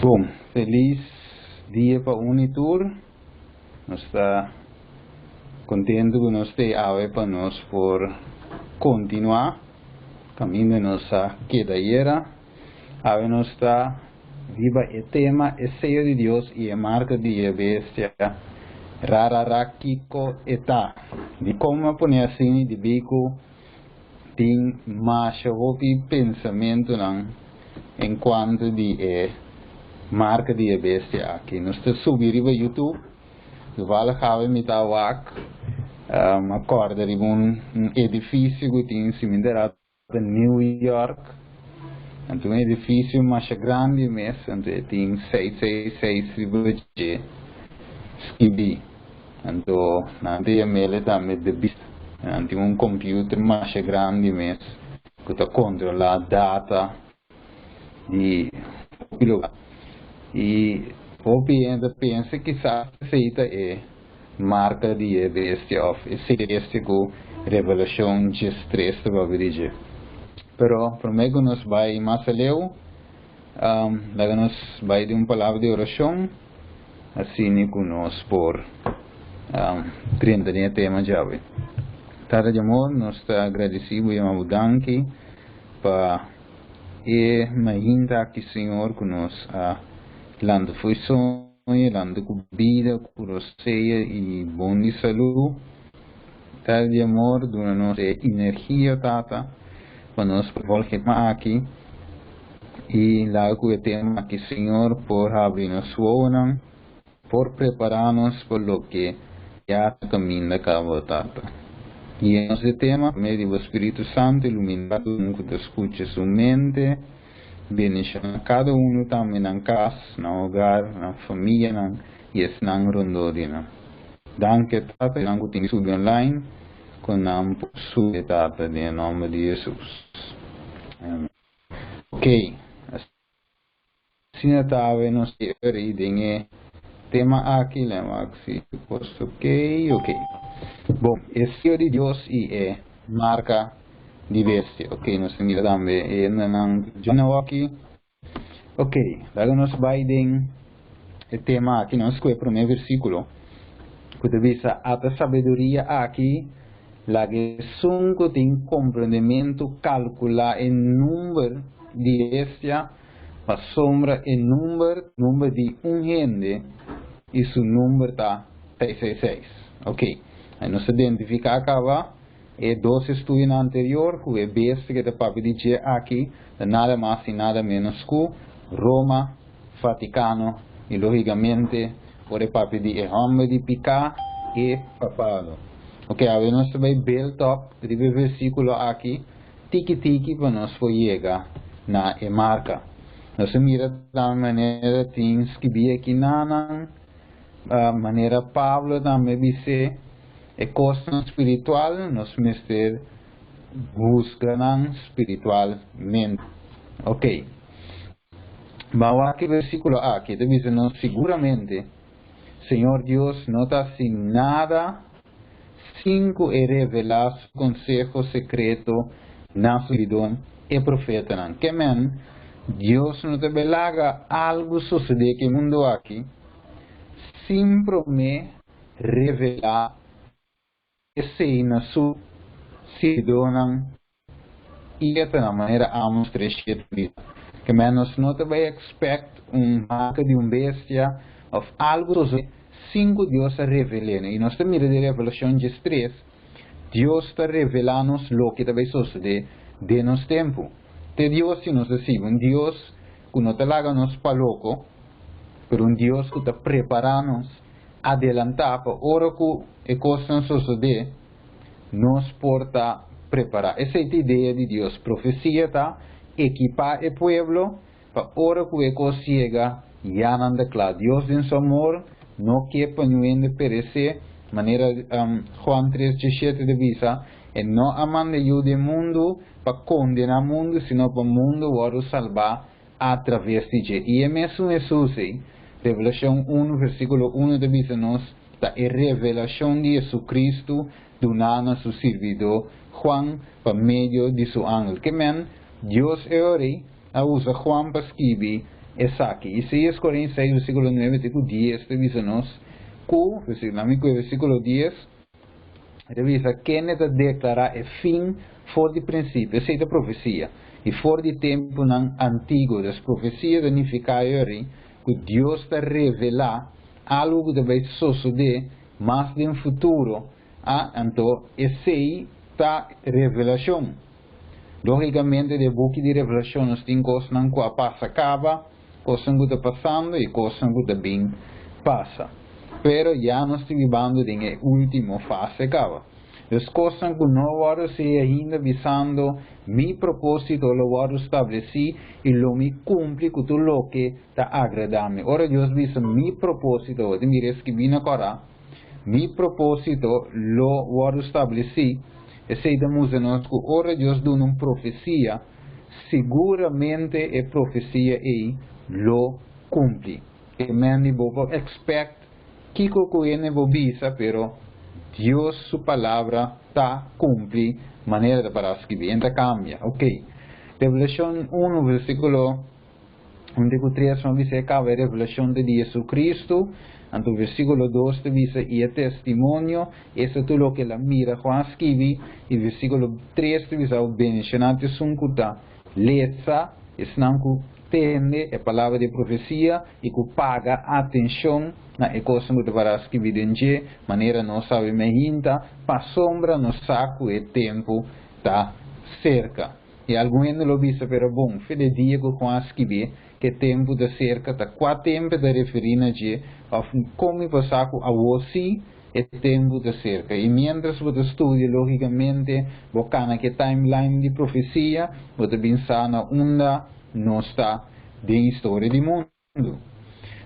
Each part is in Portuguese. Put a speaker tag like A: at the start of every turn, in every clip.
A: Bom, feliz dia para Unitur. Nós está contente que nós temos para nós por continuar caminho de nossa quedadeira. Ave nós está viva o tema, é sello de Deus e a marca de a bestia. Rararakiko eta. De como poner assim de bico tem mais o pensamento não enquanto de marca de bestia aqui. Nós estamos subindo para YouTube. Do vale have me tá wak. Acorda de edifício que tem cimenterado em New York. Então edifício mais grande mesmo. Então tem 666 ribuji. Skibi. Então nanti a mele também de bit. Então computer mais grande mesmo. Que está controlar data de e o pensa que aceita marca de bestia of esse com revelação de stress para dizer. Pero prometo nos vai mais além, lá nos vai de palavra de oração, assim que nós por 30 dias tema já vai. Tada de amor, nós está agradecido e amudanque para mahinda que Senhor que nós lando foi sonho, lando com vida, curoseia e bom de saúde. Tal de amor, dona nossa energia, tata, para nós voltar aqui. E lá que o tema que Senhor por abrir nos ouvidos, por preparar-nos para o que já caminha cabo, tata. E esse tema, meio do Espírito Santo, iluminado, que escute sua mente, bendição a cada também na casa, no hogar, na família, e na rondorina. Danke, Tata, e que tem subido online, com nome sua, Tata, em nome de Jesus. Ok. Assim, Tata, nós temos tema aqui, lembra que se ok. Bom, esse de Deus e marca de bestia, ok, nós temos também na aqui, ok, logo nós vai o tema aqui, nós escolhemos o primeiro versículo, que diz a sabedoria aqui, la que que tem compreendimento calcular o número de bestia, a sombra o número de gente, e seu número está 666, ok. Aí nós identifica acaba dois estudos anterior que é besta que está dizer aqui nada mais e nada menos que Roma, Vaticano e logicamente por papi de homem de picar e papado. Ok, agora nós vai bel top de versículo aqui tiki para nós foi chegar na marca. Nós mira da maneira tins que vi aqui na maneira Pablo também disse é coisa espiritual, nós mestre buscam espiritualmente. Ok. Vamos aqui versículo aqui, está dizendo seguramente, Senhor Deus não está sem nada, cinco e revelar su consejo secreto na solidão e profeta não. Que men, Deus não te belaga algo suceder que mundo aqui, sempre me revelar esse na sua sidonang iya na maneira amos crescer vida. Que menos não te vai expect marca de bestia of algo sobre cinco Deus a revelar. E nós temos de revelação de 3. Deus está revelando lo que vai suceder de nosso tempo. Te Deus se nos decide Deus que não te laga nos para louco, pero Deus que está preparando adelantar para hora que coisas suceder, nos porta preparar. Essa é a ideia de Deus. Profecia está equipar o pueblo para hora que a coisa chega, já não declara. Deus em seu amor não quer para ninguém perecer. Maneira Juan 3:17 de visa, e não amando o mundo para condenar o mundo, sino para o mundo para salvar através de Jesus. E é mesmo Jesus, Revelação 1, versículo 1 de visa nos da revelação de Jesucristo donada a seu servidor Juan por meio de seu ángel. Que men, Deus é ori, usa Juan para escrever es aqui. Isaías 46, versículo 9, versículo 10, revisa-nos, versículo 10, revisa, quem declarar é fim for de princípio, essa é a profecia, e for de tempo antigo, das profecias significa que Deus está revelar algo que vai suceder mais no futuro, então esse é revelação. Logicamente, de book de revelação, nós temos coisas que passa acaba, coisas que estão passando e coisas que também passa. Pero já nós estamos vivendo em última fase acaba. As coisas que não vão ser ainda visando meu propósito, lo vou estabelecer e lo me cumpre com tudo o que está agradando. Ora, Deus visa meu propósito, de me escrever agora, meu propósito lo vou estabelecer. E se damos a nós que ora Deus dá uma profecia, seguramente a profecia lo cumpre. E meni bobo expect kiko kuene bobisa, pero Deus sua palavra está cumpre, maneira para escrever, então cambia, ok? Revelação 1, versículo 3, não diz acaba a revelação de Jesus Cristo. Então, versículo 2 diz, e é testemunho, isso é tudo o que ela mira Juan escreve, e versículo 3 diz, o bendicionante sunkuta, lesa, esnanku tende, é palavra de profecia, e que paga atenção, na coisa que para escrever de maneira não sabe ainda, para sombra, no saco, e tempo, está cerca. E alguém não lo visa, pero bom, fede dia que Juan escreve, que tempo da cerca, tá qual tempo da referina de como passar a você é tempo da cerca. E mientras você estuda logicamente, bocana que timeline de profecia, você pensar na onda não está de história do mundo.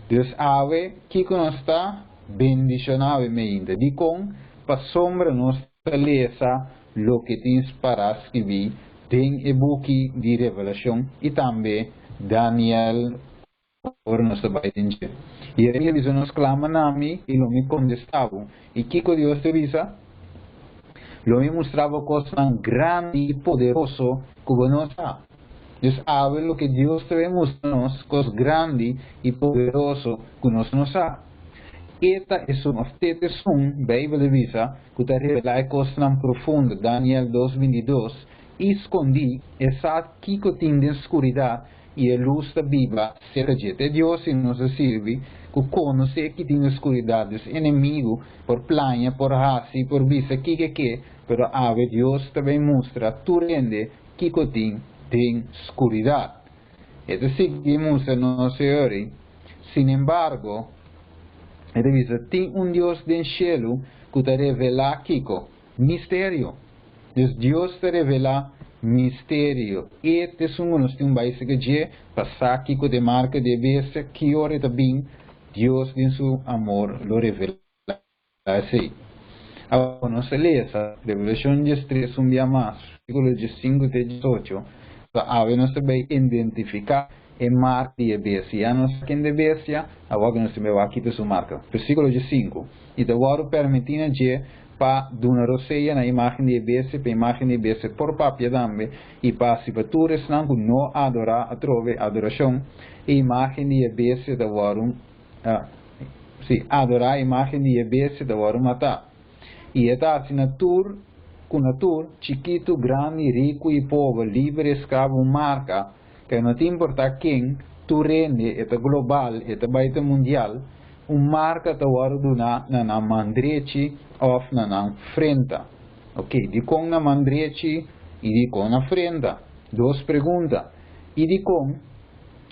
A: Deus ave que não está bendicionado ainda. De com para sombra não está lesa lo que tens para escrever tem e book de revelação e também Daniel por nossa baitente. E ele diz nos clama nami e lo me contestava. E que Deus te avisa? Lo me mostrava coisas tão grande e poderoso como nós está. Deus sabe lo que Deus te mostra coisas grande e poderoso que nós não está. Esta é uma Bíblia avisa que te revela coisas tão profundas. Daniel 2:22 escondi essa que tem de escuridão e a luz da Bíblia será de Deus e nos serve que conhece que tem escuridão dos inimigos por planha, por raça, por vista que, pero ave Deus também mostra tu rende que tem escuridão. É assim que mostra no Senhor. Sin embargo, revisa, tem Deus do cielo que te revela Kiko, mistério. Deus te revela mistério. Este é um país que passar aqui com a marca de besta que ora também Deus em seu amor lo revela assim. Agora nós lemos a Revelação 3 dia mais, versículo 5 e 18. Agora nós vai identificar a marca de besta. Já nós quem de besta, agora nós vai aqui para sua marca. Versículo 5. E da hora permitindo de para uma roceia na imagem de besta, para imagem de besta por papia também, e para se fatores não adorar, a trove adoração, a imagem de besta da hora adorar a imagem de besta da hora matar. E esta assinatura, com natura, chiquito, grande, rico e pobre, livre, escravo, marca, que não te importa quem, tu rende, esta global, esta baita mundial, marca da hora do na mandrete ou na frente. Ok, de com na mandrete e de com na frente. Duas perguntas. E de com,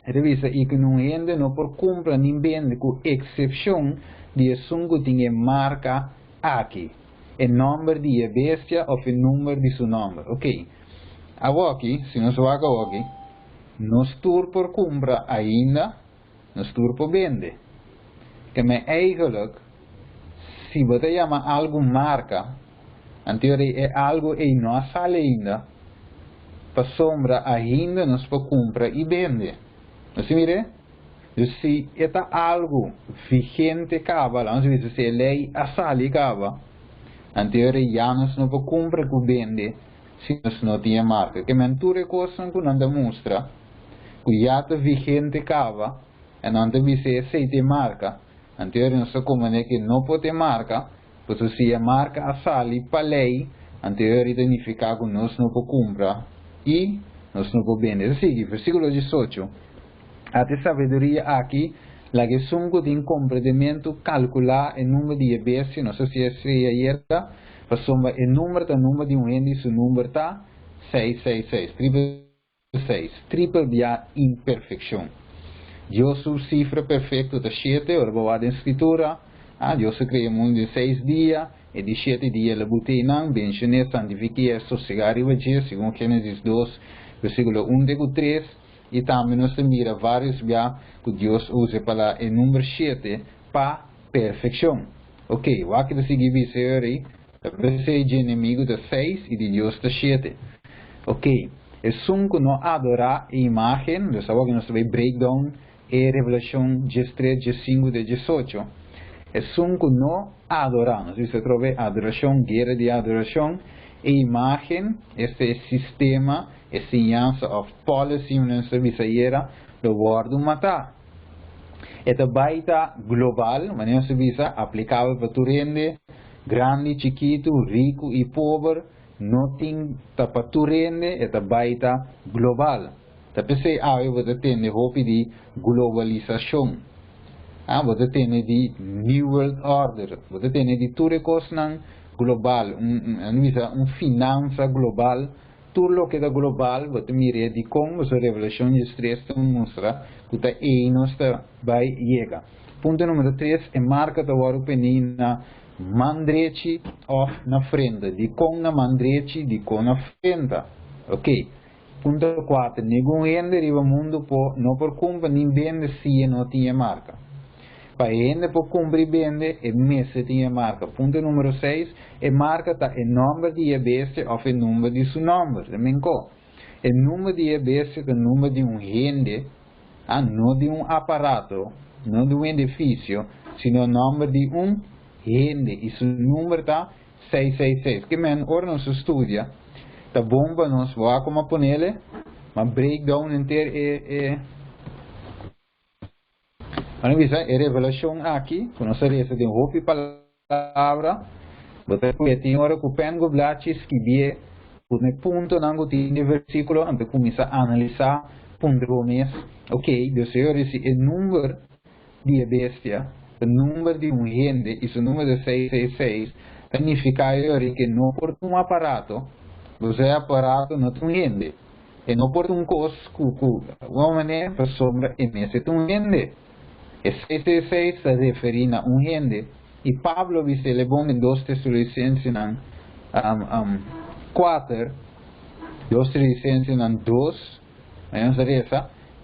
A: revisa, e que não ainda não por compra nem vende com exceção de assunto que tem marca aqui. O número de bestia ou o número de seu nome. Ok. Agora aqui, se nós vamos aqui, nós tur por compra ainda, nós tur por vende. Que me eigenlijk, se você chama algo marca, anterior é algo e não sale ainda, para sombra ainda nós para compra e vende. Você mire? Se é algo vigente cava, vamos ver se é lei a sale cava, anterior já nós não para compra e vende, se nós não tinha marca. Que mentura coisa que não demonstra, cuidado vigente cava, e não te vise aceite marca, anterior não se comune que não pode marca, pois se a marca a sali para lei, anterior identificar que nós não podemos comprar, e nós não podemos vender. Sigue, versículo 18. Até sabedoria aqui, la que sungo de compreendimento calcular o número de bestia, não sei se é certa, mas soma o número de um índice, o número está 666, triple via imperfeição. Deus su cifra perfeita da 7, ora a escritura, Deus criou o mundo em 6 dias, e de 7 dias ele botei não, benchene, santifique, sossegar e vadia, segundo Gênesis 2, versículo 1 de 3, e também nós mira vários via que Deus usa para o número 7 para perfeição. Ok, o que se give aí, talvez seja inimigo da 6 e de Deus da 7. Ok, é sunco não adorar a imagem, nós sabemos que nós vamos breakdown e revelação 13, 5 de 18. É sunco não adorar, nós vamos trovar adoração, guerra de adoração, a imagem, este sistema, ensinança of policy, nós vamos do word matar. Esta baita global, mas nós vamos aplicável para tu rende, grande, chiquito, rico e pobre, não tem para tu rende, esta baita global. Tapi eu vou ter hope de globalização. Você tem de New World Order, você tem de tudo coisa global, finança global, tudo o que é global, você mira de como a revelação de estresse mostra que está vai chegar. Ponto número 3 é marca da hora penina mandrete of na frente, de com na mandrete, de com na frente. Ok. Ponto 4, nenhum ende riba mundo não por compra nem vende se não tinha marca. Para ende por compra e vende e messe tinha marca. Ponto número 6, é marca tá o número de bestia ou o número de seu número. Também o número de bestia é o número de ende, não de aparato, não de edifício, sino o número de ende. E seu número está 666. Que men, ora não se estudia. Ta bomba nos va como ponerle, ma breakdown inteiro Vamos ver a revelação aqui, quando se reza de hope palavra, você pode ter hora que o pengo blachis que vie, o ponto nango tem versículo, antes começa a analisar ponto mês. Ok, Deus Senhor esse é número de bestia, o número de gente, esse número de 666, significa que não por aparato. Você aparato não tem gente. E não por coisa uma maneira para sombra e messe tem gente. E 666 se refere a gente. E Pablo disse ele bom em 2 Tessalonicenses 4, 2 Tessalonicenses 2,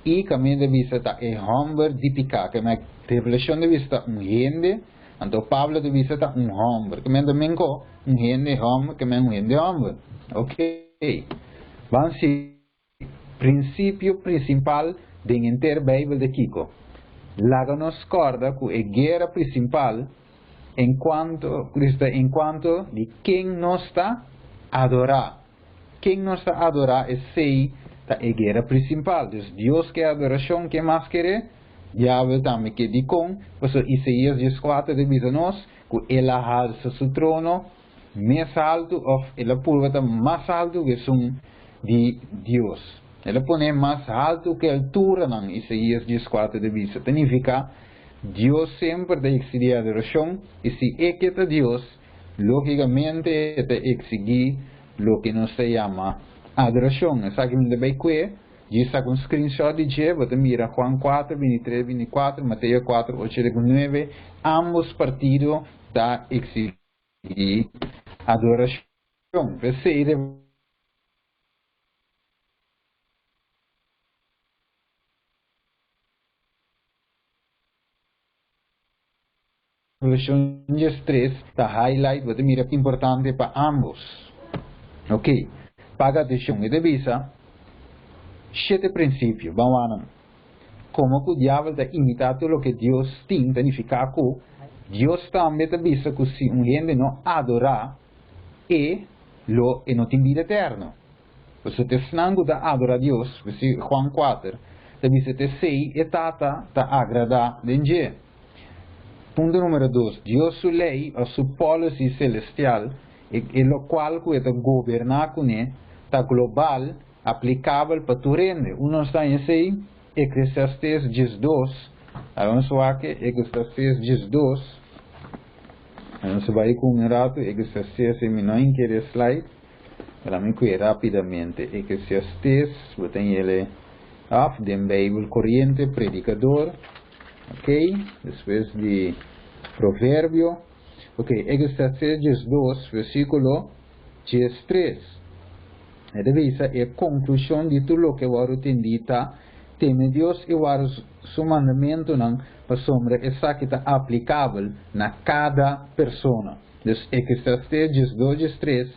A: e também de vista é homem de picar, que é revelação de vista gente. Então Pablo de vista homem, que é também gente homem, que é gente homem. Ok. Vamos ao princípio principal da inteira Bíblia de Kiko. Lá nos corda que a guerra principal enquanto de quem nos está a adorar. Quem nos está a adorar é sei a guerra principal. Deus que é adoração, que mais quer? Diabo também que de com. Por isso Isaías 14 diz a nós que ele alça seu trono mais alto, ou ele purva mais alto que som de Deus. Ele põe mais alto que a altura, não? Isaías 14 de vista. Significa, Deus sempre te exige adoração, e se é que é Deus, logicamente te exige lo que nos se chama adoração. Essa que me deve que está com um screenshot de G, você mira Juan 4, 23, 24, Mateus 4, 8, 9, ambos partidos da exigir adoração. Receber Revelação 3 está highlight, você mira que importante para ambos. Ok, paga atenção e devisa. 7 princípios, vamos lá. Como que o diabo está imitando o que Deus tem, significa que Deus também está visto que se gente não adorar, e não tem vida eterna. Você está ensinando a adorar a Deus, Juan 4, também se te sei e tata ta agrada denje. Punto número 2. Dios su lei o su policy celestial e lo qual que ta governa con ta global aplicável para tu rende. Uno está em sei Eclesiastes 12. Vamos falar que Eclesiastes 12. Vamos vai com um rato Eclesiastes em não querer slide. Vamos ir rapidamente. Eclesiastes, botem ele off, den Bible corriente, predicador. Ok, depois de provérbio. Ok, Eclesiastes 2, versículo 13. Essa é a conclusão de tudo o que eu tendita. Teme Deus e o mandamento não para sombra essa que está aplicável na cada pessoa. Então, Eclesiastes 2:3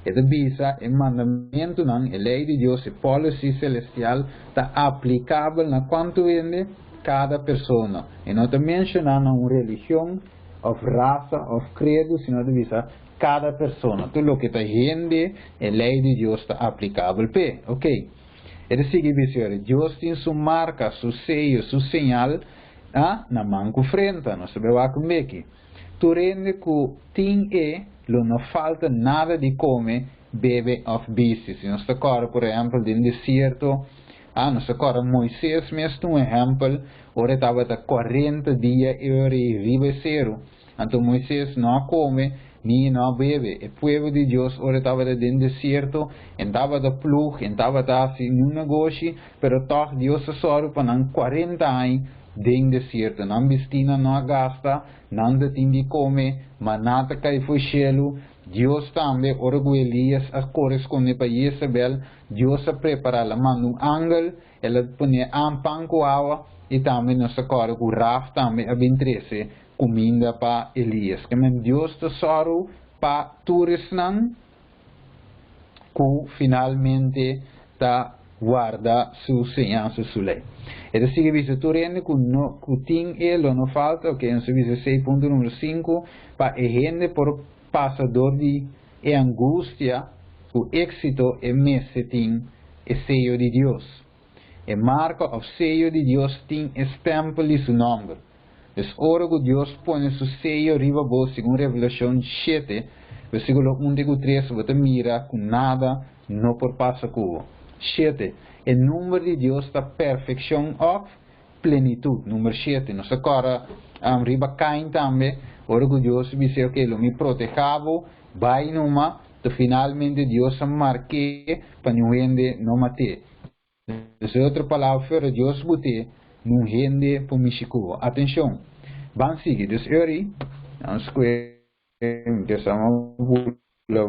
A: é de visa o mandamento não, a lei de Deus, a policy celestial está aplicável na quanto vende cada pessoa. E não está mencionando uma religião, ou raça, ou credo, sino de visa cada pessoa. Tudo o que está rende, a lei de Deus está aplicável. Ok? Ele sigue dizendo, Deus tem sua marca, seu sello, seu sinal, na manco frente, não se vai comer aqui. Tu rende que tem não falta nada de comer, bebe ou vestir. Se nós estamos, por exemplo, no deserto, nós estamos Moisés mesmo, um exemplo, ora estava 40 dias e riba zero. Então Moisés não come, ni não bebe. O povo de Deus ora estava dentro do deserto, estava da plug, estava assim num negócio, pero toch Deus só para 40 anos dentro do deserto. Não vestina, não gasta, não tem de comer, mas nada cai foi cielo. Deus também, ora com Elias, a corresponde para Jezebel, Deus a prepara, ela manda um ángel, ela põe pão com água, e também nós agora com Raf também a 13 comida para Elias. Que Deus tesouro para turismo que finalmente está guarda sua senhança, sua lei. E assim que você turende que tem ele não falta, ok, então você 6.5 para a gente por passador de angústia, o êxito é messe tem o sello de Deus. E marca o sello de Deus tem estampa de seu nome. Es hora que Deus põe seu sello riba vos, segundo Revelação 7, versículo 1-3, você mira com nada, não por passa cubo. 7. O número de Deus está perfeição of plenitude. Número 7. Nós agora, riba Caim também, hora que Deus disse, ok, lo me protegava, vai numa, finalmente Deus marque para não rende, não mate. Essa outra palavra, Deus bote, não rende para me chico. Atenção, vamos seguir. Dus Uri, vamos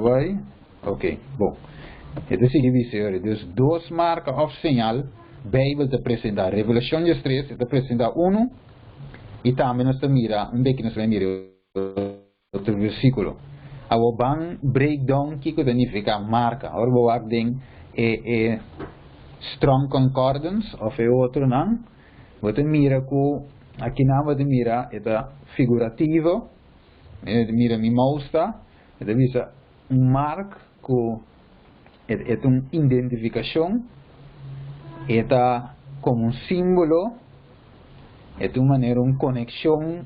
A: vai. Ok, bom. Então seguir diz Uri. Dus duas marcas of sinal, Bíblia te apresenta. Revelação 3 te apresenta e também nos mira, pouquinho nos mira outro versículo. Ao bang breakdown que significa marca. Agora vou aqui strong concordance of outro não. Você mira que aqui não você mira é figurativo, mira me mostra, é visa marca que é uma identificação, é como um símbolo, é de uma maneira uma conexão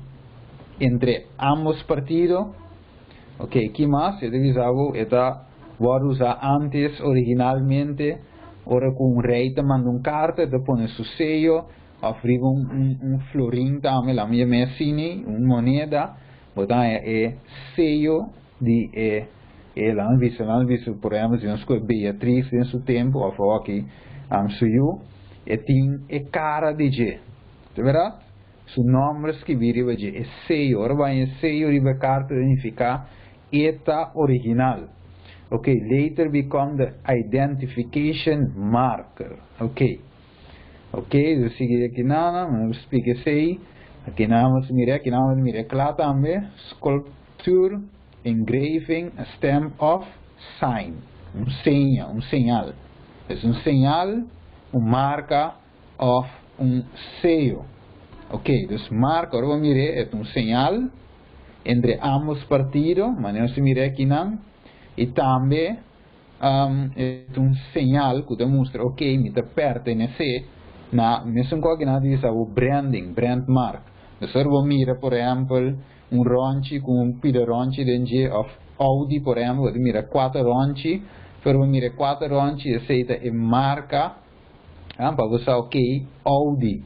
A: entre ambos partidos. Ok, que mais? É visa vou usar antes originalmente, ora com um rei te manda uma carta, te põe seu sello, offrir florim também, la minha messini, uma moneda, botar sello de ela não visto, por exemplo, se nós escolhe Beatriz em seu tempo, ou for aqui, suyo, tem cara de G, tá verdade? Su nome escrever é sello, ora vai sello de carta significa eta original. Okay, later become the identification marker. Okay, eu sigo aqui nada, vamos explicar isso. Aqui vamos mirar claro também, sculpture, engraving, a stamp of sign, um sinal. É um sinal, uma marca of sello. Ok, então marca, agora vamos mirar, é um sinal entre ambos partidos, mas não se mira aqui não. E também é um sinal que demonstra, ok, me pertence mesmo que nada diz o branding, brand mark. Então, vou mira, por exemplo, ronchi com pida ronchi dentro of Audi, por exemplo, mira 4 ronchi, vou mira 4 ronchi, aceita e marca, para você ok, Audi.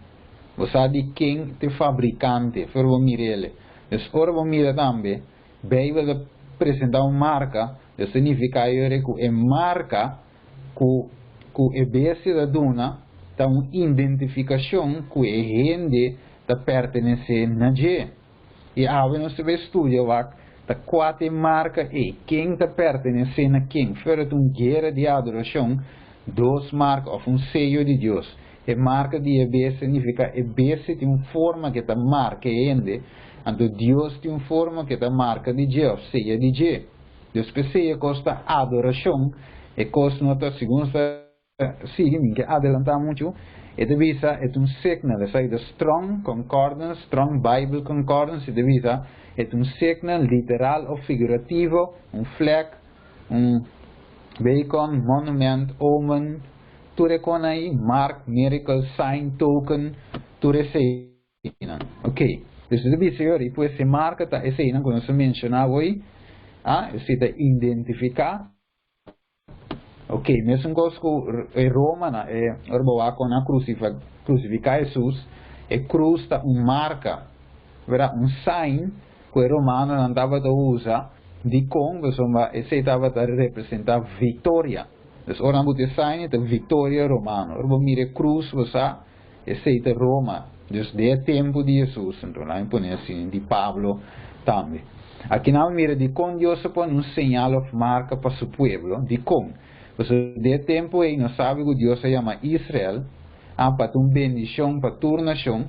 A: Você de quem te fabricante, vou mira ele. Então, vou mira também, bem, vai apresentar marca, isso significa que é marca que é base da dona, tá uma identificação que é gente da pertence a G. E nós vamos estudar da quatro marca e quem está pertence a quem. Fora uma guerra de adoração, duas marcas, ou sello de Deus. E marca de EBS significa EBS tem uma forma que está marca ainda, então Deus tem uma forma que está marca de G, ou sello de G. Deus precisa costa adoração, e costa nota segunda, sim, que adelantar muito. E divisa é um signal, é strong concordance, strong Bible concordance, e divisa é um signal literal ou figurativo, flag, beacon, monument, omen, tudo com aí, mark, miracle, sign, token, tudo isso. Ok, então divisa agora, e depois se marca, tá, esse aí, quando se menciona hoje, se está identificar. Ok, mesmo que em Roma, na crucificar Jesus, a cruz está uma marca, verá, sign que o romano não estava a usar, de como esse estava a representar vitória. Então, ora, o sign é vitória romana. Ora, mira a cruz, esse é Roma. Desde o tempo de Jesus, então, lá põe assim, de Pablo também. Aqui não mira de como Deus põe um sinal ou marca para seu povo, de como. De tempo aí, nós sabemos que Deus se chama Israel, para uma bendição para toda nação,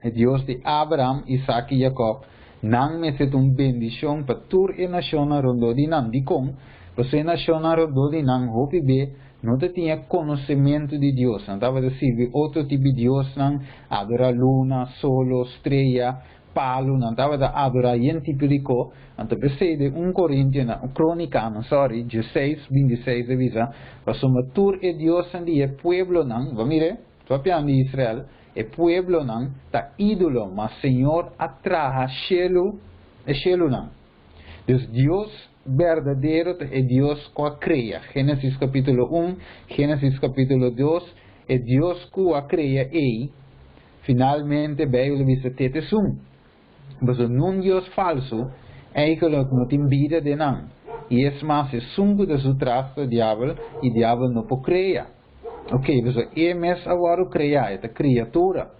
A: é Deus de Abraham, Isaac e Jacob, não me set uma bendição para toda a nação rondo de não, de como, você a nação rondo de não, não tinha conhecimento de Deus, não estava a servir outro tipo de Deus, não, adorar luna, solo, estrela, palo, não estava a adorar um tipo de coisa. Então, precede 1 Coríntios, Cronicano, 16, 26, avisa, para somatur e Deus em dia, pueblo não, vamos ver, papião de Israel, e pueblo não, está ídolo, mas Senhor atraja chelo, e chelo não. Então, Deus verdadeiro é Deus que cria. Gênesis capítulo 1, Gênesis capítulo 2, é Deus que cria e, finalmente, veio o vice-tetesum. Mas não Deus falso, é que não tem vida de não. E é mais, é sungo de seu traço do diabo, e o diabo não pode criar. Ok, mas é mesmo agora criar, é a criatura.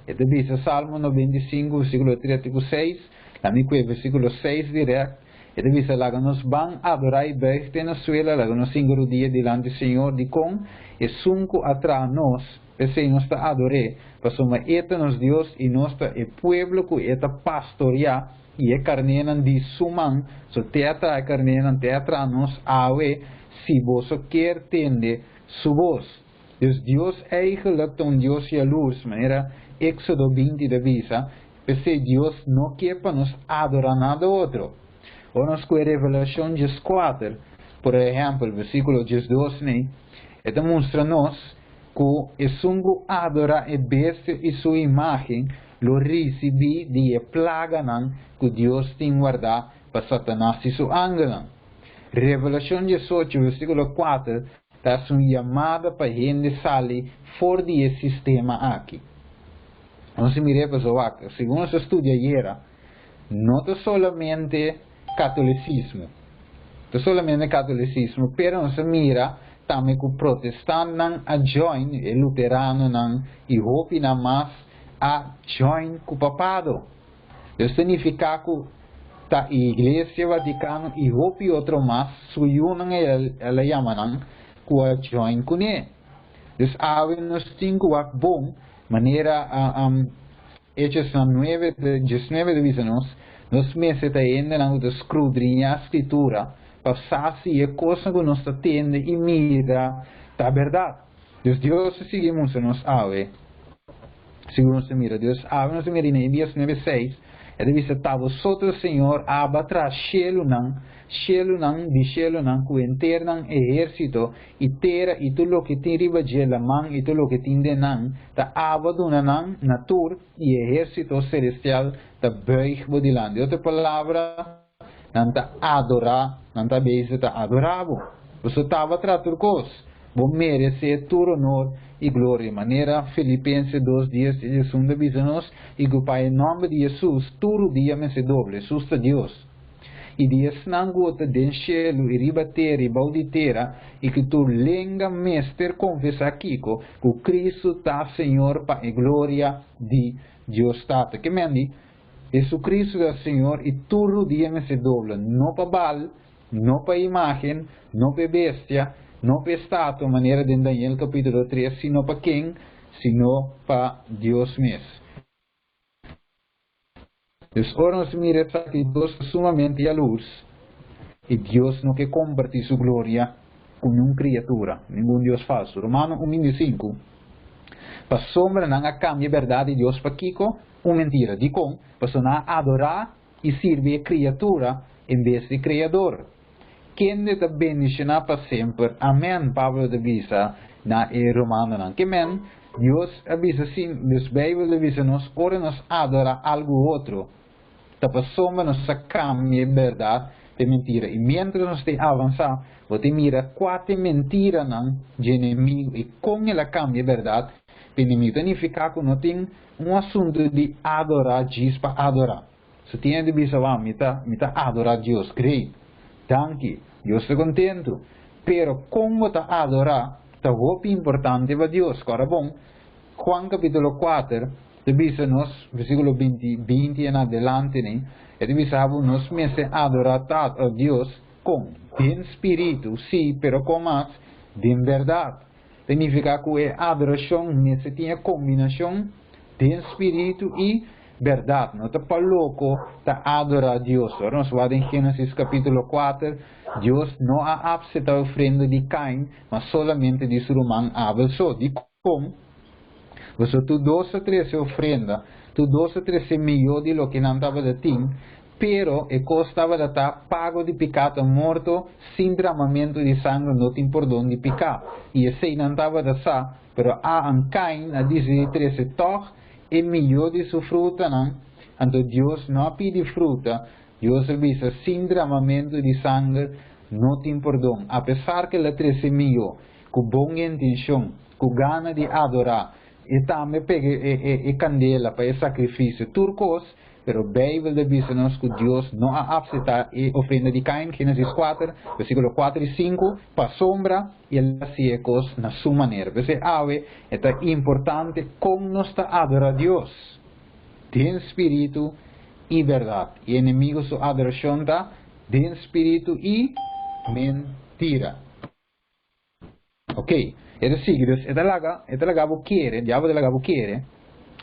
A: É de Salmo 95, versículo 36, lá no versículo 6 direto. E devia lá que nós vamos adorar e ver na suela, lá que nós 5 dias diante do Senhor, de com, e sunco atrás nós, esse nós está adorar, para somos nos Deus, e nós está o pueblo que está pastorear, e é carnenan de suman, so teatra é carnenan, teatra nós, awe, se você quer entender sua voz. Deus é eigenlijk um Deus e a luz, maneira, Éxodo 20 da visa, esse Deus não quer para nos adorar nada outro. Ou nós com a Revelação 4, por exemplo, versículo 12, né? Demonstra-nos que é sungo adora e besta e sua imagem, lo recebi de a plaga que Deus tem guardado para Satanás e seu anjo. Revelação 18, versículo 4, está uma chamada para a gente sair fora do sistema aqui. Não se mire para o aqui. Segundo se estudia ayer, não é solamente catolicismo. Não solamente catolicismo, pero não se mira também que o protestante não a join, e luterano não, e hopi na mais a join com o papado. Isso significa que a Igreja Vaticana e hopi outro mais, suyunang ela chama não, que a join com ele. Então, há nos 5 a bom, maneira Hechos 9, 19 de visanos, nos meses ainda não escudrinhar a escritura, para se é coisa que nós atende e mira a verdade. Deus seguimos nos ave. Segundo se mira, Deus ave nos mira em Neemias 9:6, Ele disse, estava soto o Senhor, atrás, cielo não, de cielo não, que interno exército, e terra, e tudo o que tem riba de la man, e tudo o que tem de não, ta abaduna não, natur, e exército celestial, ta buig bodilando. Outra palavra, não ta adorar, não ta beijo, ta adoravo. Você estava atrás turcos, vou merecer todo honor e glória. Maneira Filipenses 2:10, Jesus avisa-nos, e que o Pai, em nome de Jesus, todo dia me se doble, susta Deus. E Deus não gota den cielo, e ribatera, e bauditera, e que tu lenga mestre confessa aqui, que o Cristo está Senhor, para a glória de Deus Tata. Que mendi? Jesus Cristo é Senhor, e todo dia me se dobla, não para Baal, não para imagem, não para bestia, não para estátua, maneira de Daniel capítulo 3, sino para quem? Sino para Deus mesmo. Deus ora nos mira que Deus é sumamente a luz, e Deus não quer compartir sua glória com nenhuma criatura, nenhum Deus falso. Romano 1:5. Para sombra não há cambio verdade de Deus para Kiko, uma mentira. De com, para não adorar e servir a criatura em vez de criador. Quem te bendicionar para sempre. Amém. Pablo avisa na Romano não. Que men, Deus avisa sim, Deus Bíblia avisa nos, ora nos adorar algo outro. Para sombra nos cambia verdade de mentira. E mientras nos te avançar, você mira quatro mentiras de inimigo e com ela cambia verdade. O inimigo significa que não tem assunto de adorar Deus para adorar. Se tem de dizer, me está adorar Deus, great, thank you, Deus está contento. Pero como está adorar, está muito importante para Deus. Agora bom, Juan capítulo 4, dice-nos, versículo 20 en adelante, nos mese adorar a Dios con de espíritu, sí, pero con más de verdad. Significa que a adoración se tiene combinación de espíritu y verdad. No te pa loco, te adora a Dios. Ahora nos va en Génesis capítulo 4, Dios no ha aceptado ofrenda de Caín, mas solamente de su hermano Abel. De como você tu 12 a 13 ofrenda, tu 12 a 13 milhões de lo que não estava de ti, pero e costava de estar pago de pecado morto, sem derramamento de sangue, não tem perdão de pecado. E esse não estava de sa, pero há um Caim, a 13 toch, e milhão de sua fruta, não? Então Deus não pede fruta, Deus avisa, sem derramamento de sangue, não tem perdão. Apesar que ele 13 milhões, com boa intenção, com gana de adorar, e também pega e candela para o sacrifício turcos, pero Bíblia diz-nos que Deus não aceita a ofrenda de Caim, Gênesis 4, versículo 4 e 5, para sombra, e ele hacía coisas na sua maneira. Você sabe, é importante como nos está adorar a Deus, de espírito e verdade. E inimigo sua adoração está de espírito e mentira. Ok? É seguidos, é laga quiere, diabo de laga quiere,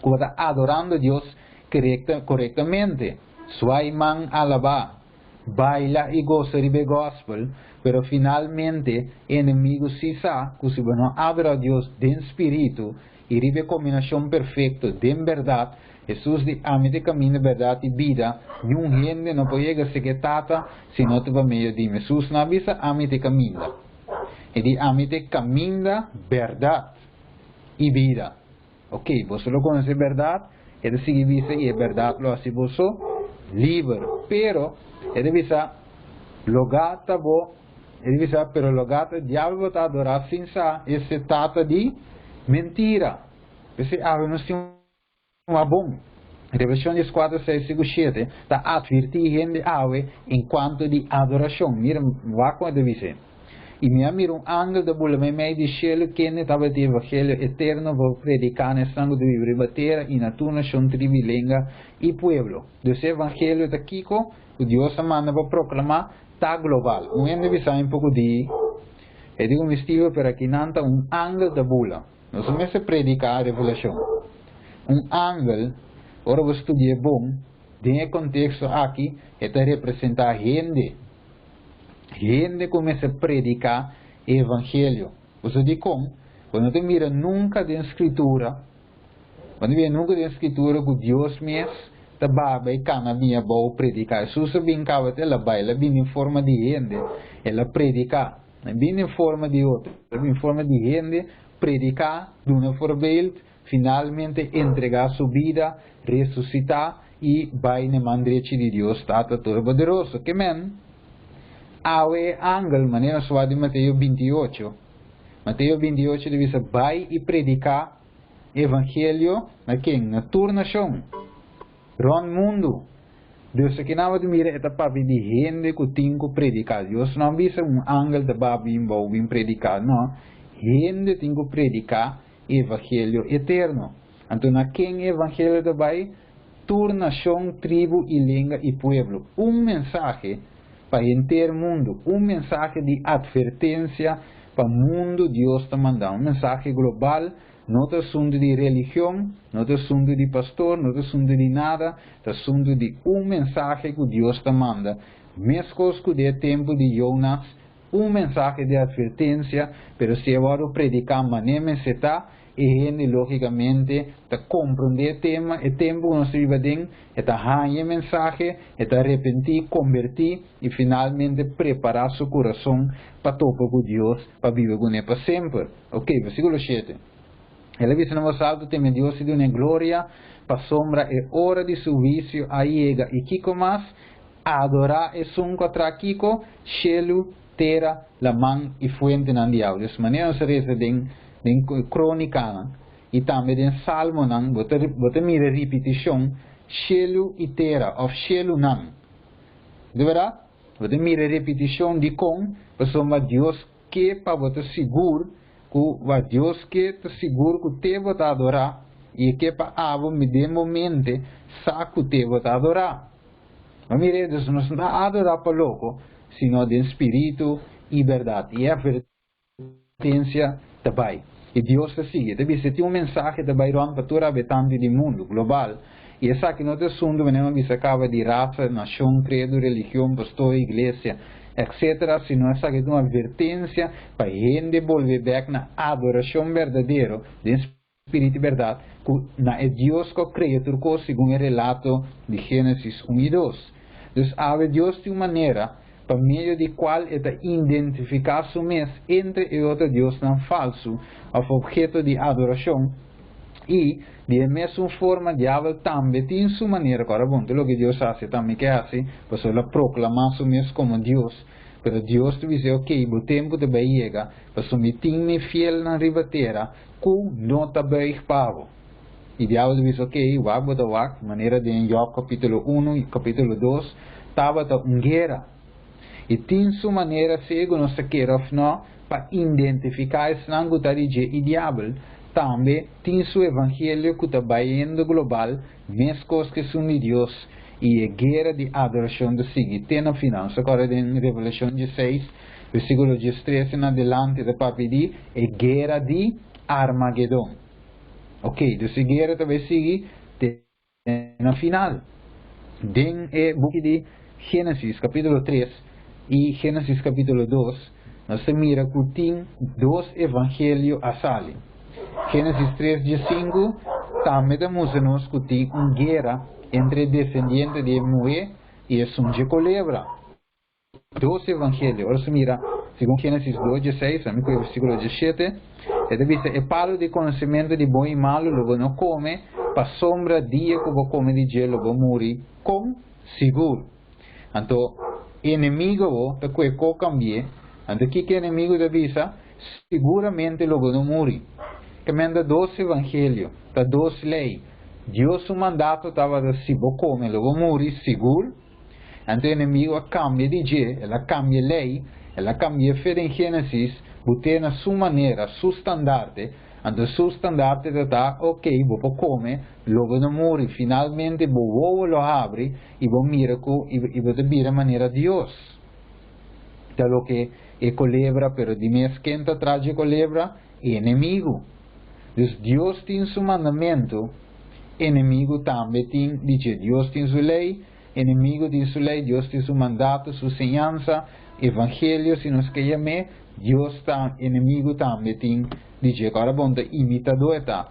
A: que está adorando a Deus correctamente. Suai man alaba, baila y goza de gospel, pero finalmente enemigo si sa, que si no adora a Dios de espíritu y ribe combinación perfecta de verdad, Jesús de amite camino, verdad y vida, ni un gente no puede llegar a ser tata si no te va medio de Jesús no avisa amite camino. E di amite camina verdad y vida. Ok, vos lo conoces verdad, ele sigue dice y es verdad lo hace vos libre. Pero, ele dice, lo gata bo, ele dice, pero lo gata diablo está adorar sin sa, e se trata de mentira. Esse não tem bom. Revelações 4, 6, 5, 7 está advertindo ave em quanto de adoração. Mira, vá com ele dizer. E me mira ángel da bula me de cielo que estava de evangelho eterno vou predicar no sangue de ribatera e na tua nação, tribo, língua e pueblo. Desse evangelho daqui o Deus manda para proclamar tá global. Um ende bisa um pouco de eu digo mistivo para que nanta ángel da bula. Nós vamos predicar a revelação. Ángel, ora você estudia bom, tem contexto aqui, está representar gente. Gente começa a predicar o evangelho. Você diz como? Quando você mira nunca de escritura, quando vê nunca de escritura que Deus mesmo ta baba e cana minha boa predicar. Susa bem cava ela baila, bem em forma de gente, ela predicar. Bem em forma de outra, bem em forma de gente, predicar, de uma voorbeeld, finalmente entregar sua vida, ressuscitar e vai na mão direita de Deus, Tata Todo-Poderoso. Que men? Awe angel, maneira suave de Mateus 28. Mateus 28 diz, vai e predicar evangelho na quem? Na tua nação. Ron mundo. Deus que não vai mira eta papi de gente que tem que predicar. Deus não visa angel de papi em predicar, não. Gente tem que predicar evangelho eterno. Então, na quem evangelho de vai? Tua nação, tribo e língua e pueblo. Mensagem para o inteiro mundo. Mensagem de advertência para o mundo Deus está mandando. Mensagem global. Não é assunto de religião, não é assunto de pastor, não é assunto de nada, é assunto de mensagem que Deus te manda. Mesmo que o tempo de Jonas, mensagem de advertência, mas se eu predicar maneira se está, e gente logicamente te compreender o tema, o tempo que nós vivemos, é mensagem, é arrepentir, convertir e finalmente preparar seu coração para topar com Deus, para viver com Ele para sempre. Ok, versículo 7. Ele diz no vosso alto, teme Deus de uma glória, para sombra é hora de seu vício, aí ega e Kiko mais, adorar e sun contra Kiko, shelu, terra, la man e fuente nan diabo. De maneira se reza den crônica, e também den salmo nan, bota mira repetição, shelu e terra, of shelu nan. De verdade? Bota mira repetição de com, para sombra Deus que para botar seguro, que Deus que te seguro que te vai adorar e que para avo me de momento saco te vai adorar. Mas mire, Deus não está adorar para louco, sino de espírito e verdade. E a advertência também. E Deus te sigue. Deve ser um mensagem também para todo habitante do mundo global. E essa que não é assunto, mas acaba de raça, nação, credo, religião, pastor, igreja, etc., sino essa que é uma advertência para a gente volver back na adoração verdadeira, de espírito e verdade, que na é Deus que criou, segundo o relato de Gênesis 1 e 2. Então, há Deus de uma maneira, por meio de qual é identificar su mês entre e outro Deus não falso, ao objeto de adoração, e de mesma forma, o diabo também tem sua maneira, agora, bom, tudo o que Deus faz também que hace, pues ele proclama su mês como Deus, pero Deus te diz, ok, o tempo de chega, pues me tem fiel na ribateira, que não te vai pavo. E o diabo diz, ok, wak, maneira de Job capítulo 1 e capítulo 2, estava uma guerra. E tem sua maneira, segundo não se quer ou não, para identificar esse ângulo de diabo, também tem seu evangelho que está indo global, mesmas coisas que são de Deus, e a guerra de adoração de seguir. Tem no final, agora em Revelação 16, versículo 13 em adelante, de papedi, a guerra de Armagedon. Ok, dessa guerra também sigue no final. Em o book de Gênesis, capítulo 3, e Gênesis, capítulo 2, nós mira que tem dois evangelhos a salir. Gênesis 3:5 também temos que tem uma guerra entre descendentes de Moé e a son de culebra. Dois evangelhos. Agora se mira, segundo Gênesis 2:6, amigo, o versículo 17, ele diz, é palo de conhecimento de bom e malo, logo não come, para sombra dia que vou comer de dia, logo morrer, com seguro. Então, inimigo, é que eu cambiei, então que inimigo da visa, seguramente logo não morrer. Que manda dois evangelhos, da dois leis. Deus o mandato estava de se vou comer, logo morrer seguro. Então o inimigo cambia de dia, ela cambia lei, ela cambia fé em Gênesis, botar na sua maneira, seu standard. Então seu standard está, ok, vou comer, logo não morrer. Finalmente vou lo abre e vou miracle e vou vir a maneira de Deus. Então o que é culebra, pero de mês quente atrás de culebra, é inimigo. Deus tem seu mandamento, inimigo também tem, diz Deus tem sua lei, inimigo tem sua lei, Deus tem seu mandato, sua ensinança, evangelho, se nós queremos, Deus está, inimigo também tem, diz agora bom, imitador está,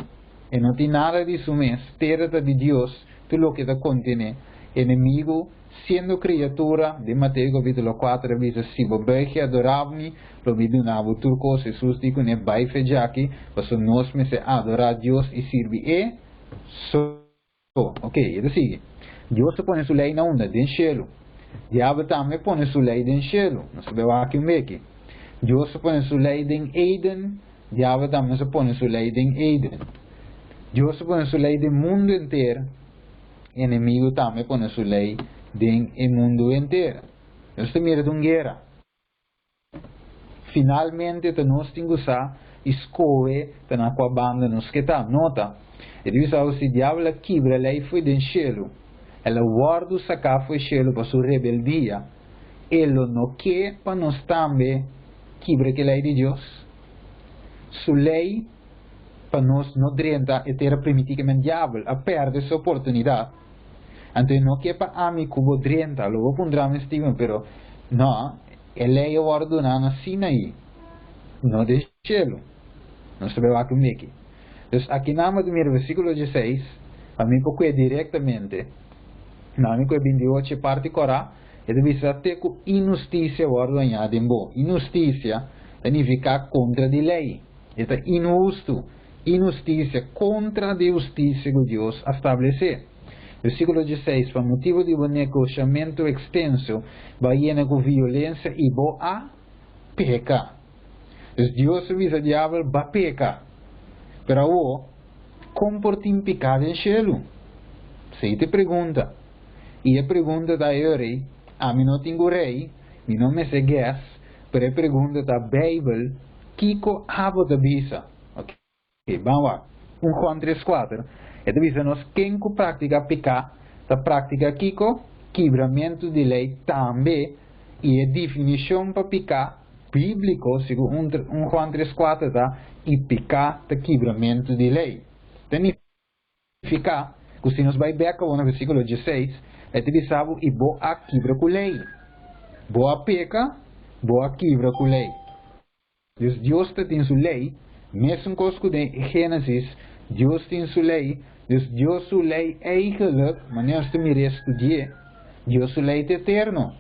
A: e não tem nada de seu mês, terra de Deus, todo lo que te contiene. Enemigo, siendo criatura, de Mateo capítulo 4, dice, si vos adorarme, lo vi donavo turcos, Jesús dijo, ne vai fejaki, pues nos me se adorar a Dios y servir ok, ele sigue. Deus pone sua lei na onda, den cielo. Diabo também pone sua lei den cielo. Não sabe aqui um aqui. Deus pone sua lei den Eden. Diabo também pone sua lei den Eden. Deus pone sua lei do mundo inteiro. Inimigo também pone sua lei den mundo inteiro. Deus te mira de uma guerra. Finalmente, nós temos que escolher para a banda nos que está. Nota. E diz se o diabo quebra a lei foi do cielo. Ela guarda sacar foi cielo para sua rebeldia. Ele não quer para nós também quebra a lei de Deus. Sua lei para nós não drenta e ter primitivamente diabo a perder sua oportunidade. Então não quer para mim que vou drenta, lo vou pondrá me estigma, pero não, a lei ordena assim aí. Não de cielo. Não se vai comigo. Então, aqui na primeiro versículo 16, a mim porque diretamente, na mim que 28 parte corá, ele diz até que injustiça ordenada em bom. Injustiça significa contra a lei. É injusto. Injustiça contra a justiça que Deus estabeleceu. Versículo 16, por motivo de um negociamento extenso, vai com violência e boa peca. Então, Deus avisa o diabo vai pecar. Pero o comportem pecado em cielo. Se te pergunta, e a pergunta da rei, a mim não tenho rei, mi não me segues, pero a pergunta da Bíblia, Kiko abo da bisa. Ok, vamos lá. 1 Juan 3:4. E da bisa nós quem que pratica pecado, da prática Kiko, quebramento de lei também, e a definição para pecar bíblico, segundo 1 Juan 3:4, tá? E pecar de quebramento de lei. Significa que se nos vai ver no versículo 16, é utilizado e boa quebra com lei. Boa peca, boa quebra com lei. Deus tem sua lei, mesmo coisa de Gênesis, Deus tem sua lei, Deus sua lei eigenlijk, maneira que me estudie, Deus sua lei é eterno.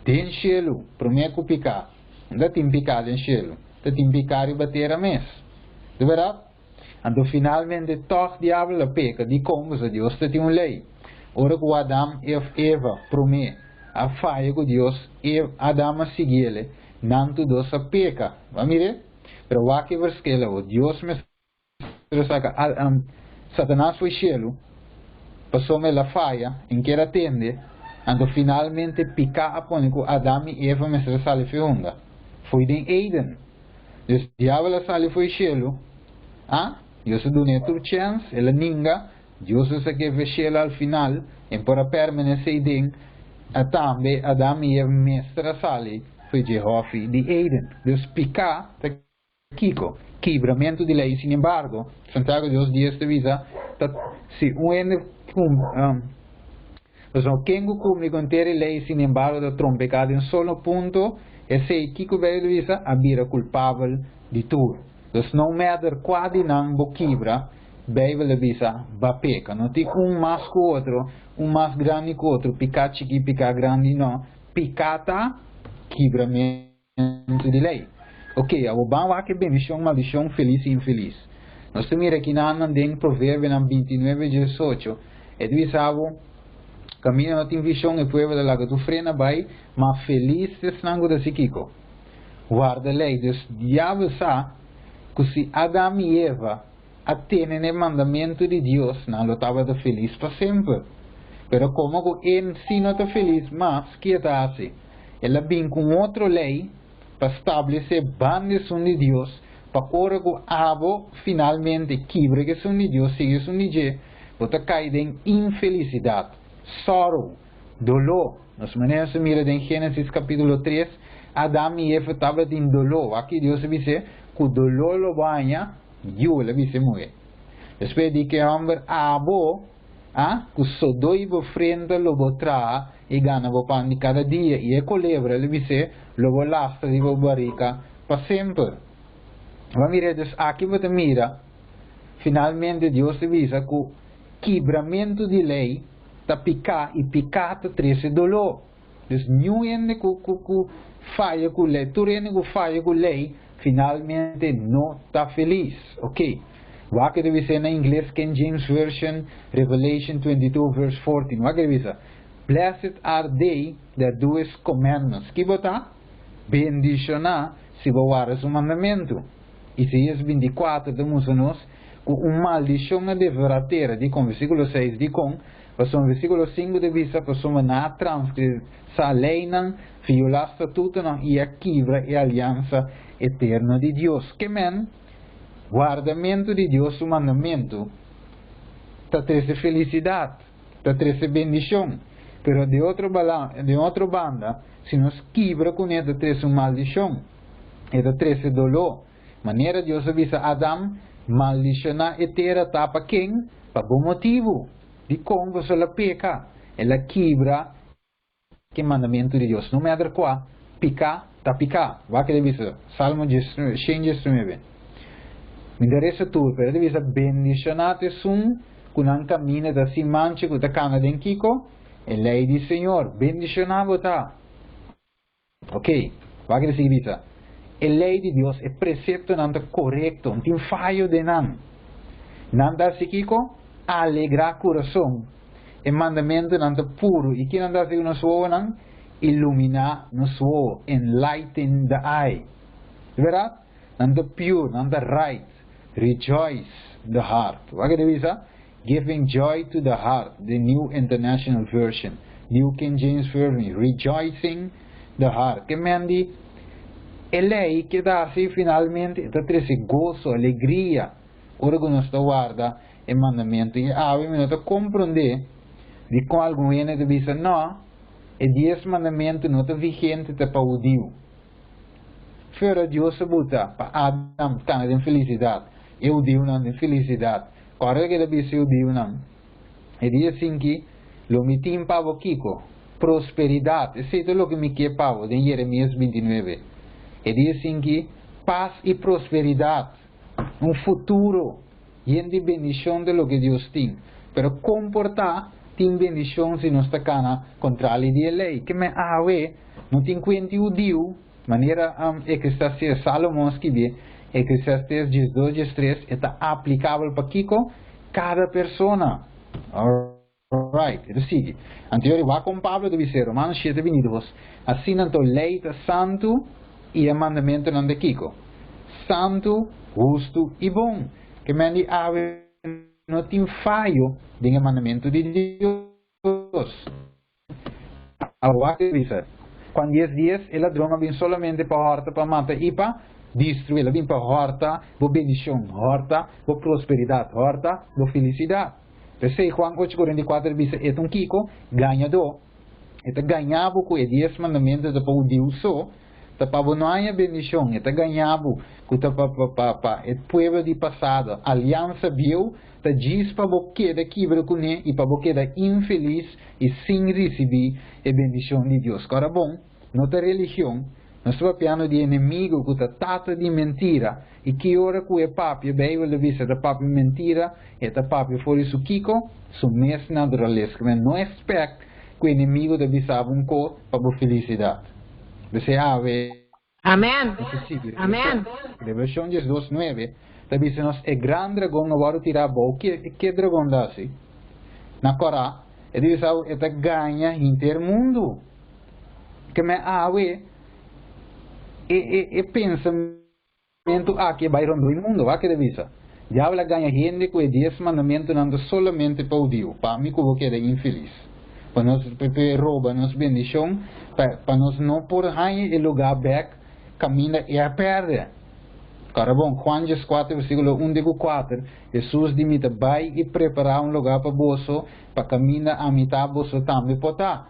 A: Tem cielo, promete pecar. Não tem pecado em cielo. Tem pecado e bater a mês. De verdade? Então, finalmente, toch diabo a peca. De como se Deus tem uma lei. Ora que Adão e Eva promete a falha que Deus e Adão a seguir, não tudo a peca. Vamos ver? Pero aqui versículo, o Deus me saca, Satanás foi cielo, passou-me a falha, em que era atende, então finalmente pecar a põe que Adão e Eva me sale funda. Foi em Eden. Então, o diabo sale foi cielo. Deus deu outra chance, ela ninga, Deus se que fez cielo al final, e para permanecer em também Adão e Eva mestra sale, foi Jehová de Eden. Deus pecar, Kiko, quebramento de lei, sin embargo, Santiago Deus diz de visa, se quem cumpre com ter lei, sin embargo, da trompecado em solo ponto, esse Kiko veio de visa, a vira culpável de tudo. Então, não matter quase não quebra, veio de visa, va peca. Não tem mais que o outro, mais grande que o outro, picar chiqui, picar grande, não. Picata, quebramento de lei. Ok, o bom é que bendição, maldição, feliz e infeliz. Nós temos aqui na Provérbio 29:18, é de visavo, caminho não tem visão e prueba de lá que tu frena vai, mas feliz é sangue da Sikiko. Guarda a lei, Deus diabo sabe que se Adão e Eva atendem o mandamento de Deus, não estava feliz para sempre. Pero como que ele sim não está feliz, mas que está assim? Ela vem com outra lei para estabelecer bendição de Deus, para hora que abo finalmente quebra que são de Deus, sigue são de Deus, você cai em infelicidade, sorrow, dolor. Nós maneiras se mira em Gênesis capítulo 3, Adão e Eva estavam em dolor. Aqui Deus diz que o dolor lo banha, Deus le diz morrer. Depois de que o homem abo, que só dois frente lo botra e gana o pão de cada dia e colebra ele diz lo lastra de barriga para sempre. Vamos ver aqui você mira finalmente Deus te visa que quebramento de lei, tá picar e picar tá treze dolor. Dus nu ene ku falha com lei, tu ene ku falha com lei, finalmente não tá feliz, ok? Wat deve ser na inglês King James Version, Revelation 22 verse 14. Wat deve ser? Blessed are they that do his commandments. Que botar? Bendicionar se guardar o mandamento. Isaías 24 damos-nos com maldição deverá ter, de com versículo 6, de com, passou versículo 5 de vista, passou na transgressão lei não, violar estatuto não, e a quebra e aliança eterna de Deus. Que men, guardamento de Deus, o mandamento, está trazendo felicidade, está trazendo bendição, pero de outra banda, se nos quebra com ele, está trazendo maldição, está trazendo dolor. Maneira Deus avisa Adam, maldicionar eterna tapa quem? Para bom motivo. De como você la peca, ela quebra que mandamento de Deus. Não me adequa, picar, tá picar. Vai que deve ser. Salmo 119. Me interessa tudo, pero deve ser bendicionate sum, com um caminho da simanche, com a cana de Kiko, e lei do Senhor, bendicionava tá. Ok, vai que deve ser. A lei de Deus é precepto não correto, não tem falho de não. Não dá se Kiko, alegrar coração. E mandamento não é puro. E que não dá se no suo não, iluminar no suo, enlighten the eye. Verdade? Não é pure, não é right. Rejoice the heart. What que deve ser? Giving joy to the heart, the New International Version. New King James Version, rejoicing the heart. Que mandi, é lei que dá-se finalmente, traz gozo, alegria. Ora que nós guarda o mandamento, e a nós compreender de com algum ene de vista, não, e 10 mandamentos não está vigente para o Deus. Fora Deus se buta para Adam, cana de felicidade, e o Deus não tem felicidade. Agora que deve ser o Deus não. E diz assim que, lo mitim pavo kiko, prosperidade, esse é o que me quer pavo, de Jeremias 29. E diz assim que, paz e prosperidade, um futuro, lleno de bendição de lo que Deus tem. Pero comportar, tem bendição se não está cana contra a lei de lei. Que me awe, não tem conta o Deus, maneira é que está ser Salomão escrever, é que está ser 12, 3, está aplicável para Kiko, cada pessoa. Alright, então sigue. Anterior, vai com Pablo deve ser Romanos 7, 22. Assim, então, lei está santo e o mandamento não de Kiko. Santo, justo e bom. Que me ave não tem falho do mandamento de Deus. Agora, quando 10 dias, o ladrão vem somente para a horta, para matar e para destruir. Ele vem para a horta, para bendição, horta, para prosperidade, horta, para felicidade. Então, Juan 8:44 diz, é um Kiko, ganhador. Ele ganhava com os 10 mandamentos para o Deus só. Tapavo não há bendição, está ganhado com o povo de passado, aliança viu, tá diz para você da quebra com ele e para você da infeliz e sem receber a bendição de Deus. Agora bom, nossa religião, nosso piano de inimigo que tata de mentira e que ora com o papo, bem de vista da papo mentira, e da papo for isso Kiko, sua mesma natureza, que não expect que o inimigo deve saber um co para a felicidade. Você
B: Amém. Amém.
A: Revelation 2:9. Também se nós é grande dragão não vai tirar bom que dragão dá se. Na Corá, ele diz que ganha inteiro mundo. Que me ave e pensamento aqui vai rondar o mundo, vai que deve ser. Diabo ganha gente com 10 mandamentos não solamente para o Deus, para mim como que é infeliz. Para nós rouba nos bendição, para nós não por aí o lugar back, caminha e a perde. Cara bom, Juan 4, versículo 1-4, Jesus dimita vai e preparar um lugar para você, para caminhar a mitad você também pode estar.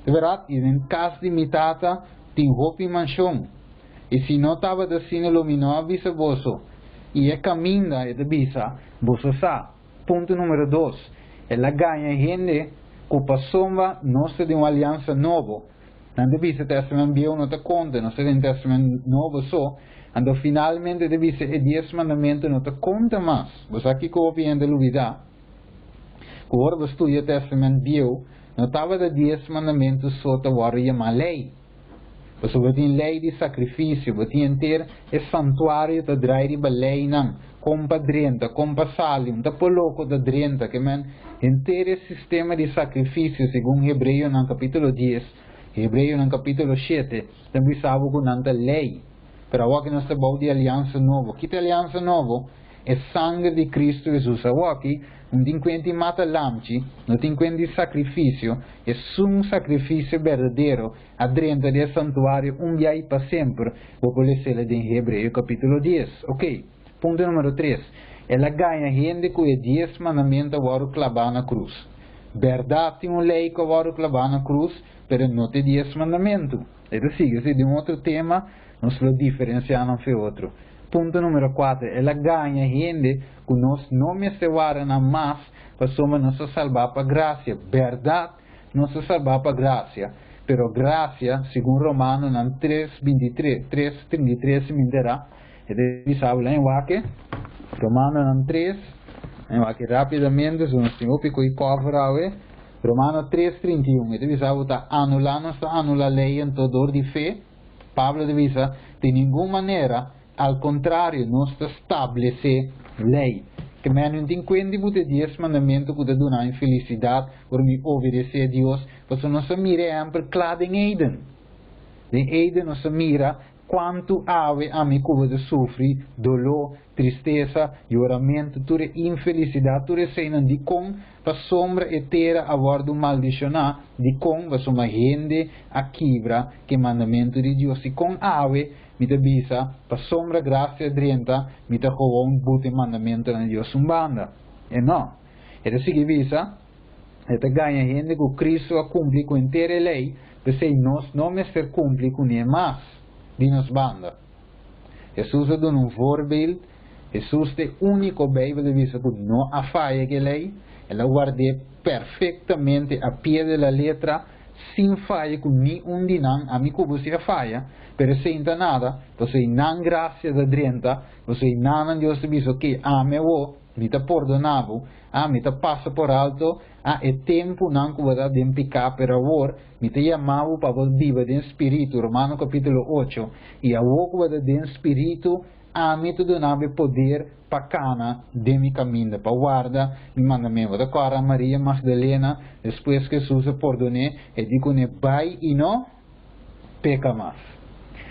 A: De verdade, e em caso de mitata, tem roupa e mansão. E se não estava assim, iluminou a vista você. E é caminha e de vista, você sabe. Ponto número 2, ela ganha gente. Cupa somba, nós temos uma aliança nova. Não deve ser testamento viu, não te conta, nós temos um testamento novo só. Então, finalmente, deve ser 10 mandamentos, não te conta mais. Você aqui copiando a dúvida. Quando você estuda o Testamento Bio, não estava de 10 mandamentos só te uma lei. Você vai ter lei de sacrifício, vai ter o santuário de drair de lei não, compa drenta, compa salim, da poloco da drenta, que man, inteiro sistema de sacrifício, segundo Hebreu no capítulo 10, Hebreu no capítulo 7, também sabe que não tem lei. Pero aqui nós estamos de aliança nova. Que aliança nova é sangue de Cristo Jesus. Aqui não tem quanto mata lamchi, não tem quanto sacrifício, é um sacrifício verdadeiro, adrenta do santuário, dia e para sempre. Vou poder ser em Hebreu capítulo 10. Ok, ponto número 3. Ela ganha gente que é 10 mandamentos para clavar na cruz. Verdade tem uma lei que para clavar na cruz, mas não tem 10 mandamentos. Então, siga, se de um outro tema, nós vamos diferenciar um do outro. Ponto número 4. Ela ganha gente que nós não me separam mais para somos nos salvar para graça. Verdade, nos salvar para graça. Pero graça, segundo Romano, 3:33 se me dirá. E sabe lá em Wake, Romano 3, em Wake rapidamente, se nós temos que cover Romano 3:31. E sabe está anulando a lei em todo de fé. Pablo diz, de nenhuma maneira, ao contrário, nós estabelece lei. Que não tem quando você 10 mandamentos que te dão infelicidade por me obedecer a Deus, porque nós mira sempre claro em Eden. Em Eden nós mira quanto ave a mim que você sofre, dolor, tristeza, choramento, toda infelicidade, toda cena de com a sombra eterna a bordo maldicionar, de com a sua gente a quebra que mandamento de Deus. E com ave, me te bisa, para sombra graça drenta, me te gewoon bote mandamento de Deus banda. E não. E assim que bisa, e te ganha gente que Cristo a cumprir com inteira lei, porque nós não me ser cumprir com nem mais. De nos banda. Jesus é um voorbeeld. Jesus é o único Bíblia de vista que não há falha que lei. Ela guarda perfeitamente a pé da letra, sem falha com nenhum dinam. A mim que você falha, pero sem nada, você não graça da drenta, você não Deus te diz que ame o, me te perdonavo, me te passa por alto, é tempo não que você tem picar per amor, me te chamava para você viver em espírito, Romano capítulo 8, e a que você tem espírito, me te donava poder para cana de mi caminho, para guarda, me mandamento da cara Maria Magdalena, depois que Jesus perdonou, e digo, vai e não peca mais.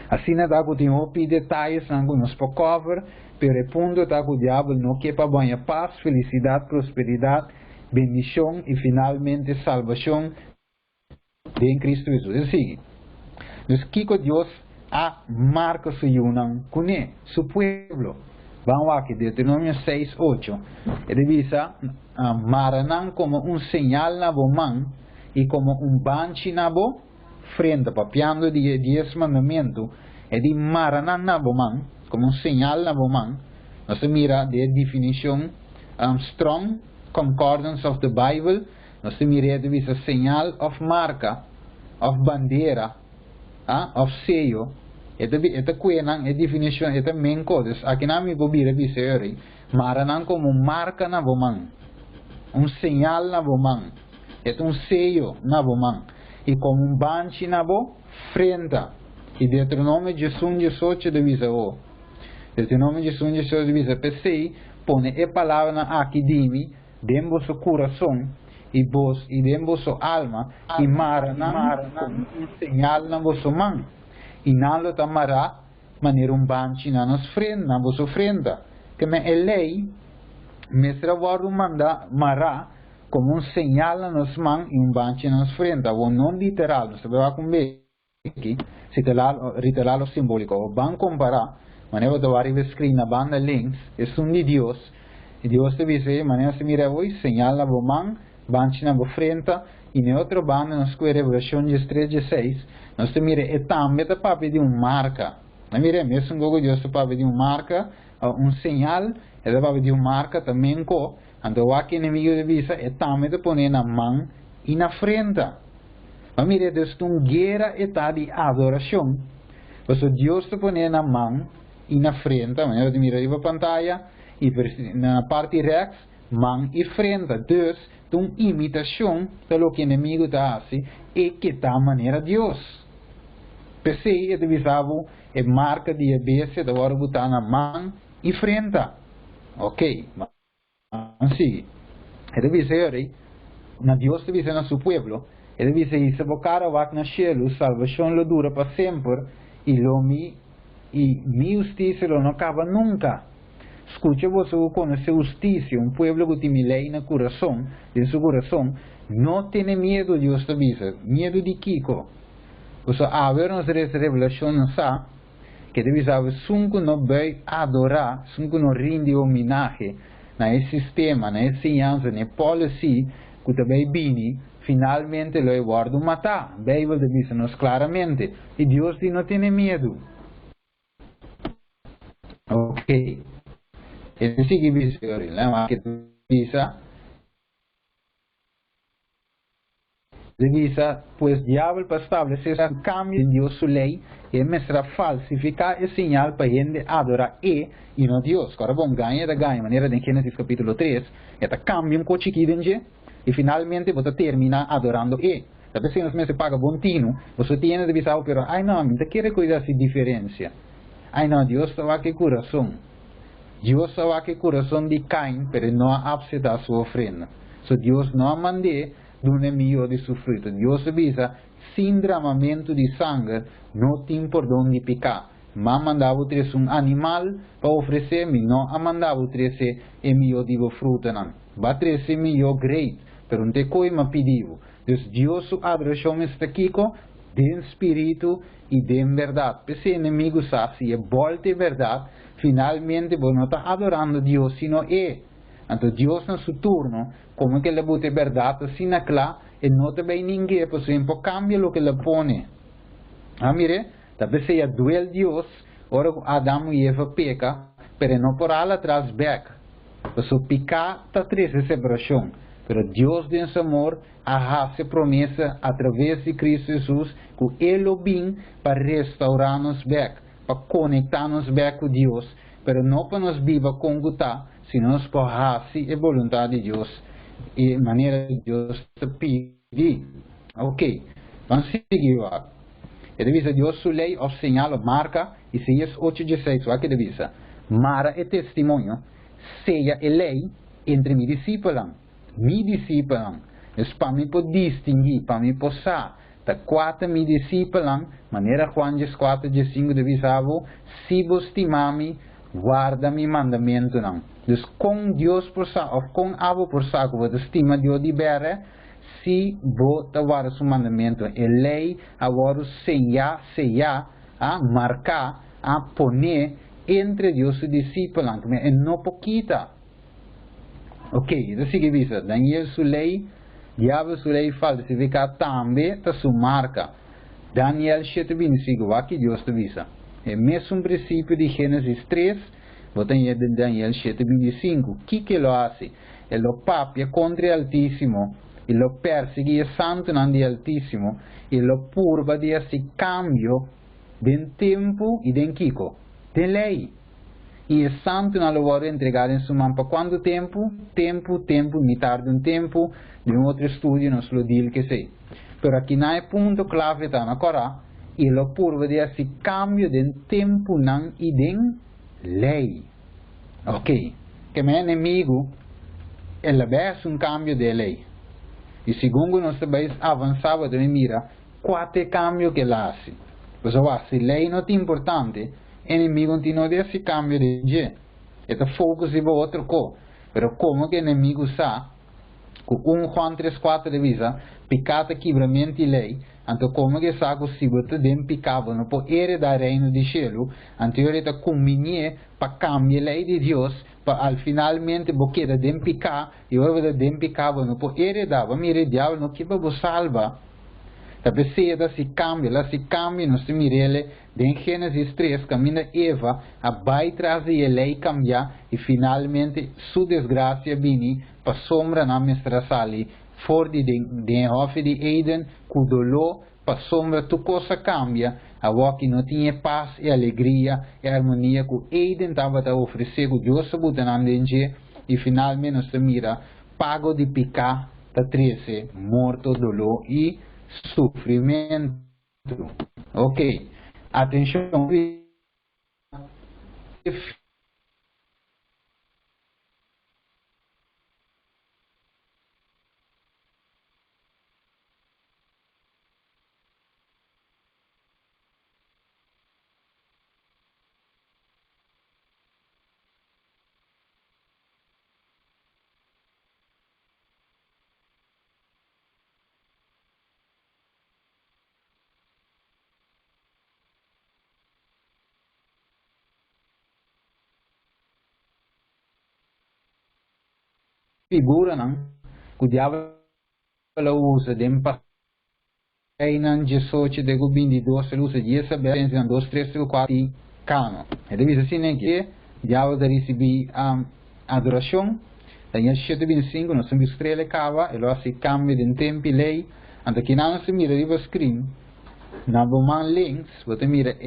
A: Assim não dá que temos detalhes, não nos para cover, pero o ponto está que o diabo não quer para banhar paz, felicidade, prosperidade, bendição e finalmente salvação de Cristo Jesus. É assim. Então, que Deus a marca su união com su pueblo. Vamos aqui, Deuteronômio 6:8. Ele diz, maranam como um sinal na mão e como um banchi na frente, papiando de 10 mandamentos. Ele diz, maranam na mão, como um sinal na mão. Nós mira de definição Strong Concordance of the Bible. Nós mira de sinal of marca, of bandeira, of sello. Esta kuenang é definição, esta main codes. Aqui na minha bobira dizer, maranang como marca na bomang, sinal na bomang, um sello na bomang, e como banchi na frente. E Deuteronômio 18 divisa o. Deuteronômio 18 divisa pensei, põe a palavra na aqui dimi, dentro do seu coração e vos e dentro do seu alma, e maranang como sinal na vossa mão. E não tamará maneira banchi na nos frente, na vossa frente. Que me lei, mestra guarda manda mará como sinal na nos mãos e banchi na nos frente. O não literal, não se vai com aqui, se riteral simbólico. O ban comparar, maneira de variar escrito na banda links, é de Deus. E Deus te diz, maneira se mira hoje, sinal na mão, banchi na frente. E na outra banda, nós com a Revelação 3:16, nós temos também para pedir uma marca. Nós miramos mesmo que Deus para pedir uma marca, sinal, ele para pedir uma marca também com, então aqui inimigo de vista, também de pôr na mão e na frente. Nós miramos Deus tem guerra de adoração. Porque Deus te põe na mão e na frente, maneira de mirar a pantalla, e na parte rex, man enfrenta. Dus, uma imitação de lo que o inimigo está fazendo e que está a maneira de Deus. Pensei, ele visava a marca de ABC, da hora botar na mão e enfrenta. Ok, mas sim. Ele disse, na Deus te dice na seu pueblo, ele disse, se bocara vai na cielo, salvação lo dura para sempre, e mi justiça lo não acaba nunca. Escucha você conhecer justiça, pueblo que tem lei no coração, em seu coração, não tem medo de Deus te dice, medo de Kiko. Você haver nos revelação não sabe, que deve saber, sunco não vai adorar, sunco não rende homenagem, na esse sistema, na essa ensinança, na policy, que também bini, finalmente lo guardo matar. A Bíblia diz-nos claramente, e Deus não tem medo. Ok. Ele sigue dizendo, né? Que diz, pues diabo para estabelecer um cambio em Deus sua lei e mostrar falsificar esse sinal para gente adorar e não Deus. Agora bom, ganha, maneira de Gênesis capítulo 3, eta cambia um coche aqui dentro e finalmente você termina adorando e. Talvez se você paga bontino, você tem de visar, pero, ai não, não quer coisa assim diferença. Ai não, Deus estava aqui coração. Deus estava aqui coração de Caim, pero não aceitar sua ofrenda. So Deus não mandou do inimigo de sofrer. Deus avisa, sem derramamento de sangue, não tem perdão de pecar. Mas mandava trazer animal para oferecer, mas não mandava trazer meio de fruta. Vai trazer meio great, pero não tem coisa pedido. Então, Deus sua adoração está aqui de espírito e de verdade. Se o inimigo sabe, se volta de verdade, finalmente você não está adorando Deus, sino então Deus no seu turno, como que ele bote verdade assim na clara, e não também ninguém, por exemplo, cambia o que ele põe. Mire, talvez seja duel Deus, ora Adão e Eva peca, pero não por lá atrás back. Por isso pecar está triste separação, pero Deus de seu amor hace promessa através de Cristo Jesus, que ele vem para restaurar-nos back, para conectar-nos back com Deus, pero não para nos viver com gota, sino por fazer a vontade de Deus e maneira de Deus te pedir. Ok, vamos seguir lá. Ele diz, Deus sua lei, o sinal, marca, Isaías 8:16, o que ele diz, mara é testemunho, seja a lei entre mi discípulos, é para mim poder distinguir, para mim poder, da quatro mi discípulos, maneira Juan 4:5 de visavo, se vos estimami, guarda mi mandamento não. Dus com Deus por saco, ou com abo por saco, você estima Deus de berre, se você guarda seu mandamento, a lei agora sellar, a marcar, a poner entre Deus e discípulos, e não pouquita. Ok, então sigue visa, Daniel sua lei, diabo sua lei falsificar também da sua marca. Daniel 7:25, aqui Deus te visa. É mesmo princípio de Gênesis 3, você tem Daniel 7:25. O que ele faz? Ele papia contra o Altíssimo, ele persegue o santo de Altíssimo, ele purva de esse cambio de tempo e de Kiko, de lei. E o santo não lo vai entregar em sua mão para quanto tempo? Tempo, metade de tempo, de outro estudo, não se lo diz que sei. Pero aqui não é ponto clave, tá na Corá. E lo purva de esse cambio de tempo não e de lei. Ok. Que meu inimigo, ele é cambio de lei. E segundo nós também avançava de mira, quatro cambios que ele faz. Pues, se lei não é importante, o inimigo não tem esse cambio de lei. Ele foca em outra coisa. Mas como que o inimigo sabe, com 1 Juan 3:4 de visa, pecado, quebramento de lei, então como que sabe se você tem pecado, não pode heredar o reino de cielo, então ele está combinando para cambiar a lei de Deus, para al finalmente você tem pecado, e você tem pecado, não pode heredar, mas mire, o diabo não quer você salvar. Talvez seja se cambia, nós mirele, em Gênesis 3, caminha Eva, a vai trazer a lei cambiar, e finalmente sua desgraça vini, para sombra na mestra sali, fora de hofe de Eden, com dolor, para sombra tu coisa cambia, a que não tinha paz e alegria e harmonia que Eden estava a oferecer, que Deus sabe e finalmente nós mira pago de pecado da 13, morto, dolor e sofrimento. Ok, atenção. Figura não, que o diabo usa de empainan 18 de 22, ele usa 10 vezes, 2, 3, 4 e cano. Ele diz assim que o diabo receber adoração, daí a 7:25, nós temos estrela cava, ele faz cambio de tempo e lei, então que não se mira riba screen, na bomba links, você mira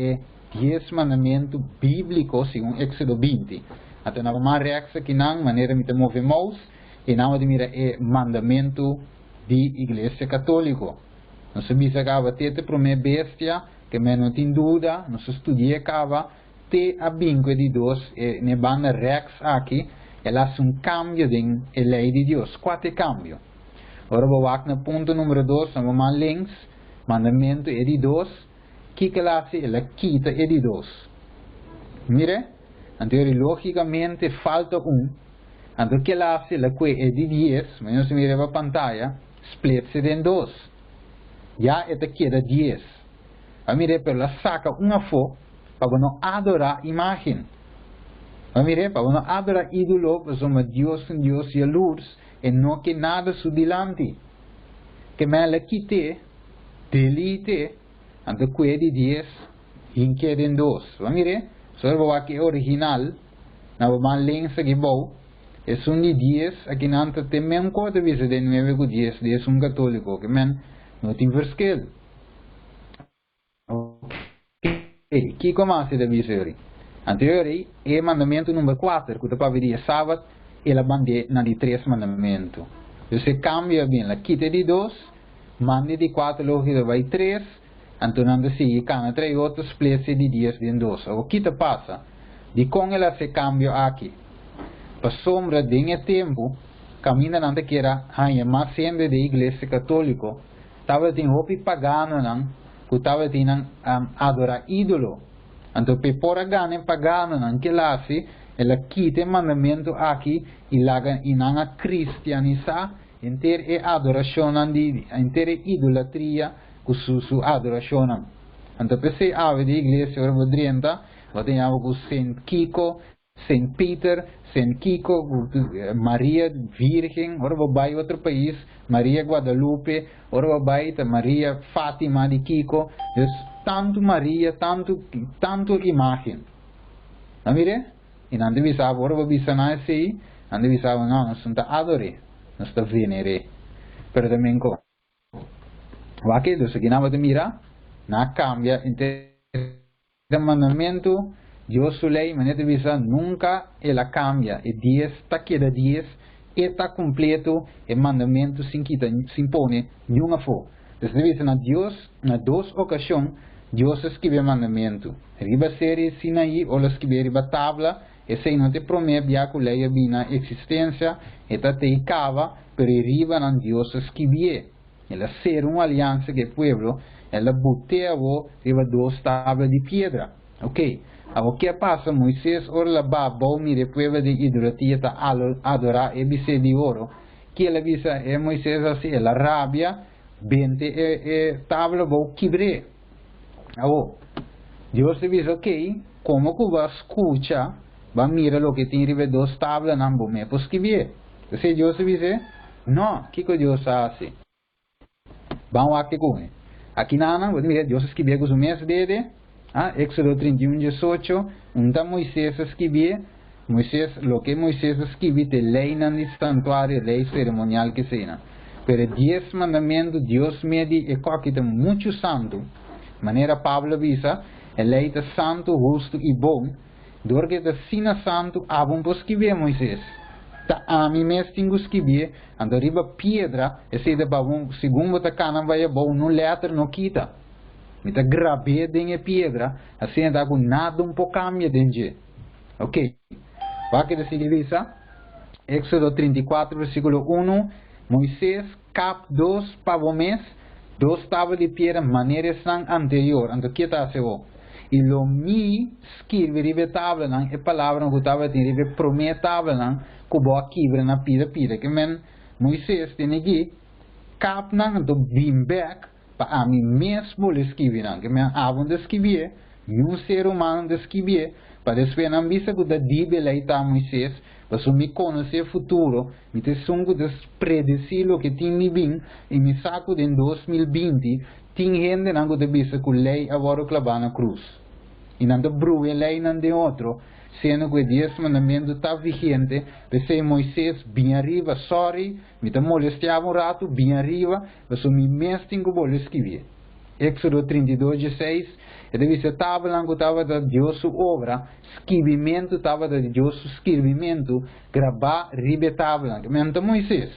A: 10 mandamentos bíblicos, segundo Éxodo 20. Então na bomba reaxa que não, maneira de mover mouse, e não de mira mandamento de Igreja Católica. Nós sabemos acaba tete para uma bestia que menos tem dúvida, nós estudia acaba te a bingo de Deus e ne banda rex aqui, ela faz cambio de lei de Deus, quatro cambio. Agora vou aqui no ponto número 2, vamos links, mandamento é de Deus, que ela faz, ela quita é de Deus. Mire, então logicamente falta então que ela faz, ela que é de 10, mas se mira a pantalla, split-se em 2. Já esta queda 10. A mire, pero la saca uma foto para não adorar a imagem. A mire, para não adorar ídolo, para somos Deus e a luz, e não que nada subilante. Que me la quite, delete, então queda 10, e queda em 2. A mire, só vou aqui original, na uma lença que vou, é um de 10, aqui não tem mesmo coisa de 9 com 10, é um católico, que men não tem verschil. Ok, que começa a dizer? Anterior, é mandamento número 4, que para vir sábado, ela mande na de 3 mandamentos. Você cambia bem, la quita de 2, mande de 4, logo vai 3, então não se cana 3 outros, place de 10 de 2. O que te passa? De com ela se cambia aqui. Para sombra de tempo, caminha nanda que era mais sempre da Igreja Católica, estava tem roupa pagano não, que estava tem adorar ídolo. Então por agane pagano não que lá se, ela quita mandamento aqui e laga inanga cristianizar, inteira adoração de inteira idolatria com su adoração. Então pensei ave de igreja ora 30, o tem algo com Saint Kiko, Saint Peter, Saint Kiko, Maria Virgem, ora vai outro país, Maria Guadalupe, ora vai Maria Fátima de Kiko, tanto Maria, tanto imagem. Não mire? E não deve saber, ora vai bisana assim, não deve saber não, nós não adore, nós está venere. Pero também com aqui dos que não mira, na cambia entre mandamento Dios su ley, manera de visa, nunca ela cambia. E 10 está queda 10, está completo, e mandamento sin quita, sin pone, nenhuma for. Então, visa na Deus, na 2 ocasiões, Deus escreve mandamento. Riba série Sinaí, ou escreve riba tabla, e se não te promete, já que lei bina existência, e ta te cava, pero riba na Deus escreve. Ela ser uma aliança que o pueblo, ela botea riba 2 tablas de pedra. Ok? O que passa? Moisés ora la babo mire pueblo de idolatria ta adorar e bise de ouro. Que ela visa é Moisés assim, ela rabia, bente e tabla vou quebre. Deus diz, ok, como que vai escutar, vai mirar o que tem ribe 2 tablas, não vou me escrever. Então Deus diz, não, que Deus faz? Vamos aqui com ele. Aqui não, Deus escreveu com os meses dele. Éxodo 31, 18, onde Moisés escrevia, lo que Moisés escrevia de lei no santuário, lei cerimonial que seja. Pero 10 mandamentos, Deus mede e coquita muito santo. Maneira Pablo visa, a lei é santo, justo e bom, porque é sina santo, abum para escrever Moisés. ta ami mes tingu escrever, ando riba pedra, e se de babum, segundo ta cana vai bom, no letra no quita. Mita grabe dengue pedra, assim da com nada pouco cambia dengue. Ok. Vai que decide visa? Éxodo 34, versículo 1, Moisés cap 2 pavomés, 2 tábuas de pedra, maneira sang anterior, ando que tá seu. E lo mi escreve ribe tábua não, é palavra que estava tem ribe promete tábua não, que boa quebra na pira, que men Moisés tem aqui cap não, do bim back, para a mim mesmo escrever não, que men avon de escrever, um ser humano de escrever, para después não visa que da dibe leita Moisés, para me conhecer futuro, me te sungo de predecir lo que tinha bem, e me saco de 2020, tinha gente não que visa que lei agora clavar na cruz. E não brue lei não de outro, sendo que 10 mandamentos está vigente, pensei Moisés bem arriba, sorry, me te molestava rato, bem arriba, mas me mesmo tenho que escrever. Éxodo 32, 16, e deve ser tábua que estava da Deus sua obra, escrevimento estava da Deus sua escrevimento, gravar ribe tábua, que mente Moisés.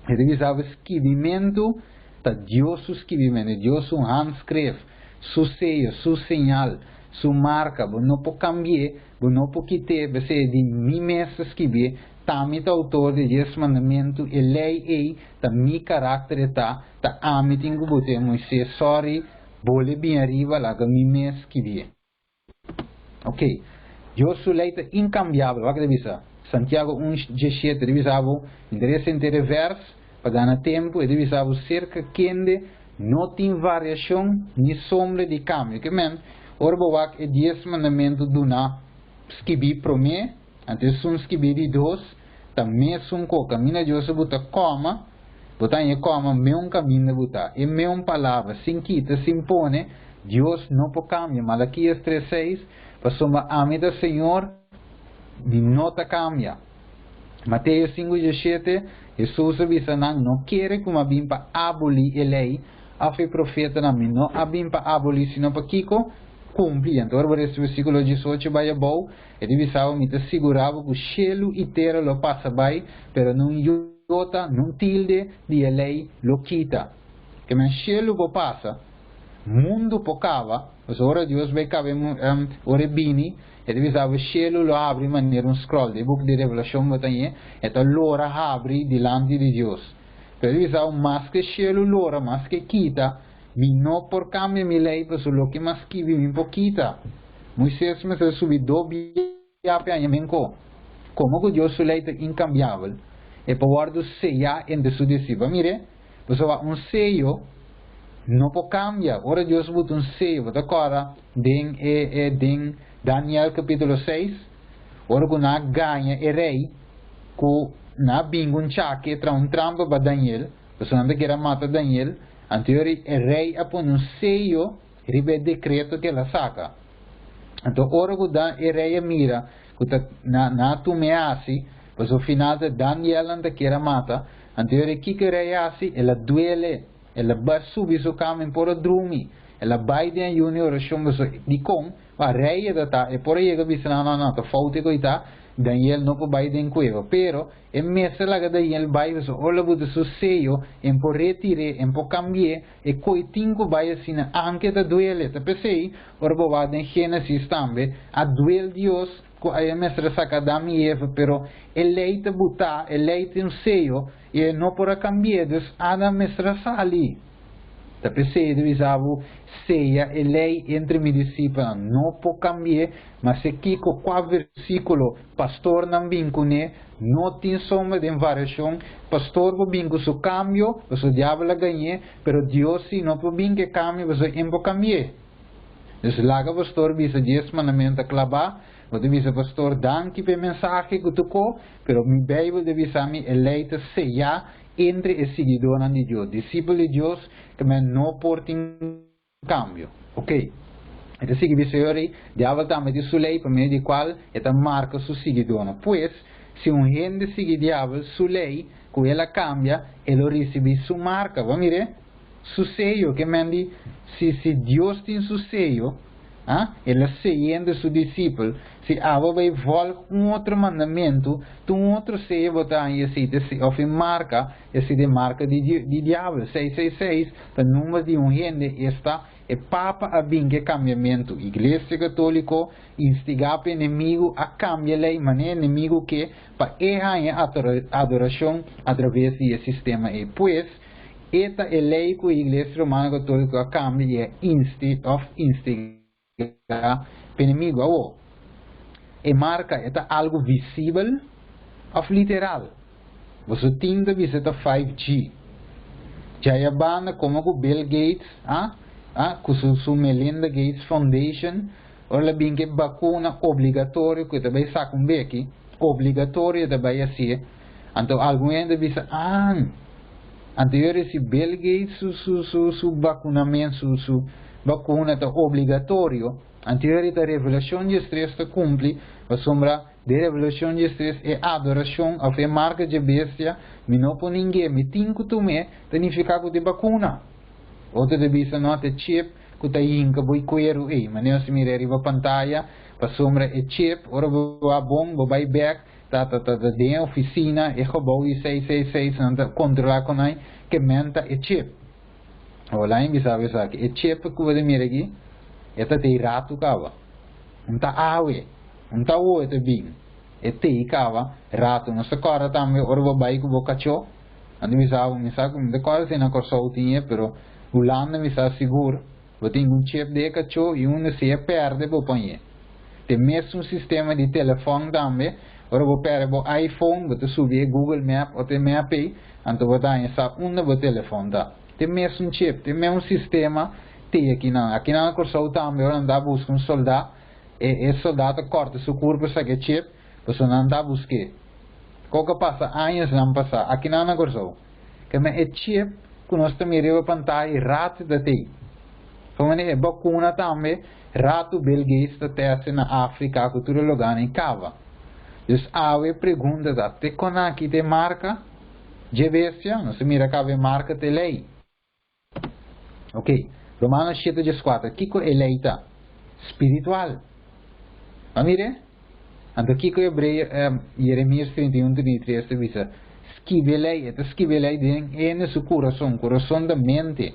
A: E deve ser escrevimento da Deus sua escrevimento, Deus sua hand escreve, su sello, su señal, su marca, não pode cambiar, não pode quitar, você de mim mesmo escrever, também o autor de 10 mandamentos, e lei da meu caráter tá ame tenho que Moisés, sorry, bole bem arriba lá que mim mesmo escrever. Ok, Deus sua lei é incambiável, vai que deve ser. Santiago 1:17 deve ser interessante verso, para dar tempo, e deve ser cerca quente, não tem variação nem sombra de cambio. Que men, orboak é 10 mandamentos do na escrever para mim, antes um escrever de 2, também um coca, mina Deus buta coma, botar em coma, meu caminho buta, e meu palavra, sem quita, sem pone, Deus não pode cambiar. Malaquias 3:6, para somar ame do Senhor, não ta cambia. Mateus 5:17, Jesus avisa não quer que uma bim para abolir a lei, a fé profeta na mim, não abim para abolir, sino para Kiko cumprir. Então, por esse versículo 18 vai bom, e deve saber me segurava que o cielo e terra lo passa bem, pero não iota, não tilde de a lei lo quita. Que men cielo po passa, mundo po cava, mas ora Deus vai caber ora bini, e deve saber o cielo lo abre de maneira scroll, de book de revelação botanha, então l'ora abre delante de Deus. Pero deve saber mais que cielo l'ora, mais que quita, mi no por cambio mi lei, pues lo que más kivi mi poquita. Moisés me se subido bia pianamenco. Como que Dios su lei é incambiável, e para guardar sellar entre su discípulo. Mire, pues un sello não pode cambiar. Ora Deus botou um sello, tá agora, em Daniel capítulo 6, ora que na ganha é rei, que na bingo chaque tra trampa para Daniel, pues não quer matar Daniel. Anteriori il re ha posto un sello, ribe decreto che la saca. Então, ora que il re mira, que na tu me asi, pois o final de Daniel anda que era mata, anteriori que re asi, ela duele, ela vai subir o caminho por o drumi, ela vai de junior chama di com, va re da ta, e por aí que bisa não, tá falta que tá, Daniel não pode ir em cueva, pero é mesmo lá que Daniel vai, olha o seu sello, em por retirar, em por cambiar, e coitinho vai assim, anche da duele, tá pensei, ora vai em Gênesis também, a duel Deus, a mestra saca Adão e Eva, pero ele te botar, ele tem um sello, e não por cambiar, Deus, a mestra sali. Tá pensei, deve seja a lei entre meus discípulos, não pode cambiar, mas se aqui com 4 versículos, pastor não vincune, não tem sombra de variação, pastor pode vincular o cambio, o diabo ganha, pero Deus se não pode vincular o cambio, você não pode cambiar. Então, lá que o pastor visa 10 mandamentos clavar, você visa pastor dan que a mensagem que tocou, pero mi Bíblia deve ser a lei de sellar entre os seguidores de Deus, discípulos de Deus, que não portem cambio. Ok? Então, se o Senhor diabo também de sua lei, por meio de qual ela marca seu seguidor. Pois, se um gente segue diabo, sua lei, que ela cambia, ele recebe sua marca. Vamos ver? Su sello, que mandi, se Deus tem su sello, Ele seguindo seu discípulo, se ava vai voltar outro mandamento, tu outro se botar em esse de marca, esse de marca de diabo, 666, o número de gente está é papa a bingue cambiamento. Igreja católica instigar o inimigo a cambiar lei, mas é inimigo que para errar a adoração através desse sistema. E pois, esta é lei que a Igreja Romana Católica cambia instead of instigar o inimigo. E marca é algo visível ou literal. Você tem que visitar 5G. Já é banda como o Bill Gates, com su Melinda Gates Foundation, ora bem que vacuna obrigatório que também saca aqui, obrigatório também assim. Então alguém deve dizer, anterior esse Bill Gates su vacunamento, su vacuna tá obrigatório. Anterior a revelação de estresse tá cumpre, a sombra de revelação de estresse é adoração, a fé marca de bestia, me não por ninguém, me tinco tu me, significa que de vacuna. Outra deve ser nota chip, que tá inca boi cuero mas não se mira riba pantalla, para sombra é chip, ora vai bom, vai back, tá de oficina, e robô e 666, não controlar com aí, que menta é chip. Olha, em bisa que é chip que vai mira aqui, é tá tem rato cava, não tá awe, não tá o é bem, é tem cava, rato, não se corre também, ora vai com o cachorro, ando me sabe, me decora se na corso tinha, pero o landa me está seguro, eu tenho chip de cachorro e se perde vou pôr. Tem mesmo sistema de telefone também, ora vou perder o iPhone, vou subir Google Map ou tem Map aí, então vou dar essa vou telefone tá. Tem mesmo chip, tem mesmo sistema, tem aqui na corso também, ora andar buscar soldado, e soldado corta seu corpo para que chip, você não anda buscar. Qualquer passa anos não passa, aqui na corso, que é chip que nós também reva pantalla rato da tei. Como é vacuna também, rato Bill Gates da teste na África, que tudo lugar em cava. Então, a pergunta da te aqui de marca, de bestia, não se mira cava marca de lei. Ok, Romanos 7:4, que é lei tá? Espiritual. Vamos ver? Então, aqui que é Jeremias 31:33, diz, esquivelei em seu coração da mente.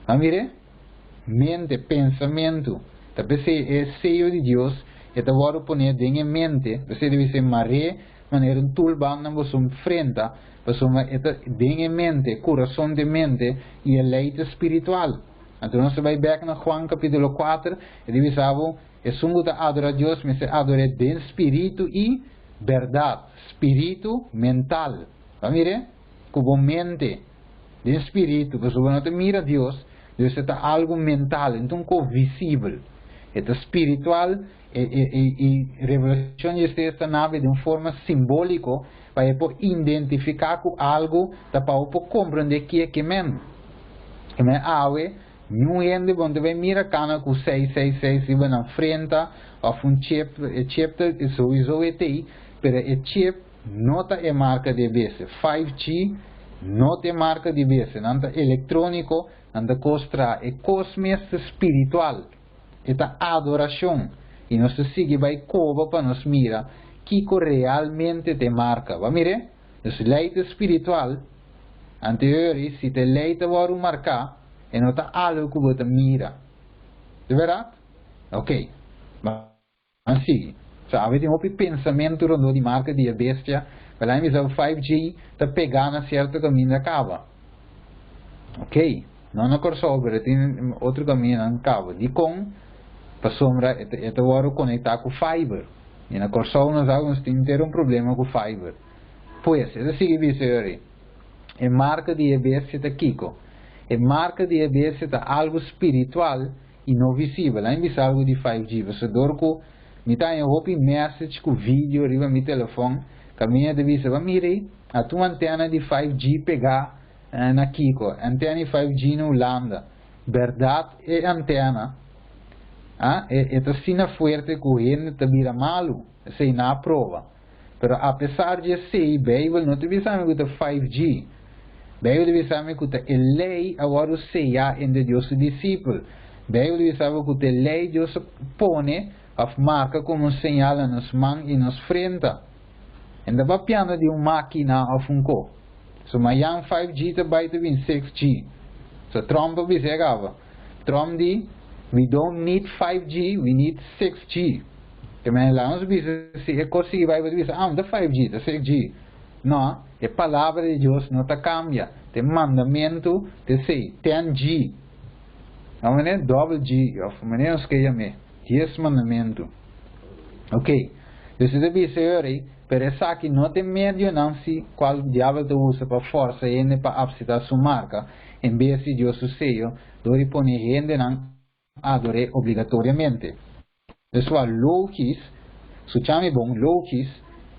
A: Vamos ver? Mente, pensamento. Também é sello de Deus, e te vou poner em mente, você deve ser maré, maneira um tulban na você enfrenta, você em mente, coração de mente, e a lei espiritual. Então, nós vai back na Juan capítulo 4, e deve saber, é sungo da adorar Deus, mas é adorar de espírito e verdade, espírito mental. Vamos ver? Como mente, de espírito, porque quando você mira Deus, Deus está algo mental, então como visível. É espiritual e revelação de esta nave de uma forma simbólica para identificar com algo para compreender que é que mesmo. Que é ave, não é quando vai mirar cana com 666 e vai na frente, ou um chip, isso é TI, mas é chip nota é marca de BC. 5G nota é marca de BC. Nanta eletrônico, nanta costra é cosmos espiritual. Esta adoração. E nós sigue vai cova para nos mira que realmente te marca. Vamos ver? Então, leite espiritual, anterior, se te leite vai marcar, e não está algo que você mira. De verdade? Ok. Vamos seguir. Sabe, tem um pensamento rondo de marca de bestia, para mim o 5G está pegando a certo caminho da cava. Ok, não na corso, mas tem outro caminho na cava. De com, para sombra, é agora conectar com fiber. E na corso nós temos ter um problema com fiber. Pois, é assim que diz é marca de bestia da Kiko. É marca de bestia da algo espiritual e não visível. Lá em algo de 5G, você dorme me tá em roupa message com vídeo arriba meu telefone, caminha de vista, vai mirei, a tua antena de 5G pegar na Kiko, antena de 5G na Holanda, verdade é antena, é sina fuerte correndo te vira malo, sei na prova, pero apesar de ser, Bible não te visame com 5G, Bible te visame com a lei agora sei entre Deus e discípulo. Bíblia diz que a lei Deus põe a marca como señal nas mãos e nas frente. Ainda vai piano de uma máquina a funko. So, mayang 5G te buiten win 6G. So, Trump bisegava. Trump di, we don't need 5G, we need 6G. Que men lá ons bisa se é conseguir vai bisa, da 5G, da 6G. Não, a palavra de Deus não te cambia. Tem mandamento, te sei, 10G. Não é double G, of menos que chame, 10 mandamento. Ok. Então, se bisa aí, pero essa aqui não tem medo não se qual diabo te usa para força e para absitar sua marca. Em vez de Deus o sello, deve pôr gente não adore obrigatoriamente. Pessoal, louquis, se chama bom louquis,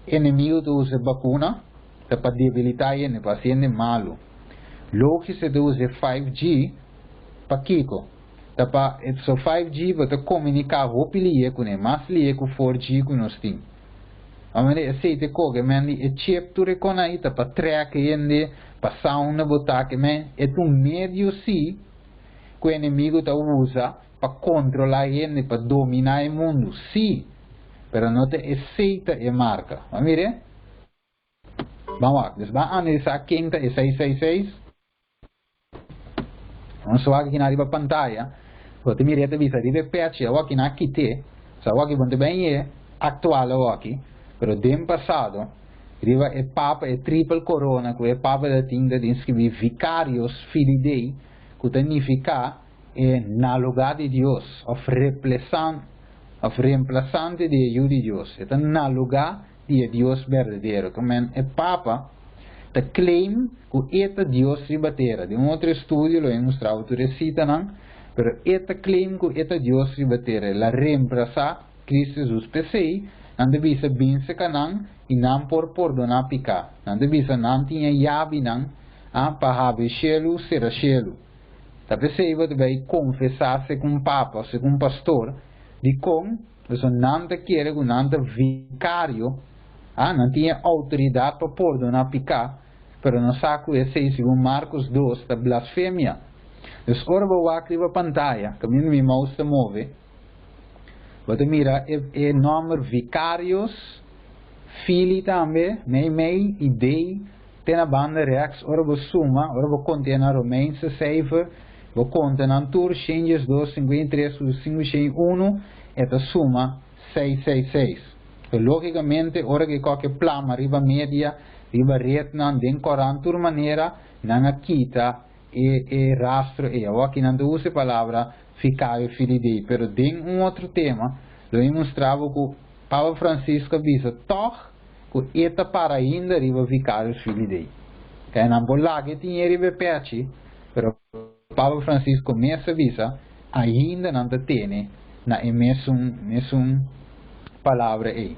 A: inimigo te usa vacuna, para debilitar ele, para ser malo. Louquis te usa 5G, para Kiko. Para so 5G para comunicar hopilie com ele, mas lie com 4G com nós tem. Amene aceite coge men e chip tu reconnaita para track ende para sound botar que men é um meio sim que o inimigo ta usa para controlar ende para dominar o mundo sim, pero não te aceita e marca. Vamos ver? Vamos lá, vamos analisar quem tá 666. Vamos só aqui na riba pantalla. Vou te mirar te visa riba patch aqui na kit. Só aqui vão te bem é atual aqui. Pero dem passado, riva é papa é triple corona, que é papa da tinta de inscrever vicários filho dei, que significa é na lugar de Deus, of reemplazante de Deus de Deus, é na lugar de Deus verdadeiro, como é papa, te claim que é Deus ribatera. De outro estudo lo he mostrado, tu recita não, pero é claim que é Deus ribatera, la reemplazar Cristo Jesus pesei. Nanti bisa binse kanang inam por dona pika. Nanti bisa nanti yabi nang pahabe shelu sera shelu. Tapi se iba de vai confessar-se com papa, se com pastor, de com, você não te quer com nanta vicário, não tinha autoridade para por dona pika, pero não saco esse segundo Marcos 2 da blasfêmia. Então agora vou aqui na pantalla, que me mouse move. Você mira, é número vicários, filho também, mei, e dei, tem a banda rex, ora vou suma, ora vou contar na Romense 7, vou contar na Tour, Changes 2, 53, 501, e a suma 666. Então, logicamente, ora que qualquer plama, arriba média, arriba retna, den corantur maneira, não quita, e rastro, e aqui não usa a palavra, ficava filho dele, pero tem outro tema, eu mostrava que Papa Francisco disse, toch, que eta para ainda riba vicários filho dele. Que não vou lá que tinha riba peixe, pero Papa Francisco começa a dizer, ainda não tem, na mesma palavra aí.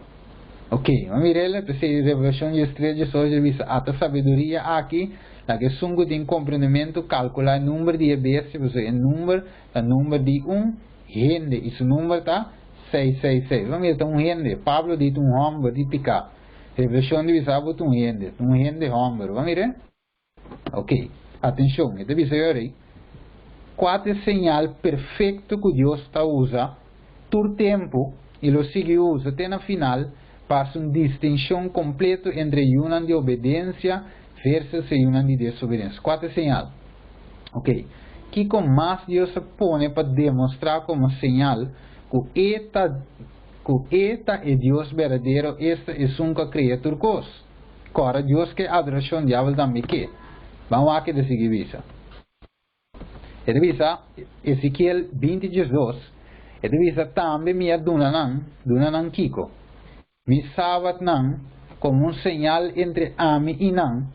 A: Ok, vamos ver ela, terceira revelação de estrelas hoje diz, a sabedoria aqui, la que sungo tem compreendimento, calcular o número de vezes, o número de gente, e o número está 666. Vamos ver, gente, Pablo diz homem de picar. Revelação de visabo gente homem. Vamos ver? Ok, atenção, este visor aí. Quatro señal perfeito que Deus está usa, todo tempo, e lo sigue usa, até na final, passa uma distinção completa entre uma de obediência versus uma de desobediência. Quatro señal. Ok. Que com mais Deus se põe para demonstrar como señal que esta é Deus verdadeiro, esta é uma criatura cos. Agora, Deus que adoração diabo também que. Vamos aqui de seguir visa. Ele visa, Ezequiel 20:2, ele visa também minha dunanan kiko. Mi sabat nan como señal entre ami e nan,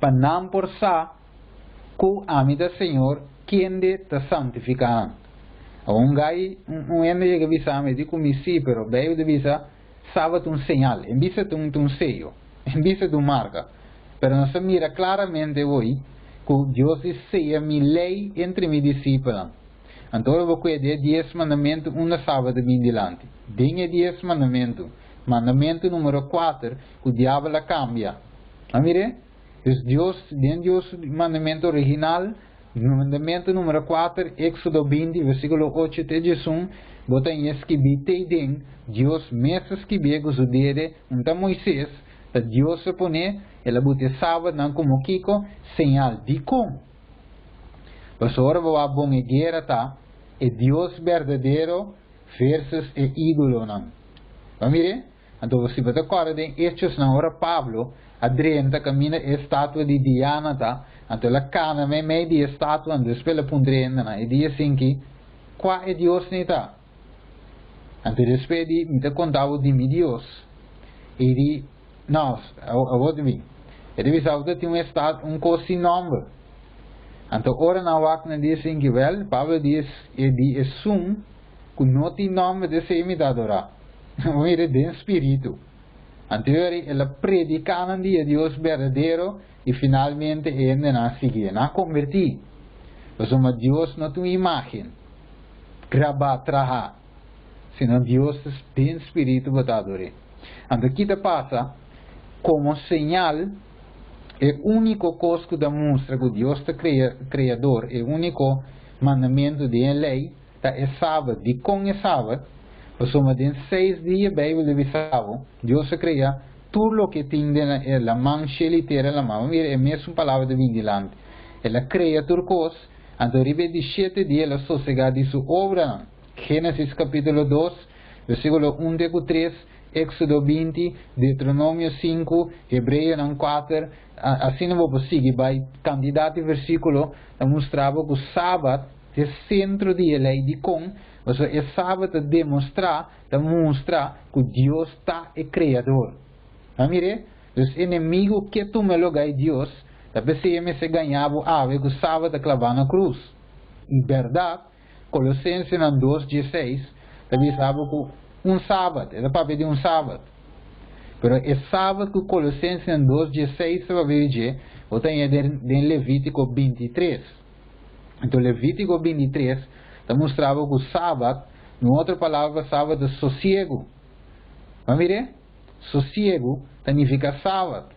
A: para não por sa, que ami da Senhor, quem de te santificar. Gai, ende que visa ami, dico mi si, pero veio de visa, sabat señal, em visa um sello, em visa marca. Pero não se mira claramente hoje, que Deus seja mi lei entre mi discípulos. Então eu vou cuidar 10 mandamentos, sábado bem dilante. Denha 10 mandamentos. Mandamento número 4, que o diabo cambia. Amire? Deus mandamento original, Mandamento número 4, Éxodo 20, versículo 8 até 11, bota em escrever tem Deus mesmo escrever o dele, então Moisés, que Deus se põe, ela bota sábado não como Kiko, señal de com. Mas agora vou a bom guerra tá, é Deus verdadeiro versus é ídolo não. Vamos ver? Então você vai acordar de Hechos na hora Pablo, adrenta caminha a estátua de Diana tá, então ela cana meio de estátua, então espelha pondrenda na, e diz assim que, qual é Deus nem tá? Então depois de me contava de meu Deus, e de, não, eu vou dizer, ele dizia que tinha um coisa sem nome. Então ora na wakna diz assim que, well, Pablo diz, e de assum, que não tem nome de ser me adorar. Não é de espírito. Anterior, ela predicava de Deus verdadeiro e finalmente ainda não seguia, não converti. Mas Deus não tem imagem, gravar, trajar, senão Deus tem espírito batador. Então, aqui passa como sinal, é o único coisa que demonstra que Deus é criador, é o único mandamento de lei, é sábado, de com é sábado. Mas em 6 dias, a Bíblia diz Deus cria tudo o que tem na mão, literal na mão. É a mesma palavra de vigilante. Ela cria tudo coisa. Então, de 7 dias, ela sossega de sua obra. Gênesis capítulo 2, versículo 1 até 3, Éxodo 20, Deuteronômio 5, Hebreus 4. Assim não vou seguir, vai candidato versículo, mostrava que o sábado é o centro da lei de com. Mas é sábado demonstra que Deus está é criador. Mire, os inimigos que tu me lugar Deus, talvez se ganhava que o sábado clavar na cruz. E verdade, Colossenses 2:16, talvez sabe que um sábado, era para pedir um sábado. Mas é sábado que Colossenses 2:16 se vai ver, ou tem em Levítico 23. Então Levítico 23 mostrava que o sábado, em outra palavra, sábado é sossego. Vamos ver? Sossego significa sábado.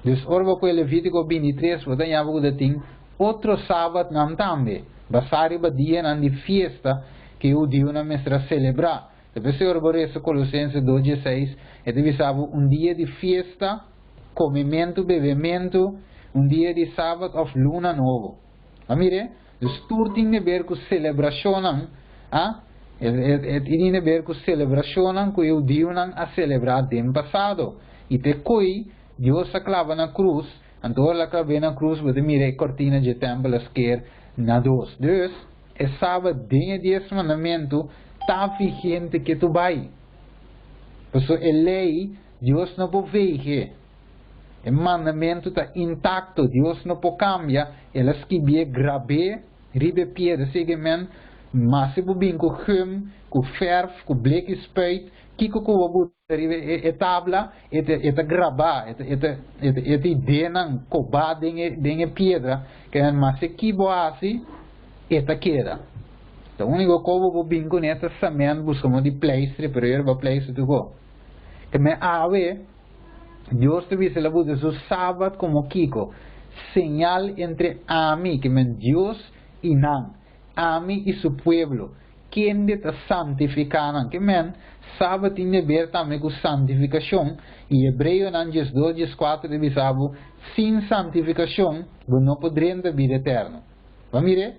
A: Deus orva com Levítico 23, você tem outro sábado não também. Basari ba dia não de festa que o dia não mestra celebrar. Depois se orva isso Colossenses 2:16, é deve saber um dia de festa, comimento, bebimento, um dia de sábado of luna novo. Vamos ver? Tudo tem a ver com celebração, tem a ver com celebração que o Deus não a celebrar no passado. E depois, Deus clava na cruz, então ela clava na cruz, você mira a cortina de templo esquerda na 2. Então, é sábado, tem 10 mandamentos, está vigente que tu vai. Por isso, a lei, Deus não pode ver. O mandamento está intacto, Deus não pode cambiar, ela escreve, grave, ribe piedra, seguimento, mas se bem com gum, com verf, com bleque spuit, kiko com o ribe tabla, eta gravar, eta ideia não cobar dengue piedra, que mas se kibo assim, eta queda. Então o único cobo o bingo nessa semente buscamos de place, pero eu vou place tu go. Que me ave Deus te dice la Buda su sábado como Kiko, señal entre a mí, que me Dios y Nan, a mí y su pueblo, quien de te santificaran, que men, sábado tiene que ver también con santificación, y Hebreo Nan 2:4 de bisabo, sin santificación, no podrían de vida eterna. Va mire,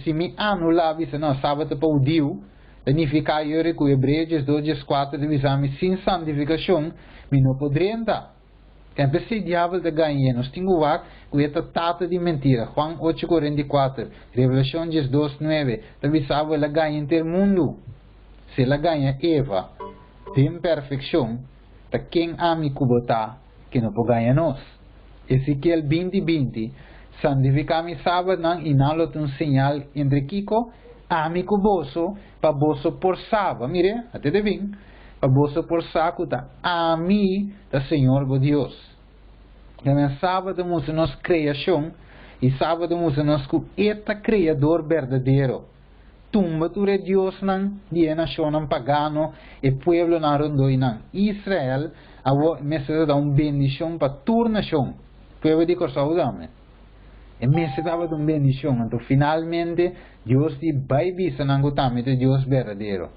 A: si mi anula, dice, no, sábado para Dios, significa que Hebreo 2:4 de bisabo, sin santificación, mi não poderia andar. Então, se o diabo de ganhar, nós temos que esta tata de mentira. Juan 8:44, Revelação 2:9, também sabe ela ganha em todo mundo. Se ela ganha Eva, tem perfeição, tá quem ama cubota, que não pode ganhar nós. Ezequiel 20:20, santificar-me sábado não e não lo um sinal entre Kiko, ami cuboso, para boso por sábado. Mire, até de bem. A bolsa por saco tá a mim da Senhor o Deus. Também sábado temos nossa criação e sábado temos nosso eta criador verdadeiro. Tumba tu é Deus não, de nação não pagano e pueblo não rondoi não. Israel a mesa da bendição para toda nação. Pueblo de coração. E me se estava uma bendição. Então, finalmente, Deus te vai visa nango tamite Deus verdadeiro.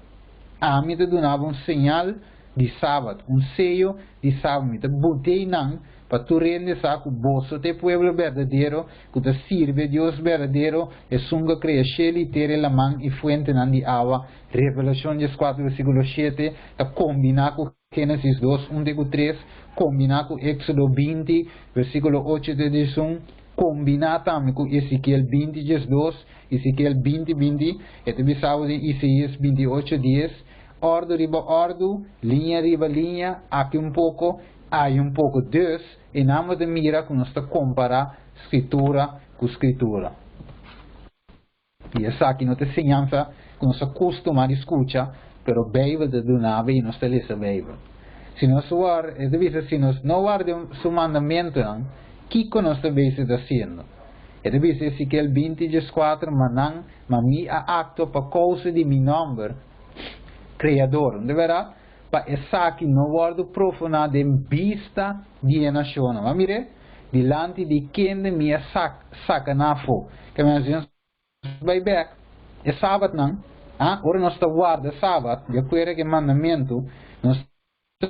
A: A mim te donava um sinal de sábado, um sello de sábado. Me te botei nang, para tu rende saco bolso te pueblo verdadeiro, que te sirve Deus verdadeiro, e sunga crea sheli tere la man e fuente nan di agua. Revelación 4, versículo 7, te combina com Génesis 2, 1-3, combina com Éxodo 20, versículo 8-11, combina também com Ezequiel 20-2, Ezequiel 20-20, e te bisavo de Isaías 28-10, ordo riba ordo, linha riba linha, aqui pouco, aí pouco, Deus, e nada de mira que nós comparar escritura com escritura. E essa aqui não te ensinança que nós costumamos escutar, pero a Bíblia te donava e nós te lê a Bíblia. Se nós não guardamos o mandamento, que nós também está fazendo? E deve ser Ezequiel 20:4, mas me acto para causa de meu nome, Criador. De verdade, para essa aqui não guardo profundamente em vista de a nação. Mas mire, delante de quem me saca na fo, que me dizem, vai back, é sábado não? Ora nós guarda sábado, de acordo com o mandamento, nós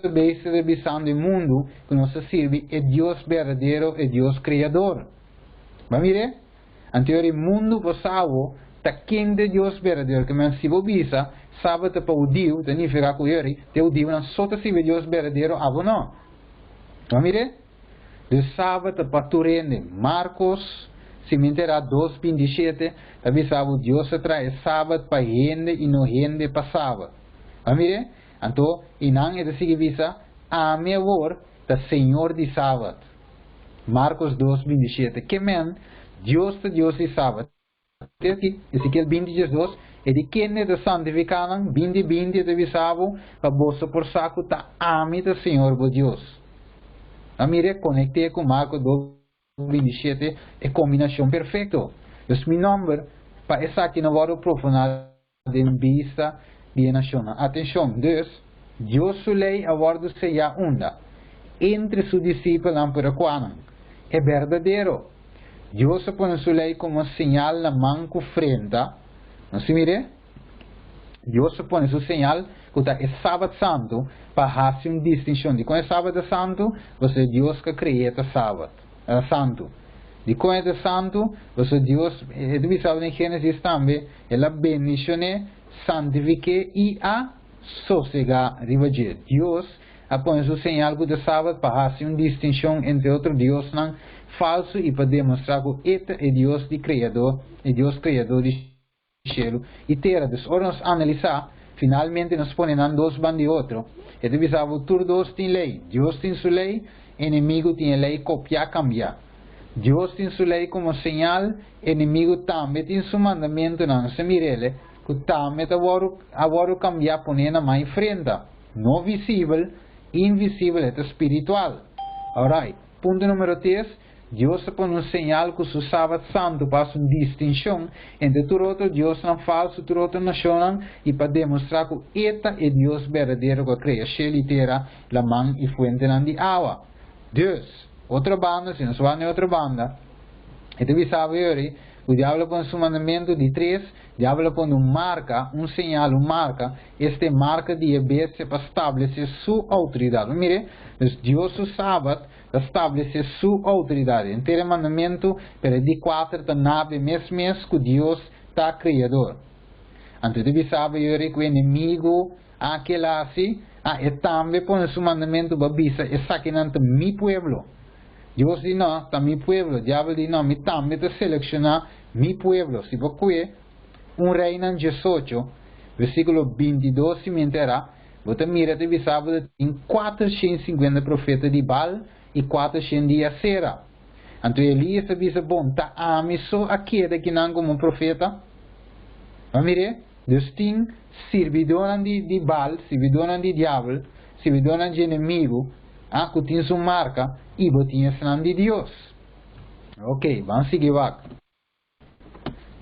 A: também se revisando o mundo que nós serve é Deus verdadeiro, é Deus criador. Mas mire, anterior o mundo passado, está quente Deus verdadeiro, que me se visa, sábado para o dia, significa que ele, o dia não só se vê Deus verdadeiro, não. Mas mire, de sábado para tu rende, Marcos, se me entera 2:27, avisava Deus traz sábado para rende e não rende para sábado. Mas mire, então, e não é de visa, a meu favor, da Senhor de sábado. Marcos 2:27, que men, Deus de sábado. Aqui, Ezequiel 20:2, e de quem é de santificar, 20:20 de visavo, para bolsa por saco, tá ame do Senhor, por Deus. A mire, conectei com Marcos 2:27, é combinação perfeita. Então, meu nome, para essa aqui não vou aprofundar em vista de nação. Atenção, Deus lei a guarda seja onda, entre seus discípulos e peruanos. É verdadeiro. Deus põe sua lei como sinal na mão com frente. Não se mire? Deus põe sua sinal que é sábado santo para fazer uma distinção. De quando é sábado santo, você Deus que cria sábado santo. De quando é santo, você Deus, ele sabe em Gênesis também, ela bendicionou, santifique e a sossegar rivadir. Deus põe sua sinal que é sábado para fazer uma distinção entre outro Deus não falso e para demonstrar que este é Deus de criador, é Deus criador de cielo e terra. Então, nós analisar, finalmente nós ponemos dois bandos de outro. E deve saber que todos têm lei. Deus tem sua lei, inimigo tem lei, copiar, cambiar. Deus tem sua lei como sinal, inimigo também tem seu mandamento, não se mire, que também agora cambiar, poner na mão frente. Não visível, invisível, é espiritual. Alright, ponto número 3. Deus põe um sinal que o sábado santo passa uma distinção entre todo outro Deus não falso, todo outro nação, e para demonstrar que este é Deus verdadeiro que cria céu e terra, a mão e fuente de água. Deus, outra banda, se não se vai outra banda, e deve saber, o diabo põe um mandamento de 3, o diabo põe uma marca, um sinal, uma marca, esta marca de ebese para estabelecer sua autoridade. Mire, Deus o sábado estabelecer sua autoridade. Inteiro mandamento, para de 4 da nave, mês que Deus está criador. Então, deve saber que o inimigo, aquele assim, e também põe seu mandamento para bisa, e saquinando mi pueblo. Deus diz não, está mi pueblo. O diabo diz não, me também te selecionar mi pueblo. Se você reino 18, versículo 22, se me entera, você mira, deve saber que tem 450 profetas de Baal e 400 de Acera. Então Elias disse, bom, tá só aquele que não como profeta. Mas mire, Deus tem servidores de Baal, servidores de diabo, servidores de inimigo, que tem sua marca, e botinha senão de Deus. Ok, vamos seguir lá.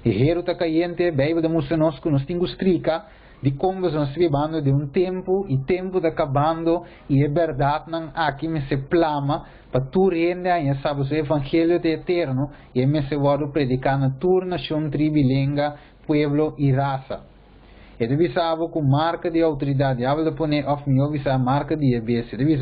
A: E hero está caiente, Bíblia de nós que nós temos explica de como nós vivendo de tempo está acabando, e é verdade, não aqui me se plama, para tu rende e sabe o evangelho de eterno, e me se vado predicar na tua nação, tribo, língua, pueblo e raça. E deve saber com marca de autoridade, habla de poner of me avisa marca de EBS, deve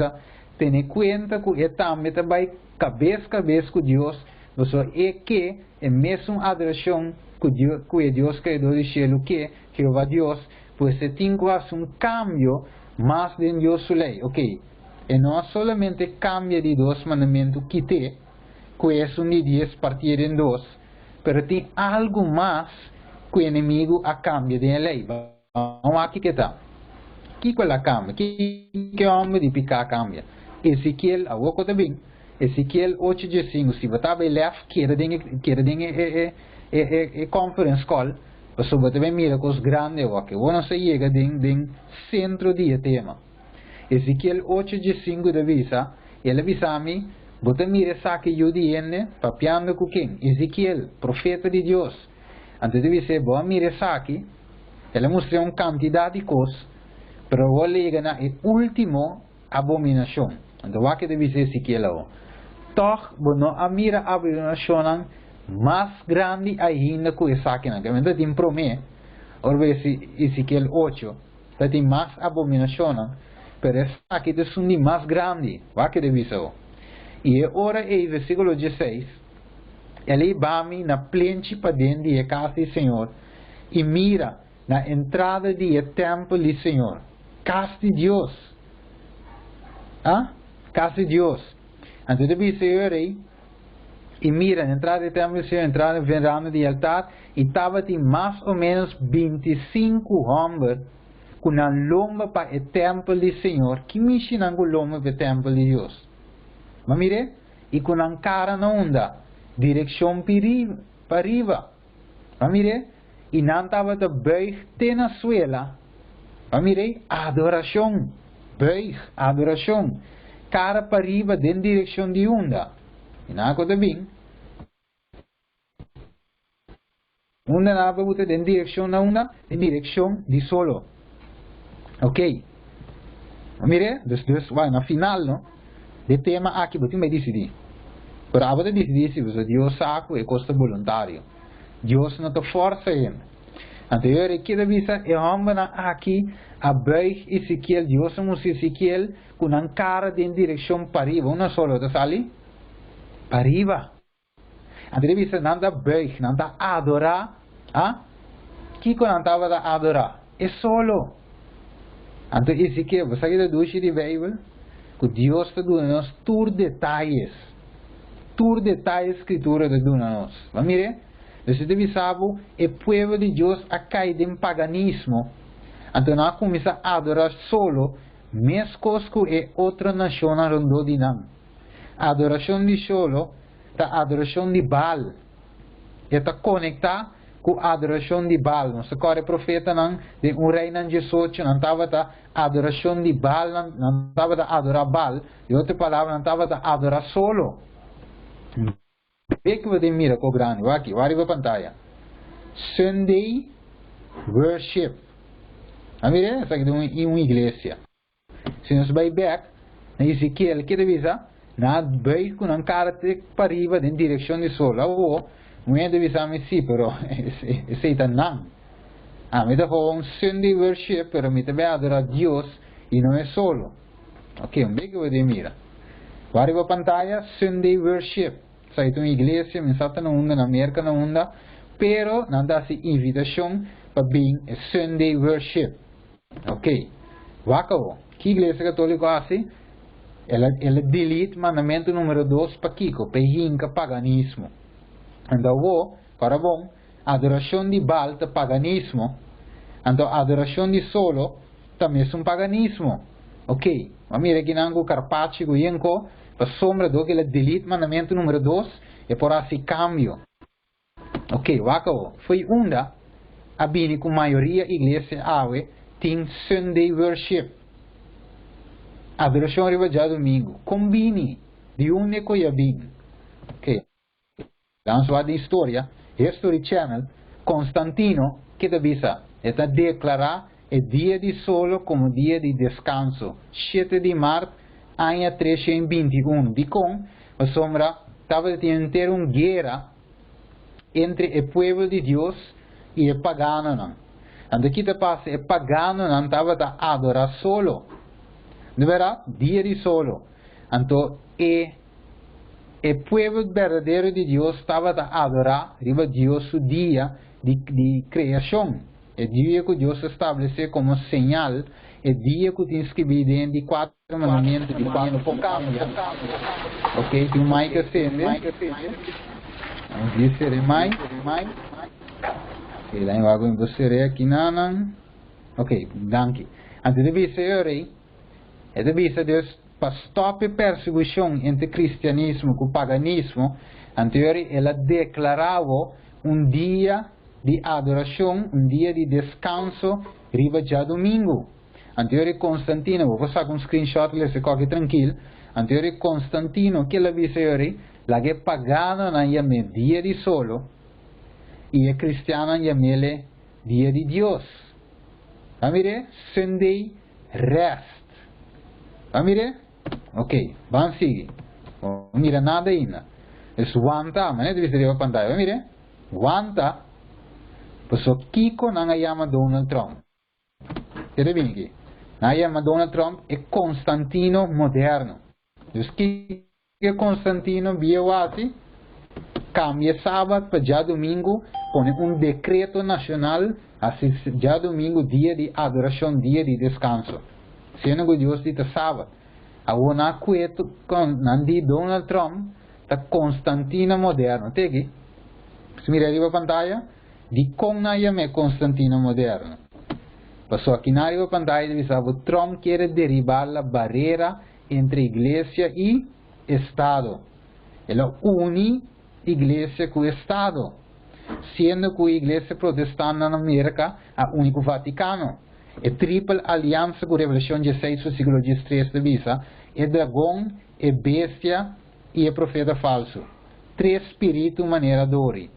A: ter conta que é também vai cabeça com Deus, você é que é mesmo adoração que Deus criador do céu que Jeová Deus, pois se tem quase cambio mais de Deus lei, ok? E não solamente cambia de 2 mandamentos que te, que é de 10 partir em 2, mas tem algo mais que o inimigo a cambia de lei. Vamos aqui que está. Que ela cambia? Que homem de picar cambia? Ezequiel, a oco também. Ezequiel 8:5, se você vai left, queira conference call, você vai também mira com os grandes, ok? Você não se chega de centro de tema. Ezequiel 8:5 de visa, ele avisa a mim, você mira saque judienne, papiando com quem? Ezequiel, profeta de Deus. Antes de dizer, boa mira saque, ele mostra uma quantidade de coisas, pero vou ligar na último abominação. Então, o que deve ser Ezequiel? Toch, não a mira abominação mais grande ainda que o saque na. Que tem promessa, orbe Ezequiel 8, tem mais abominação. Pero aqui é um mais grande, o que deve ser. E agora, em versículo 16, ele vai na plente para dentro da casa do Senhor e mira na entrada do templo do Senhor, casa de Deus. Casa de Deus. Então deve ser aí e mira na entrada do templo do Senhor, entrada no verão do altar, e estava mais ou menos 25 homens com a lomba para o templo do Senhor, que mexem com a lomba para o templo de Deus. Mas mire, e com a cara na onda, direção para riba. Mas mire, e não estava de beig na suela. Mas mire, adoração, beig, adoração, cara para riba, dentro da direção de onda. E não é bem. Onda não vai botar dentro da direção da onda, em direção de solo. Ok? Mire, dus vai na final, no? De tema aqui, você vai decidir. Pero a você decidir se você Deus saco é custo voluntário. Deus não te força ainda. Anterior, aqui da vista, é homem aqui, a beig Ezequiel, Deus não se Ezequiel, com a cara de direção para riba, uma só, tá sali? Para riba. Anterior, vista, não dá beig, não dá adorar, que não estava a adorar? É solo. Então, Ezequiel, você aqui da ducha de Bíblia, que Deus está dando nos tur detalhes escritura está dando nos. Mas mire, você deve saber, o povo de Deus a cair em paganismo. Então, não começa a adorar solo, mesmo que é outra nação na rondo de não. A adoração de solo, a adoração de Baal, está conectada com a adoração de Baal. Não se corre profeta não, de um rei não Jesus, não estava a adoração de Baal, não estava a adorar Baal. De outra palavra, não estava a adorar solo. Vê que você mira com o grande, aqui, olha a pantalla. Sunday worship. A mira, essa aqui é uma igreja. Se nós vai back, na Ezequiel, que deve ser, na vai com um cara para riba, em direção de solo. Não deve ser assim, pero esse está não. Me dá um Sunday worship, pero me também adorar Deus e não é solo. Ok, vê que você mira. Olha a pantalla, Sunday worship. Sai de uma igreja, me salta na onda, na América na onda, pero não dá-se invitação para vir a Sunday worship. Ok, acabou. Que igreja católica assim? Ela delete mandamento número 2 para Kiko, para hinca paganismo. Então, para bom, adoração de Baal é paganismo. Então, adoração de solo também é paganismo. Ok, mas mira aqui não carpaccio com yenko, para sombra do que ele delete mandamento número 2 e por assim cambio. Ok, acabou. Foi onda, a bini com maioria igreja ave tem Sunday worship. Adoração arriba já domingo. Combine de único e a bini. Ok. Vamos falar de história. History Channel. Constantino, que te avisa, está declarar o dia de solo como dia de descanso. 7 de março ano 321. Bicom, a sombra, estava tendo uma guerra entre o povo de Deus e o pagano. Não. Então, aqui passa, o pagano não estava a adorar solo. De verdade, dia de solo. Então, o povo verdadeiro de Deus estava a adorar riba Deus o dia de criação. O dia que Deus estabeleceu como sinal, o dia que tem escrito dentro de 4 mandamentos de quando por cambia. Ok, tem mais que ser, né? Vamos dizer mais. Ok, lá em água em você aqui não. Ok, danke. Antes de dizer, é de dizer Deus para stopar a perseguição entre o cristianismo e o paganismo, anterior ela declarava um dia de adoração, um dia de descanso, riba já domingo. Anterior Constantino, vou passar um screenshot, se qualquer tranquilo. Anterior Constantino, que ela disse, la que pagano na llame dia de solo, e a cristiana llame dia de Deus. Amire, Sunday rest. Amire? Ok, vamos seguir. Mira nada ainda. Es wanta, mas não deve a pantalla. Mire, wanta. Pessoa Kiko não chama Donald Trump. Quer bem aqui? Não chama Donald Trump é Constantino moderno. Então, que é Constantino viu assim? Cambia sábado para já domingo, põe decreto nacional, assim já domingo dia de adoração, dia de descanso. Sendo que Deus diz sábado. Agora na cueto com Nandi Donald Trump, tá Constantino moderno. Tem aqui? Se mira ali a pantalla, de como na é Constantino moderno. Passou aqui na pantalla, diz que Trump quer derribar a barreira entre igreja e Estado. Ele une igreja com o Estado, sendo que a igreja protestante na América é o único Vaticano. A tripla aliança com a Revelação 16 do século 13 de visa é dragão, é bestia e é profeta falso. 3 espíritos maneira dori.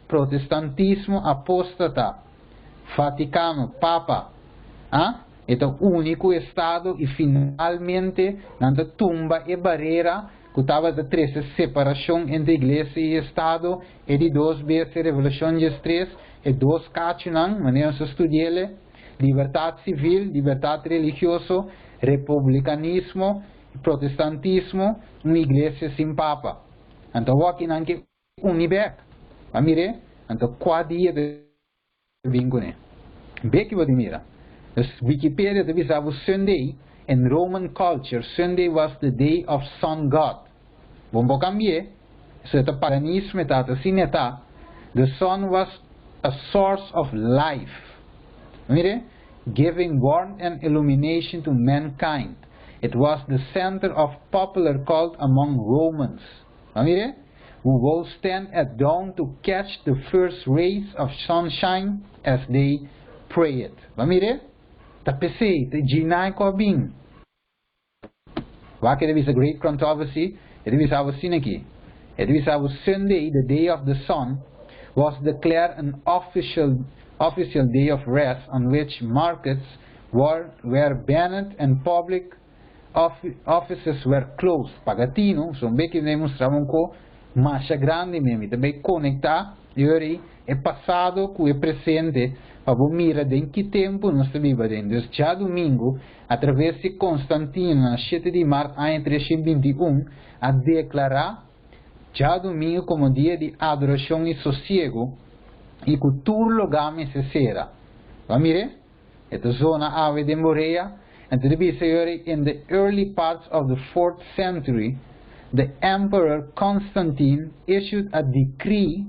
A: Protestantismo apóstata, Vaticano, Papa. Então, o único Estado e finalmente, na tumba e barreira, que estava de 3 separação entre igreja e Estado, e de 2 vezes Revelação 13, e 2 cachinan, maneira de estudar, liberdade civil, liberdade religiosa, republicanismo, protestantismo, uma igreja sem papa. Então, aqui não é unibec. Mire, então, qual dia de vingune? Bem que você mira. Wikipedia diz que Sunday, in Roman culture, Sunday was the day of sun god. Vamos cambiar. Isso é paganismo, the sun was a source of life. Mire, giving warmth and illumination to mankind. It was the center of popular cult among Romans. Mire, who will stand at dawn to catch the first rays of sunshine as they pray it. Mire, tapese, te ginai ko bing. Why there is a great controversy? It is our sin aqui. It is our Sunday, the day of the sun, was declared an official day of rest on which markets were banned and public offices were closed. Pagatino, so bem que demonstravam com marcha grande mesmo, também conectar e é passado com o presente para mira em que tempo nós estamos vivendo. Já domingo, através de Constantino, na 7 de março de 321, a declarar já domingo como dia de adoração e sossego, e que todo lugar me cessera. Mire, esta zona ave de Morea, and in the early parts of the 4th century, the Emperor Constantine issued a decree,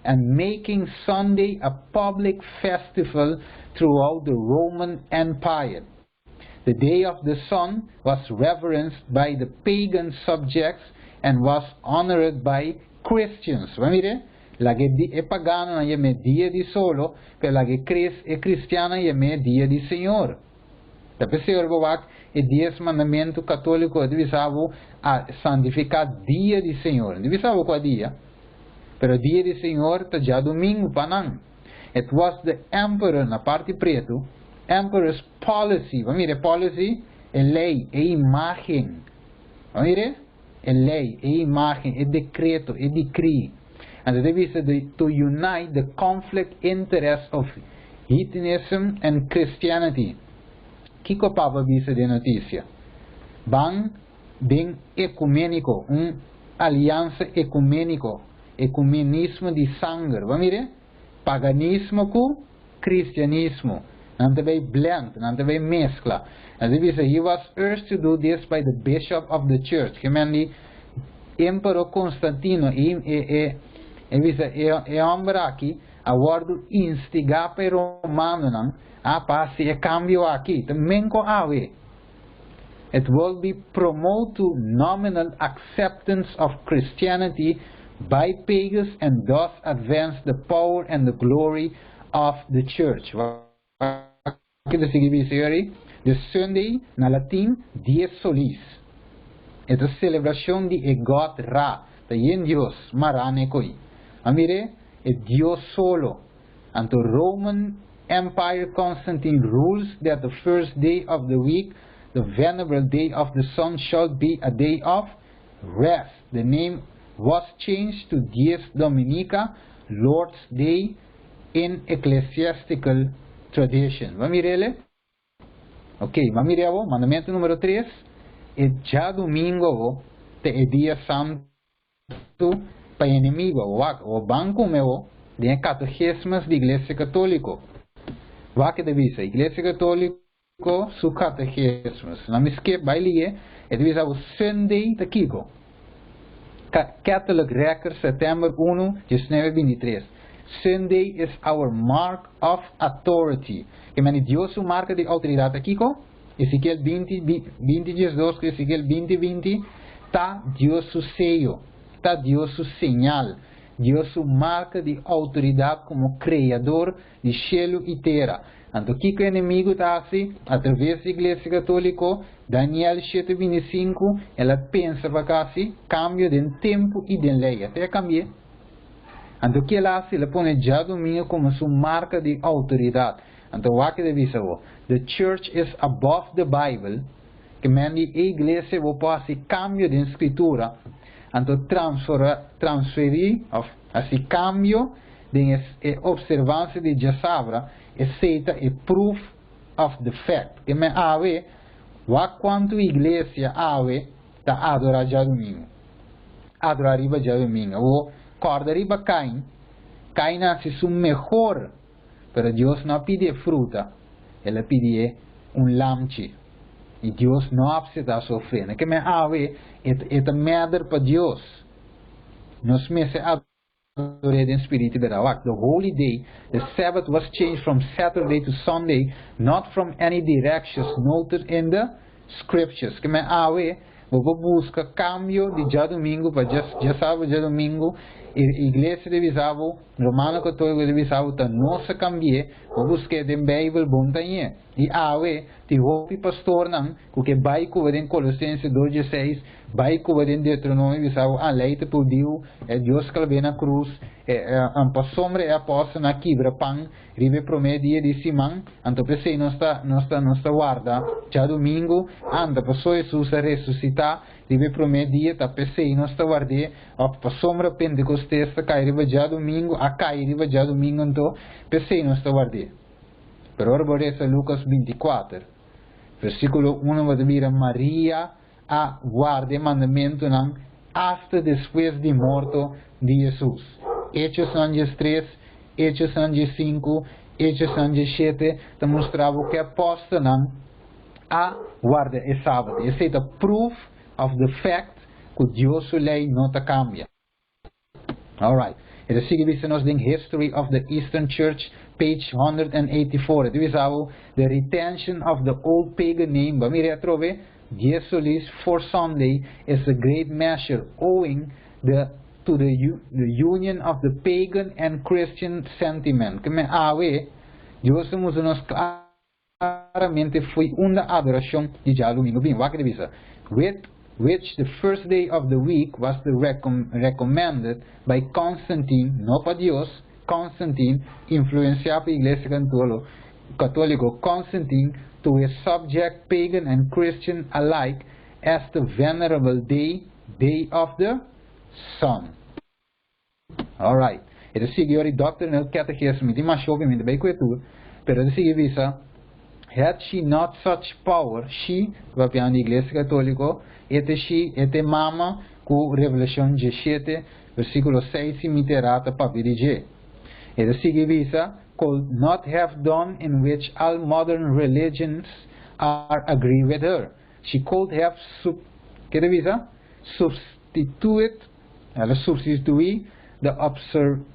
A: and making Sunday a public festival throughout the Roman Empire. The day of the sun was reverenced by the pagan subjects and was honored by Christians. La che è pagano è dia di solo, per la che è cristiana è dia di Signore. Da pessoa bovak e 10 mandamento católico divisavo a santificar dia di Signore. Divisavo qual dia? Pero dia di Signore ta già domingo panang. It was the emperor na parte preto, emperor's policy. Policy é lei, é imagem. Mire? É lei, é imagem, é decreto, é decree. And the visa to unite the conflict interest of heathenism and Christianity. Kiko Papa visa de notícia. Bang, bem ecumênico, aliança ecumênico, ecumenismo de sangue. Vamos ver? Paganismo com cristianismo. Não te vai blend, não te vai mescla. And he was urged to do this by the bishop of the church. Que mendi, Emperor Constantino é homem aqui, a word instigar para romano não, a passe é cambio aqui, também com ave. It will be promote to nominal acceptance of Christianity by pagans and thus advance the power and the glory of the church. Aqui da seguinte the Sunday na latim dies solis. É a celebração de God Ra, de Deus marane koi. Amire é Deus solo. And the Roman Empire Constantine rules that the first day of the week, the venerable day of the sun, shall be a day of rest. The name was changed to Dies Dominica, Lord's Day, in ecclesiastical tradition. Vamos ver? Ok, vamos ver o mandamento número 3. É já domingo, é dia santo para inimigo. O banco meu, de catecismos da Igreja Católica. Vaca de visa, Igreja Católica, su catecismos. Não me esqueça, vai ler, é de visa o Sunday da Kiko. Catholic Record, setembro 1, 1923. Sunday is our mark of authority. Que mani Deus o marca de autoridade aqui, Ezequiel 20:2, Ezequiel 20:20, tá Deus o sello, tá Deus o sinal, Deus o marca de autoridade como criador de céu e terra. Então, que o inimigo está assim, através da Igreja Católica, Daniel 7:25, ela pensa para assim, cambio de tempo e de lei, até cambiar. Então, que ela se põe já domingo como sua marca de autoridade. Então, o que deve ser? The church is above the Bible. Que mande a igreja vou fazer cambio de escritura. Então, transferir esse cambio de observância de Jasabra, aceita é proof of the fact. Que me ave, quanto igreja ave, está adorar já domingo. Adorar já domingo. O corda riba Caim nasce su mejor, pero Dios no pide fruta, Él pide un lamchi, y Dios no acepta su ofrenda. Que me ave, es madre para Dios. Nos meses adorar en espíritu verawak. The holy day, the Sabbath was changed from Saturday to Sunday, not from any directions noted in the scriptures. Que me ave, vou buscar cambio de já domingo para já sábado, já domingo. A igreja de Visavo, Romano Católico de Visavo, tá nossa cambiar, vou buscar de Bíblia bom tanhe. E ave, te hopi pastor não, porque vai cover em Colossenses 2:16, vai cover em Deuteronômio Visavo, a lei te pediu, é Deus que vem na cruz, a sombra é a posta na quebra pão, ribe promete dia de Simão, então pensei não está guarda, já domingo, anda passou Jesus a ressuscitar, ribe promete dia, tá pensei não está guarda, a sombra pentecostés cai ribe já domingo, a cai ribe já domingo, então pensei não está guarda. Pero ahora por Lucas 24, versículo 1 va a decir María a guarde mandamento não hasta después de muerto de Jesús. Hechos Anges 3, Hechos Anges 5, Hechos Anges 7 te mostrava que aposta não a guarda é sábado. Esse é o proof of the fact que Deus sua lei não te cambia. Alright. E a seguir vemos the history of the Eastern Church, page 184. The retention of the old pagan name, vamos retrove, Dies Solis for Sunday is a great measure owing to the union of the pagan and Christian sentiment. Que me ave, Deus nos claramente foi uma adoração de já domingo. Bem, vai que divisa. Which the first day of the week was the recommended by Constantine, no para Dios, Constantine, influenciado pela Igreja Católica, católico Constantine to subject pagan and Christian alike as the venerable day of the sun. Alright. Ito sige ori doctrinal catechism, hindi masyobi, hindi ba ito, pero ito sige visa, had she not such power, she, vapiano Iglesia Católico, ete mama, ku Revelación 17, versículo 6, imiterata papidige. Ito sige visa, could not have done in which all modern religions are agree with her. She could have substitute the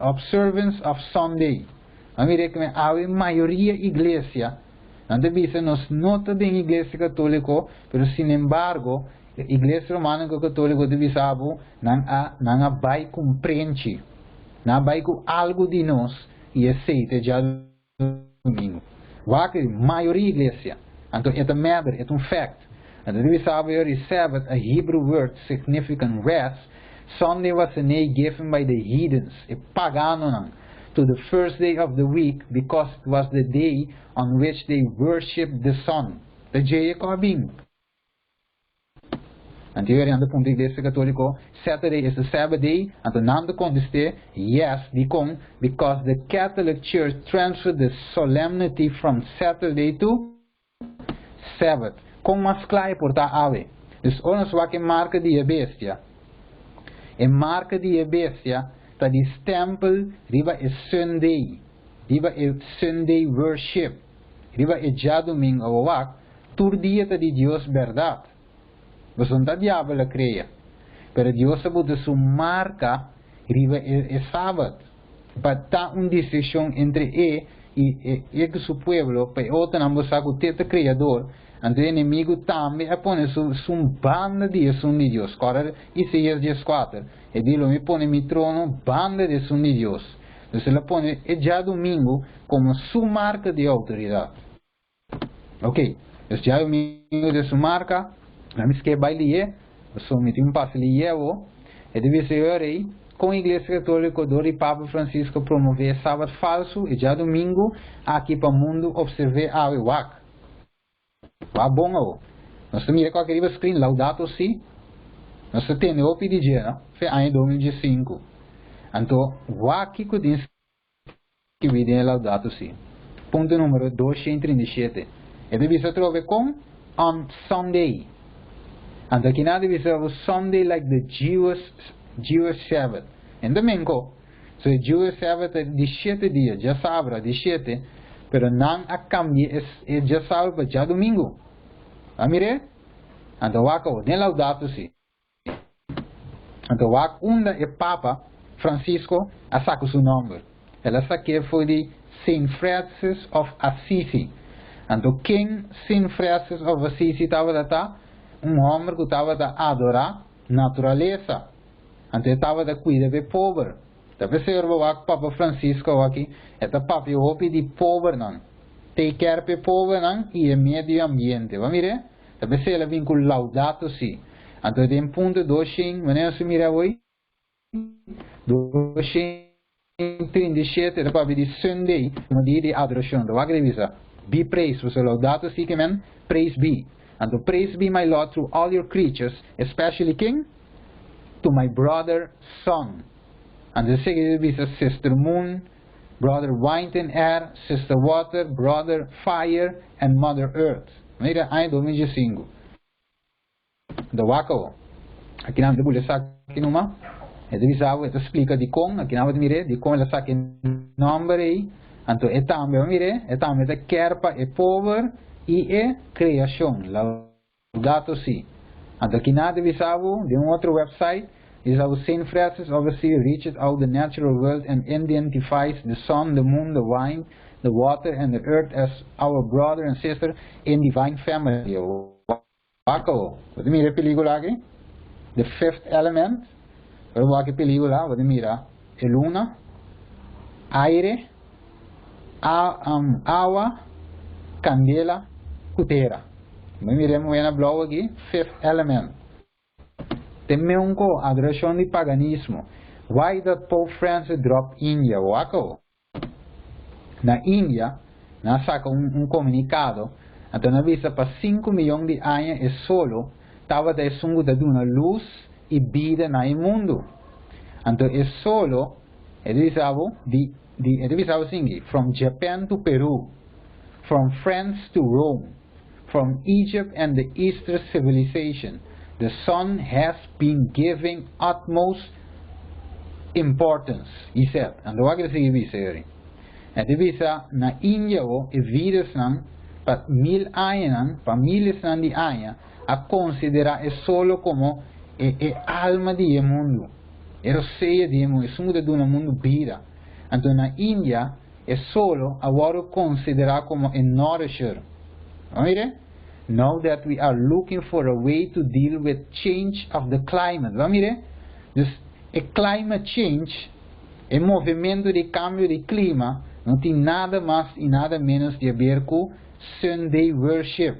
A: observance of Sunday. Mire que a maioria iglesia, ante visa nos nota de iglesia católico, pero sin embargo, iglesia romana católico de visabu nanga vai compreende, na vai com algo de nós e aceita já domingo. Wakker maioria iglesia, então é matter, é fact. And we saw Sabbath, a Hebrew word significant rest. Sunday was a name given by the heathens, a pagano, to the first day of the week because it was the day on which they worshipped the sun. The Jacobin. And here in the punto Iglesia Católico, Saturday is the Sabbath day, and the nando condiste, yes, because the Catholic Church transferred the solemnity from Saturday to Sabbath. Com mais claro por ta ave. Dus ons wat que marca de bestia. E marca de bestia ta die stempel riba é Sunday. Riba é Sunday worship. Riba é já domingo wak. Tur dia ta de Deus verdade. Mas não ta diabo creia. Pero Deus sabe su marca riba é sábado. Para ta decisão entre e su pueblo para outra não sabe o teta criador. Então o inimigo também põe sua banda de som de Deus. Agora, Isaías 14. E diz, me põe mi trono, banda de som de Deus. Então ele põe já domingo como sua marca de autoridade. Ok. Então já domingo de sua marca, vamos que vai ler, eu me tenho um passo ler, e deve ser aí, com a Igreja Católica do Papa Francisco promover sábado falso, e já domingo, aqui para o mundo, observar a WAC. Wa bom ou nós mira com aquele screen Laudato Si nós temos o pedir não foi em 2005 então wa aqui que diz que vídeo Laudato Si ponto número 237 e deve se trovar com on Sunday então aqui nada deve ser o Sunday like the Jewish Sabbath em domingo so Jewish Sabbath é de 7 dias já sabra de 7 pero não a cambia é já sábado já domingo. Amire? Então waka o nem Laudato Si. Então waka é Papa Francisco a saco seu nome. Ela saque foi de Saint Francis of Assisi. Então quem Saint Francis of Assisi estava homem que estava a adorar natureza. Então estava a cuidar do pobre. Deve ser o Papa Francisco aqui, é Papa o de pobre não, take care do pobre não e o meio ambiente, vamos ver? Deve ser ele vincul Laudato Si. Então tem ponto 200, maneira se mira hoje, 237 é para de Sunday, como dia de adoração, do agrevisa, be praised, você Laudato Si que man, praise be. Então praise be my Lord through all your creatures, especially King, to my brother sun. And the second is sister moon, brother wind and air, sister water, brother fire, and mother earth. Mira, em 2005. Do wako. Aqui na mulher saca aqui numa. É divisado, é explica de como, aqui na mire, de como ela saca nome aí. Então, é também, mire, é também da kerpa, é power e é criação. Laudato Si. Então, aqui na divisado, de outro website, is our Saint Francis obviously reaches out the natural world and identifies the sun, the moon, the wind, the water, and the earth as our brother and sister in divine family. Wako, você mira a película aqui? The Fifth Element. Pero aqui película, você mira, é luna, aire, água, candela, terra. Miremos na blog aqui, Fifth Element. Também adoração de paganismo. Why did Pope Francis drop India? Wako? Na Índia, na saca un comunicado, então na visa para 5 milhões de anos é solo, estava de sungo de uma luz e vida no mundo. Então é solo, ele dizia assim, from Japan to Peru, from France to Rome, from Egypt and the Eastern civilization, the sun has been given utmost importance. He said, and what is he saying? And the na India e vidas nan pa 1000 anos, pa miles de anos, a considerar é solo como alma de mundo. É o seio de mundo, é mundo de um mundo vida. Então na Índia é solo agora considerar como a nourisher. Vamos Now that we are looking for a way to deal with change of the climate. Vamos ver? Dus a climate change, o movimento de cambio de clima, não tem nada mais e nada menos de ver com Sunday worship.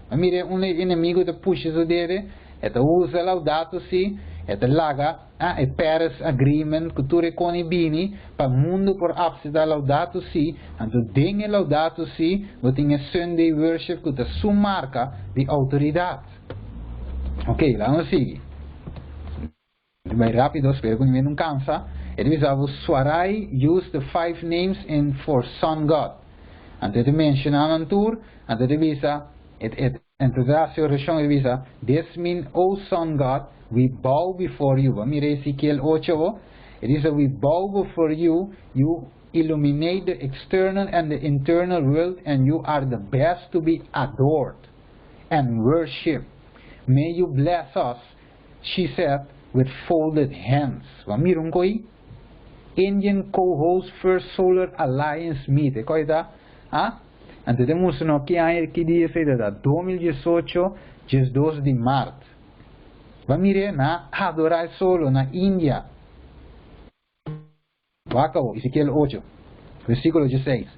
A: Vamos ver? Um inimigo de puxa o dele, usa Laudato Si, laga a Paris Agreement, que tu reconhece para o mundo por absida Laudato Si, então tem Laudato Si, você tem Sunday worship, que é sua marca de autoridade. Ok, vamos seguir. Vai rápido, espero que ninguém não cansa. Ele diz, Swarai use the 5 names for Sun God. Antes de mencionar um tour, antes de visa, entre a sua região, ele diz, this means, O Sun God, we bow before you. Mire Ezequiel 8, it is we bow before you, you illuminate the external and the internal world, and you are the best to be adored and worshipped. May you bless us, she said, with folded hands. Mire um coi, Indian co-host First Solar Alliance Meet. Coisa, antes de mostrar que que dia foi da 2018, 12 de março. Vamos ver na adorar solo na Índia. Acabou, Ezequiel 8, versículo 16.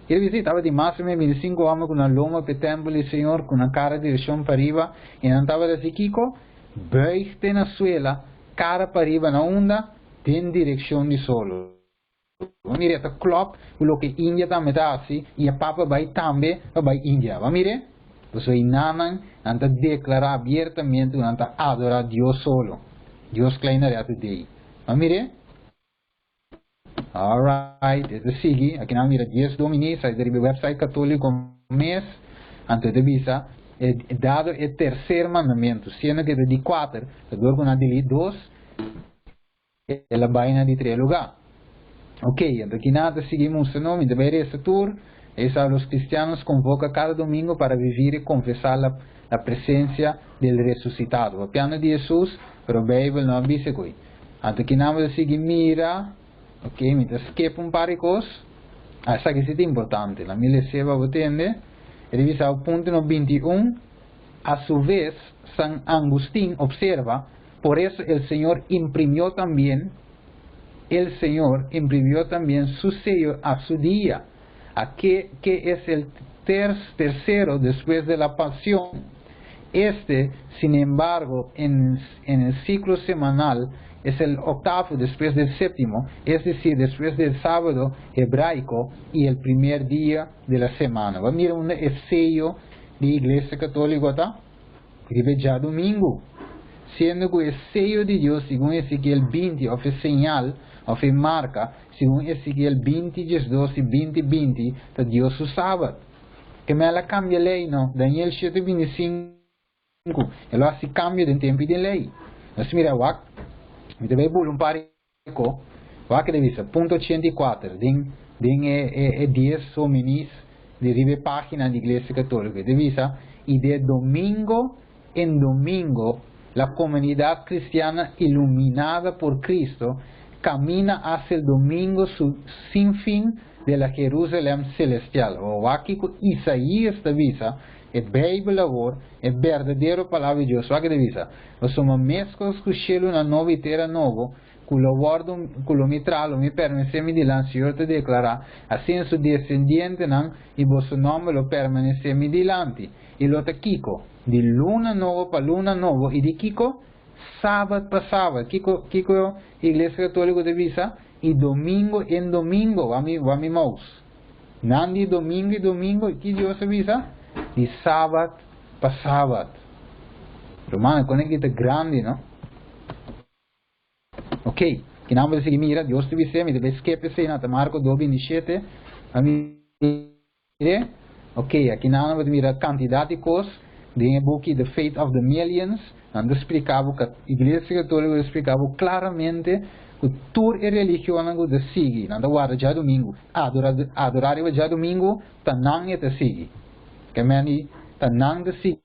A: Ele visitava de máximo 25 homens com uma loma para o templo do Senhor, com a cara de direção para riba, e não estava assim, Kiko, buig-te na suela, cara para riba na onda, em direção de solo. Vamos ver, esta klopt, o que Índia também está assim, e a papa vai também para Índia. Vamos ver? Então, inaman, anta declarar abertamente, anta adorar Deus solo. Deus kleiner é today. Vamos ver? Alright, ito sige. Aqui na mira, Dias Domini, sa do website católico mês, anta de visa, dado o terceiro mandamento, sendo que de 4, agora com a de 2, ela vai na de 3 lugar. Ok, então aqui nada seguimos o nome de ver esse tour. Essa os cristianos convoca cada domingo para viver e confessar a presença do ressuscitado. O piano de Jesus, pero a Bíblia não avisa coi. Então aqui nada seguir mira, ok, me esquepa um par de coisas. Essa que é importante, a minha seva entende. Revisa o ponto no 21. A su vez, San Agustín observa, por eso el Señor imprimió también su sello a su día, que es el tercero después de la pasión. Sin embargo, en el ciclo semanal es el octavo después del séptimo, es decir, después del sábado hebraico y el primer día de la semana. Va a mirar un sello de Iglesia Católica, que ya domingo, siendo que el sello de Dios, según Ezequiel 20, o señal, o marca, según Ezequiel 20, 12 y 20, 20, que Dios su sábado. Que me la cambia ley, no, Daniel 7, 25, él hace cambio de tiempo y de ley. Entonces mira, me debe un parico, que revisa, punto 84, den 10 hominis de ribe página de Iglesia Católica, revisa, y de domingo en domingo, la comunidad cristiana iluminada por Cristo camina hacia el domingo sin fin de la Jerusalén celestial. O aquí con Isaías te avisa, el Bíblia agora, el verdadeiro palavra de Deus. O que avisa? Nós somos mescos com o cielo na nova e terra novo, com o guardo, com o mitralo, me permanecemos dilante, Senhor te declara, assim su descendiente não, e vosso nome lo permanecemos dilante. E lo te Kiko, de luna novo para luna novo, e de Kiko, sábado para sábado. Kiko, Iglesia Católica de Visa, e domingo em domingo, a mi mouse. Nandi domingo, que Deus avisa? De sábado para sábado. Romano, quando é que é grande, não? Ok, que não vai seguir, mira, Deus te avisa, me deve esquecer, não, Marco 2:27, a mim, ok, aqui não vai mirar a quantidade de coisas, de book The Faith of the Millions, onde explicava que a Igreja Católica explicava claramente que toda a religião não de seguir, não guarda já domingo, adorar já domingo, tá não é de seguir, que meni tá não de seguir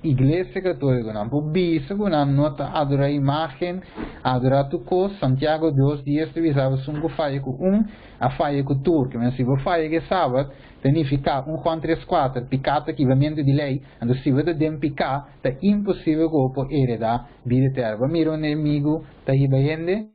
A: Igreja Católica, não por bisa, não tá adorar a imagem, adorar tu coisa, Santiago 2:10 te visava sungo faia com a faia com tur, que se você faia que sábado, significa Juan 3:4, picata equivalente de lei, quando se vê de picar, tá impossível que por heredar vida eterna. Mira um inimigo, tá aí bem.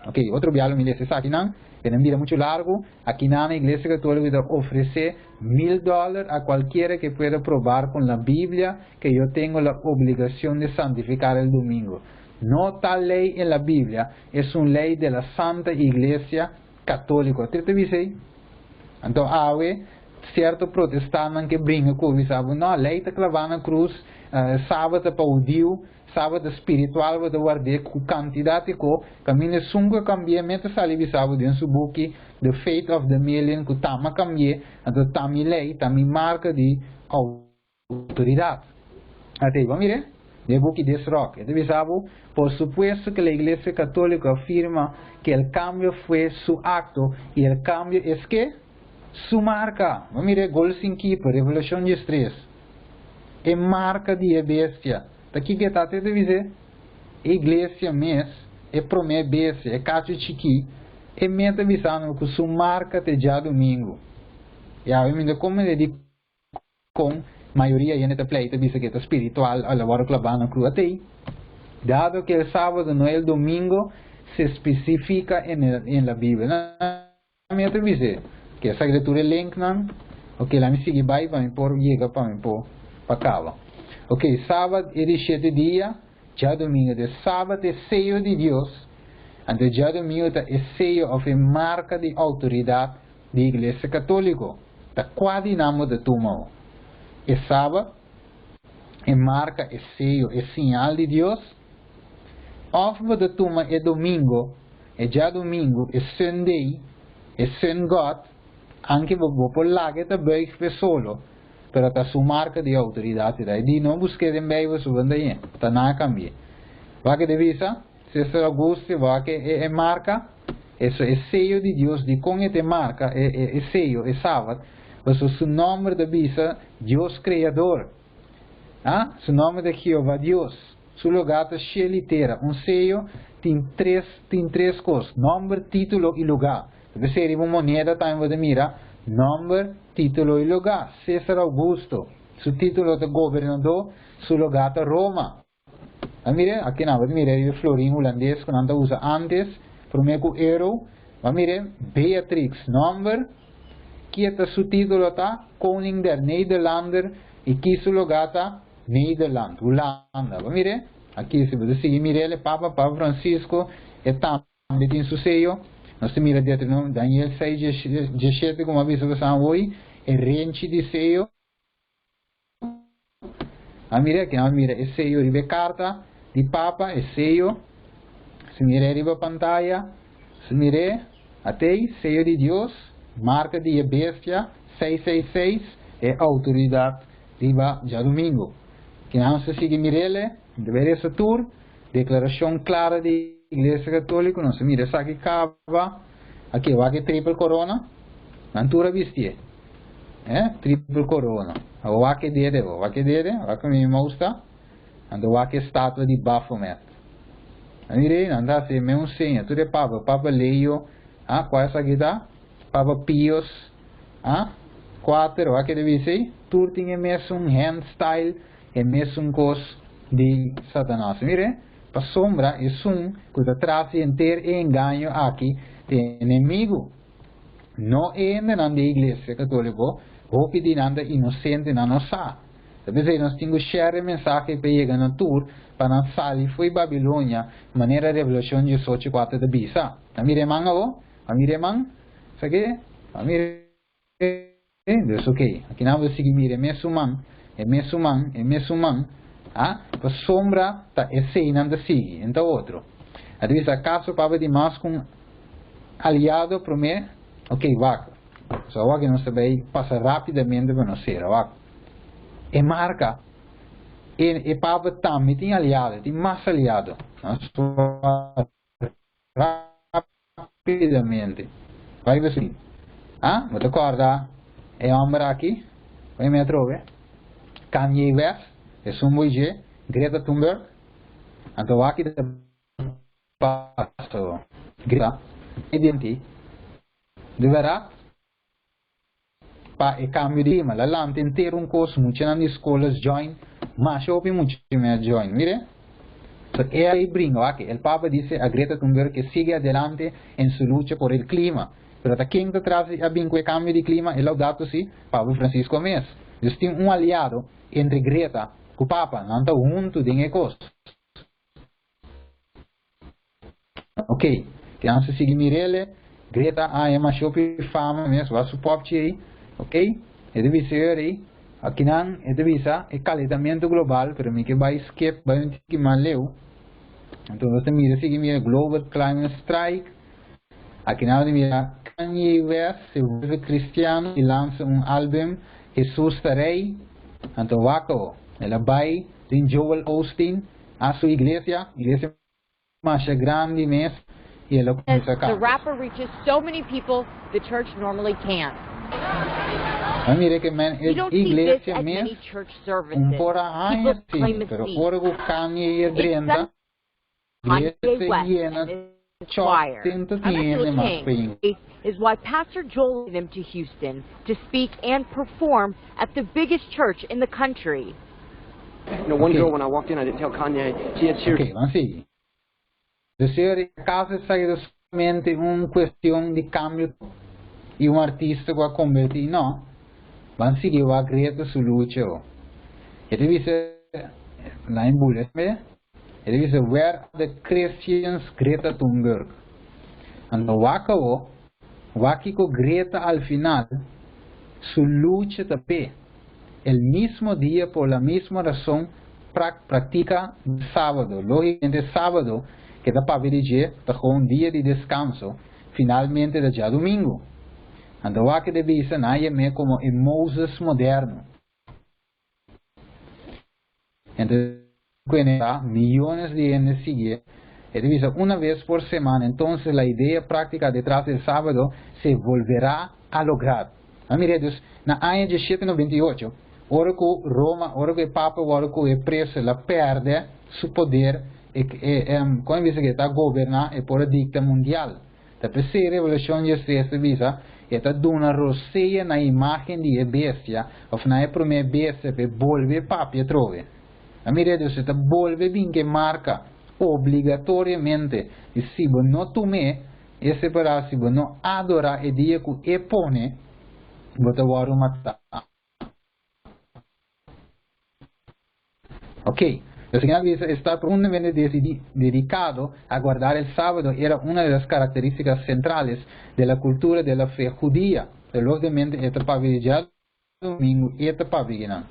A: Ok, outro bialo me disse aqui não, que não mira muito largo, aqui na Igreja Católica oferece $1,000 a cualquiera que pueda probar con la Biblia que yo tengo la obligación de santificar el domingo. No tal ley en la Biblia, es una ley de la Santa Iglesia Católica. ¿Te dice? Entonces, hay cierto protestante que brinca con eso, no, lei está clavando na cruz, sábado para o Dio, sábado espiritual, para guardar com quantidade de coisa, caminho sunga cambia, mentre sali bisabo dentro do book, The Faith of the Million, que tama cambia, então tami lei, tami marca de autoridade. Até, vamos ver? De book de rock. Então, bisabo, por supuesto que a Igreja Católica afirma que o cambio foi su acto, e o cambio é que su marca. Vamos ver, Golden Keeper, Revolution 3. É marca de bestia. Daqui que está te dizer, igreja mês, é promessa bestia, é cacho chiqui, é meta visando que su marca te já domingo. E aí, me como ele diz, com maioria ainda te pleita, bisa que é espiritual, a labor clavando a cruz até. Dado que o sábado não é o domingo, se especifica em la Bíblia. Não me dizer que essa leitura é link não, ok, lá me sigue vai para me pôr chega para me pôr para cá. Ok, sábado é de 7 dias, já domingo de sábado é sello de Deus, então já domingo é sello ou é marca de autoridade da Igreja Católica, está quase namo de túmulo. É sábado, é marca, é sello, é sinal de Deus. Of de túmulo é domingo, é já domingo, é Sunday, é Sun God. Anche por lager te buig per solo, pero ta su marca di autoridade dai di non busque den beivo su vendaien, ta na cambie. Va che devisa, se se Augusto va che è marca, eso è sello di Dios, di con te marca, è sello, è sábado, eso su nombre de visa, Dios creador. Ah, su nome de Jehová Dios, su lugar ta litera, un sello tem três coisas, nome, título e lugar. Deve ser uma moneda também de mira, nome, título e lugar. César Augusto, su título de governador, su lugar de Roma. Mire, aqui não, mire, o florim holandês que não usa antes, primeiro euro, mire, Beatrix, nome, que é su título tá, koning der Nederlander, e que su lugar tá, Nederland, Holanda. Mire, aqui se você seguir, mire, Papa Francisco, e também tem su sello. Nós temos mira dentro no Daniel 6:17, como aviso que são hoje, é rente de sello. Mira aqui, mira, é sello, ribe carta de Papa, é sello. Se mira ribe pantalla, se mira até sello de Deus, marca de bestia 666, é autoridade riba já domingo. Que não se siga mirele, deveria ser tour, declaração clara de Igreja Católica, não se mira essa aqui cava, aqui vai que triple corona, nantura vestir, triple corona, vai que dede, vai que me mostra, ando vai que estátua de Baphomet, mire, anda se me ensina, tu de Papa Leo, qual essa aqui tá, Papa Pius, 4, vai que deve ser, tu tem mesmo um handstyle, é mesmo um cos de Satanás, mire. Para sombra é que traz inteiro engano aqui de inimigo. Não é na igreja católica, ou que nada inocente na nossa. Talvez nós temos que share mensagem para chegar na tour, para não sair foi Babilônia, maneira revolução 18:4 de bisa. Amire manga o, amire mang, sabe? Amire Dus oké, aqui não vou seguir mira, é mesumang, ah, a sombra tá cena de seguir, então outro. Às vezes acaso para de mais com aliado para mim, ok, vaca. Só que não sabe passa rapidamente para não ser, vaca. E marca, e para também tem aliado, tem mais aliado, rapidamente. Vai ver assim, ah, mas acorda, é homem aqui, vai me trover. Kanye West, é Sumbuije, Greta Thunberg, então aqui passo Greta, identi, deverá para o cambio de clima, lá tem ter curso muito nas escolas join, mas eu ouvi muito mais join, mire, so aí brinco aqui, o Papa disse a Greta Thunberg que siga adelante em sua luta por el clima, pero ta quem está atrás a bem com o cambio de clima é laudato si Papa Francisco Mes, eles têm aliado entre Greta e o Papa, não está junto de coisa. Ok, então se seguir Mirelle, Greta é uma shopping fama mesmo, vai suporte aí, ok? É deve ser aí, aqui não é deve ser é calentamiento global, pero me que vai skip, vai que mal leu. Então você mira, seguir mira Global Climate Strike, aqui não é mira Kanye West, se vuelve cristiano e lança álbum Jesus Rei. Então, vaco, ela vai em Joel Osteen a sua igreja mais grande mesmo, e ela começa a
B: The rapper reaches so many people the church normally can't.
A: Mire que man, igreja mesmo, fora anos sim, pero fora o Kanye e Brenda, igreja llena, tenta tiene mais bem.
B: Is why Pastor Joel led him to Houston to speak and perform at the biggest church in the country.
C: You know, one girl when I walked in, I didn't tell Kanye, she had cheered.
A: Okay, vamos seguir. Senhor, caso seja somente uma questão de cambio e artista que vai convertir, não. Vamos seguir a Greta sua luta. E deve ser lá em bullet, e deve ser where are the Christians Greta Thunberg. Então, Waki com Greta al final, su lucha también, el mismo día por la misma razón práctica sábado. Lógicamente sábado, que da para dirigir, está un día de descanso, finalmente de ya domingo. Então Waki de vista nadie como el Moses moderno. Entonces, millones de gente siguen. Una vez por semana, entonces la idea práctica detrás del sábado se volverá a lograr. Miredos, na año 1798, ora que Roma, ora que Papa, ora que el preso, la perde su poder, como dice que está gobernar el por dicta mundial. La tercera revolución de esta visa, está dando rosea na imagen de bestia, o na primeira bestia, que volve Papa e trove. Miredos, está volve bien que marca, obrigatoriamente, e se você não tomar, e separar, se você não adorar o dia que ele põe, você vai matar. Ok, la señora Visa está profundamente dedicado a guardar el sábado, era una de las características centrales de la cultura de la fe judía, pero obviamente esta pavilla domingo y esta pavilla.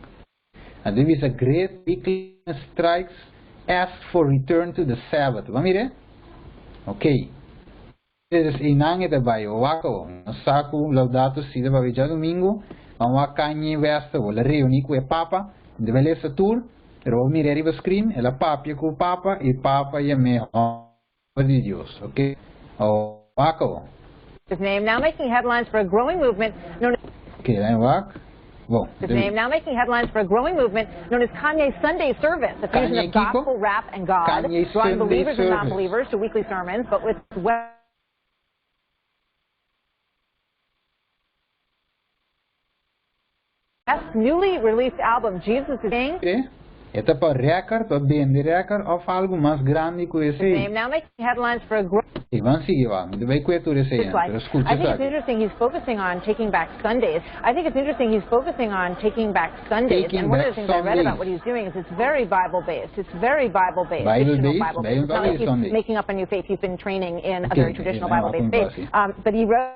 A: And there is a great weekly strikes ask for return to the Sabbath. Vamos mire? Ok. Entonces, inang dabei, wako, saco laudato si da pavilla domingo, vamos a Kanye West, o la reunión con el Papa, de beleza tour, pero vamos mirar arriba screen, e la papia con el Papa y el mejor de Dios, ok? O wako.
B: His name now making headlines for a growing movement known as...
A: Ok, then wak. Well,
B: his name now making headlines for a growing movement known as Kanye's Sunday Service, a fusion of gospel, rap, and God, drawing believers and non-believers to weekly sermons, but with West's newly released album, Jesus is King.
A: Esta para record, para vender record, ou algo mais grande que esse.
B: His name now making headlines for a growing...
A: E vamos seguir, vamos. Vai com esse aí,
B: I think it's interesting he's focusing on taking back Sundays. I think it's interesting he's focusing on taking back Sundays. And one of the things I read about what he's doing is it's very Bible-based. It's very Bible-based.
A: Bible-based?
B: Bible-based. It's not like he's making up a new faith. He's been training in a very traditional Bible-based faith. But he wrote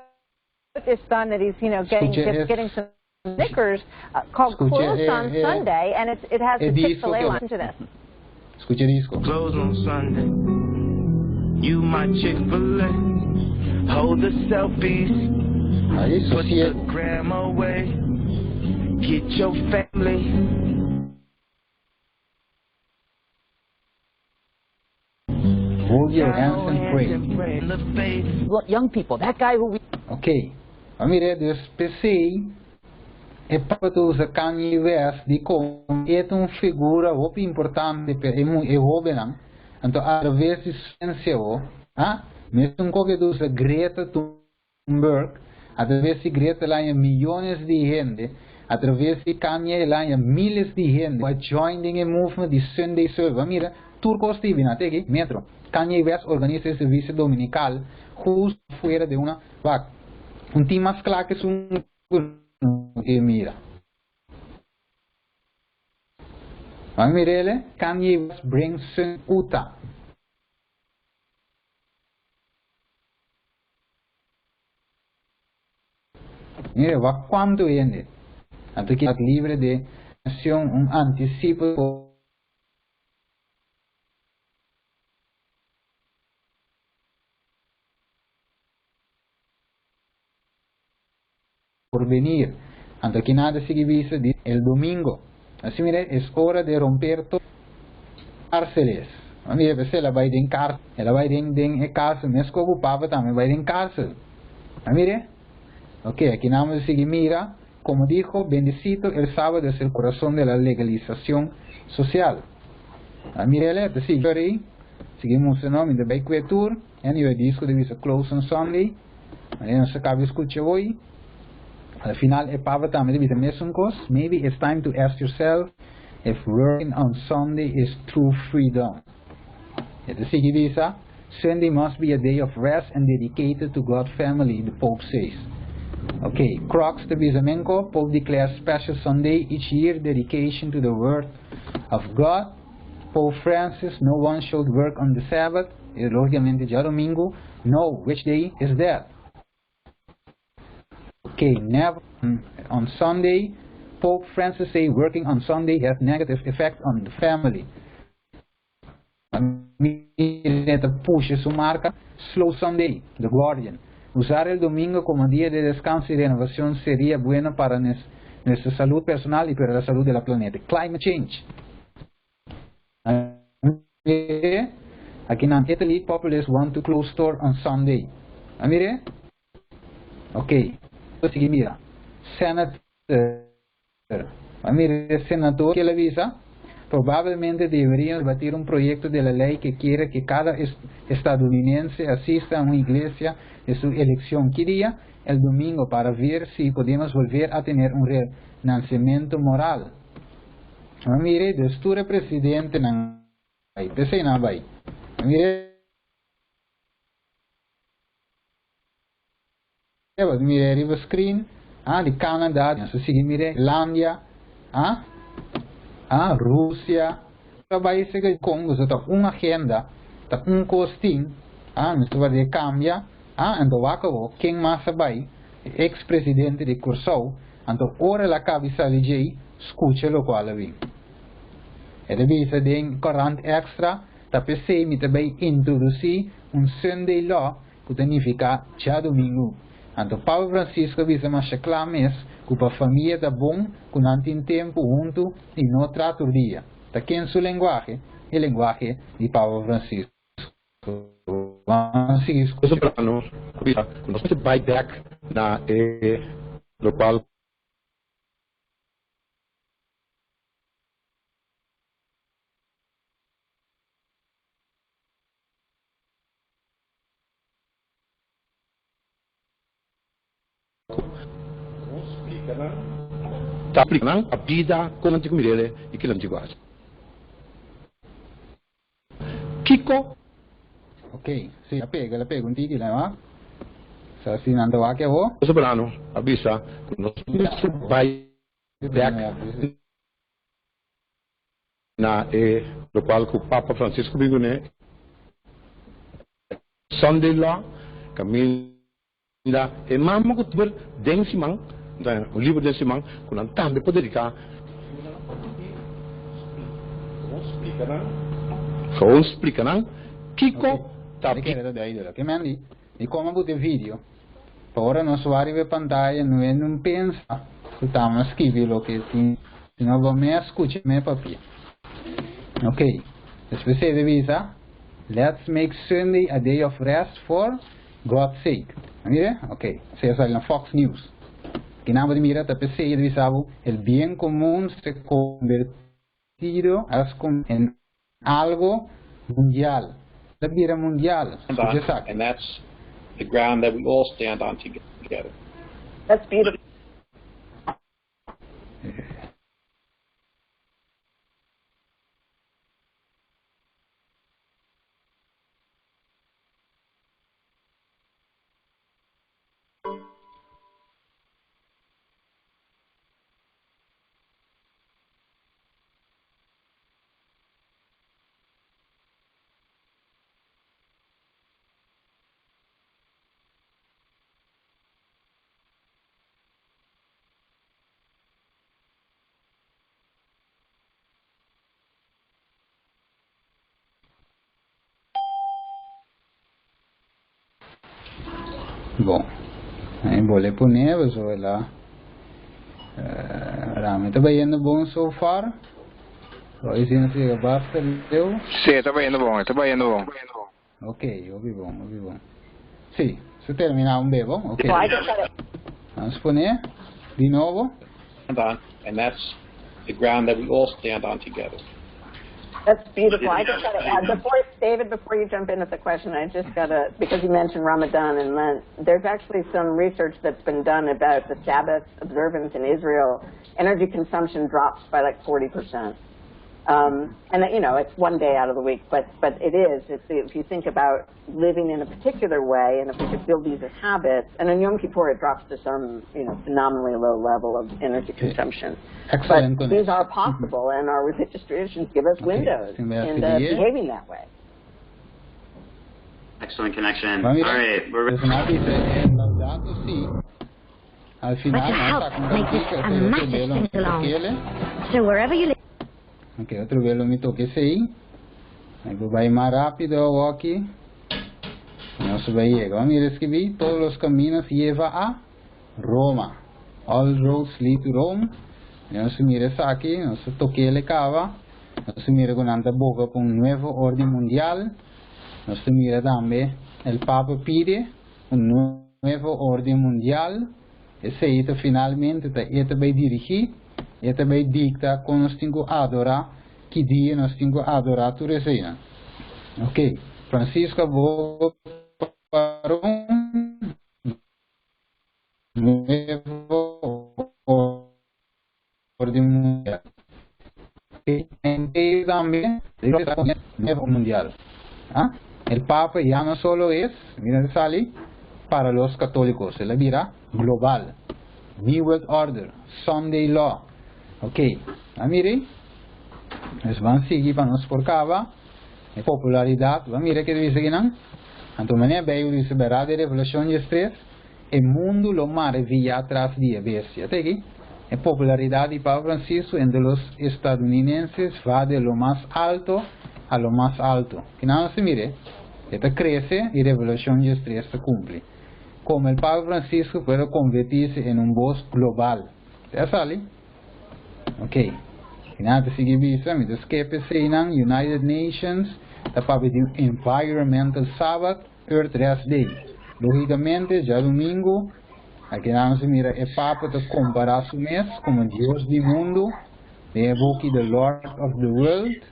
B: his son that he's, getting some Snickers called Closed on Sunday, and it has the Chick-fil-A line. Listen to this.
A: Escuche disco.
D: Closed on Sunday. You my Chick-fil-A. Hold the selfies. Put the gram away. Get your family.
A: Hold your hands and pray.
B: Young people, that guy who we...
A: Okay. Amire, dus PC é para usar Kanye West de como é uma figura muito importante para o jovem. Então, através de ciência, mesmo que usa Greta Thunberg, através de Greta lá há milhões de gente, através de Kanye lá há milhares de gente, vai joining a movement de Sunday Service. Mira, Turco Steven, até aqui, metro. Kanye West organiza el servicio dominical justo fuera de una vaca. Un team más claro que es un que mira. A mirele, Kanye West brings Uta. Mire, va cuánto viene. Hasta que libre de nación, un anticipo por venir, antes que nada se visa el domingo. Así mire, es hora de romper todas las cárceles. Mire, pues ela vai en cárcel, ela vai en cárcel, mesmo que ocupava también vai en cárcel. Mire, ok, aquí nada más se mira, como dijo, bendecito el sábado es el corazón de la legalización social. Mire, así, seguimos el nombre de Bike Tour, y el disco de visa Close on Sunday, no se acaba de escuchar hoy. Al final, maybe it's time to ask yourself if working on Sunday is true freedom. Sunday must be a day of rest and dedicated to God's family, the Pope says. Okay, Crocs de Bizamenko, Pope declares special Sunday each year dedication to the Word of God. Pope Francis, no one should work on the Sabbath. Lógicamente, ya domingo. No, which day is that? Okay, never on Sunday. Pope Francis say working on Sunday has negative effect on the family. Puxa su marca Slow Sunday, The Guardian. Usar el domingo como día de descanso y renovación sería bueno para nuestra salud personal y para la salud del planeta. Climate change. Aquí en Italy, populists want to close store on Sunday. Mire? Okay. Sigue, mira, senador, mire, senador que le avisa, probablemente deberían debatir un proyecto de la ley que quiere que cada estadounidense asista a una iglesia de su elección. ¿Qué día? El domingo, para ver si podemos volver a tener un renacimiento moral. Mire, desture presidente nan bay, pese na bay. Mire, mire, river screen, di Canada, sigue, mire, Finlandia, Rússia, países que Congo, está uma agenda, está costinho, isso vai cambia, então quem mais vai, ex-presidente de Cursou, então ora la cabeça de Jay, escuta o qual vem. E devia de corrente extra, tá pensei me também introduzir Sunday law, que significa já domingo. Então, Papa Francisco diz mais clames que a família está bom, que não tem tempo junto e não trata o dia. Está aqui em sua linguagem, a linguagem de Papa Francisco. Vamos seguir
E: escutando. Nós temos buyback na local. Está aplicando a vida com o antigo Mirele e que o antigo Asa. Kiko.
A: Ok, sì, la pego un tiki, ma sta finendo anche voi.
E: Questo brano avvisa non vai back na local con Papa Francisco Bigone Sunday law Camille da e mamma ko tber deng simang da o livro de simang kunan tambe poderica so explica nan kiko
A: tá querendo daí dela que mandi e como bote vídeo para não soar ver pantalla não pensa que tá mas escrever o que sim senão vou me escutar me papel ok depois você devisa let's make Sunday a day of rest for God's sake. Mire, ok, se sale en Fox News. Que nada de mira, te pensé y divisabo, el bien común se convertido en algo mundial. La vida mundial.
F: And that's the ground that we all stand on together.
B: That's beautiful.
A: Bom, aí boleh punya besola. Rame, tá bem bom so far? Hoje não se basta deu?
G: Sim, tá bem bom, tá bem bom.
A: Ok, ouvi bom. Sim, se terminar bem bom, ok. Vamos punya de novo.
F: And that's the ground that we all stand on together.
B: That's beautiful. I just got to add, David, before you jump in with the question, I just got to, because you mentioned Ramadan and Lent, there's actually some research that's been done about the Sabbath observance in Israel. Energy consumption drops by like 40%. And, you know, it's one day out of the week, but it is. If you think about living in a particular way, and if we could build these as habits, and in Yom Kippur it drops to some, you know, phenomenally low level of energy consumption.
A: Excellent.
B: But these are possible, and our religious traditions give us windows into behaving that way.
H: Excellent connection. All right, we're
A: Al final,
I: make this a massive sing-along. So wherever you live.
A: Ok, outro velo me toque sei. Aí vai mais rápido aqui. Nosso vai llegar. Vamos escrever todos os caminhos lleva a Roma. All roads lead to Rome. Nós mira aqui, nós toque ele cava. Nós mira com anta boca para nuevo orden mundial. Nós mira também el Papa pide nuevo orden mundial. Esse aí finalmente está vai dirigir. E também dicta que nós temos que adorar, que dia nós temos que adorar tu resenha. Ok, Francisco, vou para novo ordem mundial. E também, novo mundial. El Papa ya no solo es, mira sale, para los católicos, se la mira global. New World Order, Sunday Law. Ok, mire, nós vamos seguir para nós por cá, a popularidade, vamos ver que diz aqui não? Então, maneira bem, eu disse, a revolução de estresse, o mundo lo maravilha atrás de a bestia, tá aqui? A popularidade de Papa Francisco entre os estadunidenses va de lo más alto a lo más alto. Que não se mire, esta crece y a revolução de estresse se cumple. Como el Papa Francisco puede convertirse en un voz global. ¿Ya sale? Ok, nada seguir visa, me deskepe seinan United Nations, da para de Environmental Sabbath, Earth Rest Day. Lógicamente, já domingo, aqui nada se mira, é Papa de comparar su mês como Deus do mundo, de evoque the Lord of the World,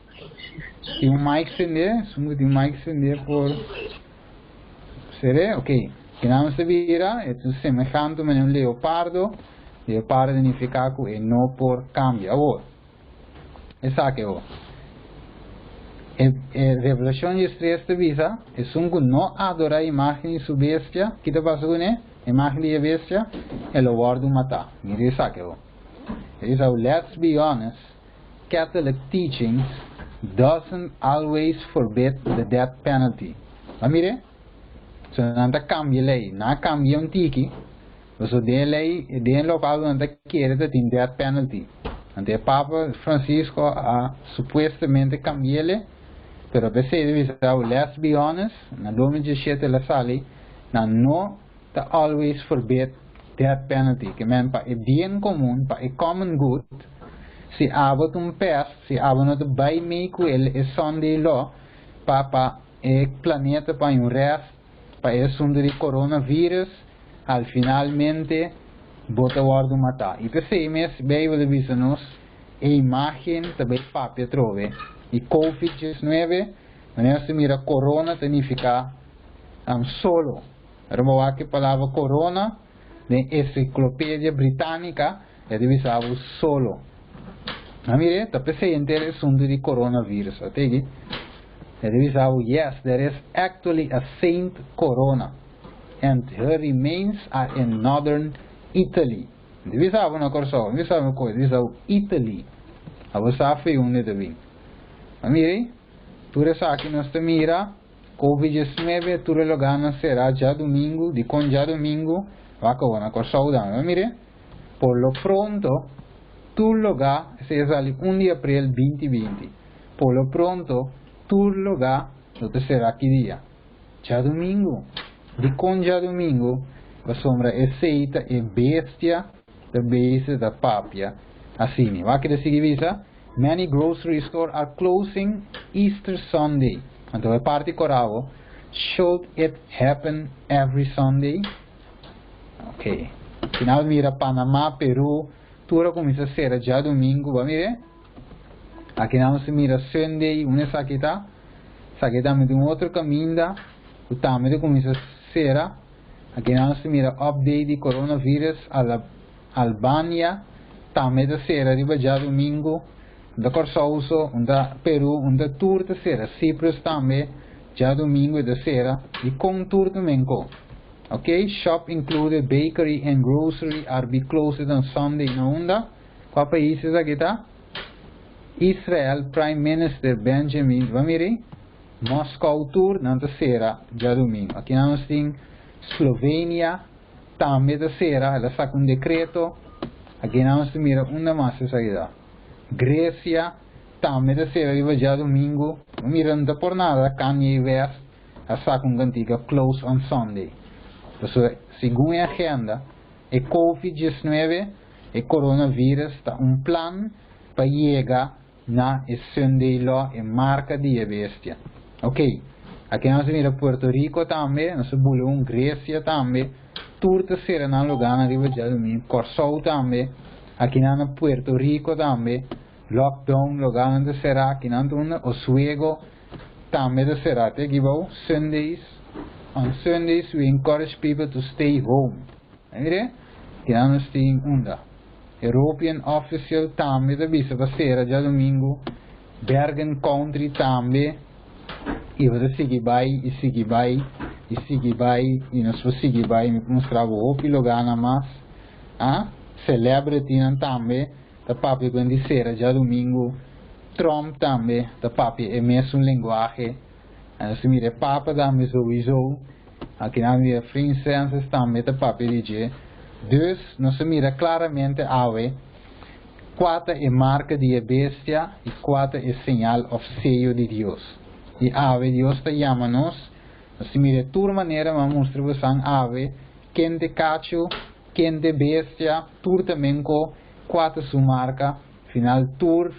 A: e Mike Sender, sumo de Mike Sender por seré, ok, que nada se vira, é semejante a um leopardo significa que no por cambio. Agora, essa que a revelação de estresse de visa é que não adora a imagem de sua bestia, que te passa com a imagem de bestia, ele o guarda matar. Mira essa que let's be honest, Catholic teachings doesn't always forbid the death penalty. Mire, So nanta cambia lei, na cambia un tiki. So de lei, de local nanta quiere de tin death penalty. Ante Papa Francisco a supuestamente cambiele, pero besede visa, let's be honest, na 2017 la sali, na no ta always forbid death penalty, que men pa e bien comum, pa e common good, si avot un pest, si avot de bij mee kwel e Sunday law, pa e planeta pa un rest, pa e sunde di coronavirus, al finalmente bota guardo mata. E per sei mesi beivo de visanos e imagen também papia trove. E COVID-19, quando se mira corona, significa solo. Era que palavra corona, na enciclopédia britânica, é divisado solo. A mire, tá pensei inteiro assunto de coronavírus, ok? É divisado, yes, there is actually a Saint Corona, and her remains are in northern Italy. Divisado na corso, divisado uma coisa, divisado Italy. A você fez de bem. A mire, tu resa aqui nós te mira, COVID-19, tu relogana será já domingo, de com já domingo, vai acabar na corso da. A mire, por lo pronto, tu lugar, se sale 1 de abril 2020. Por lo pronto, tu lugar, não te será aqui dia. Já domingo, de com já domingo, a sombra é seita e bestia da base da papia. Assim, vai que seguir visa. Many grocery stores are closing Easter Sunday. Então, a parte coral, should it happen every Sunday? Ok. Final mira Panamá, Peru, tudo começa a ser já domingo, vamos ver? Aqui não se mira Sunday, uma saqueta de um outro caminho, o também começa a ser. Aqui não se mira update de coronavírus, Albânia, também da ser já domingo. Da Corsauso, da Peru, da tour da sera, Cyprus também, já domingo e da sera, e com tour também com. Ok, shop included bakery and grocery are be closed on Sunday na onda. Qual país é aqui tá? Israel Prime Minister Benjamin, vamos ver? Moscow tour na sera, já domingo. Aqui nós temos Eslovênia, também da sera, ela saca um decreto. Aqui nós temos uma massa saída. Grécia, também da sera, já domingo. Mirando por nada, Kanye West, a saca um cantiga close on Sunday. Então, segundo a agenda, é COVID-19 e coronavírus está um plano para chegar na Sunday Law e marca de bestia. Ok, aqui nós mira Puerto Rico também, nós bulhão Grécia também, tudo será na lugar na riba já domingo, Corsol também, aqui na Puerto Rico também, lockdown lugar onde será, aqui na Oswego também será, até aqui vão Sundays. On Sundays, we encourage people to stay home. Aqui nós temos European Official também da bisa para ser já domingo, Bergen Country também, e você seguir vai, e nós vamos seguir vai, me mostrava o lugar na mais, Celebrity também, da papi quando ser já domingo, Trump também, da papi é mesmo linguagem, se mira papa também sowieso, aqui na minha Francis também da papi diz, dus nós mira claramente ave, quatro é marca de bestia e quatro é sinal of sello de Deus. E ave Deus te chama nós mira toda maneira mas mostra você ave, quem de cacho, quem de bestia, tudo também com quatro sua marca,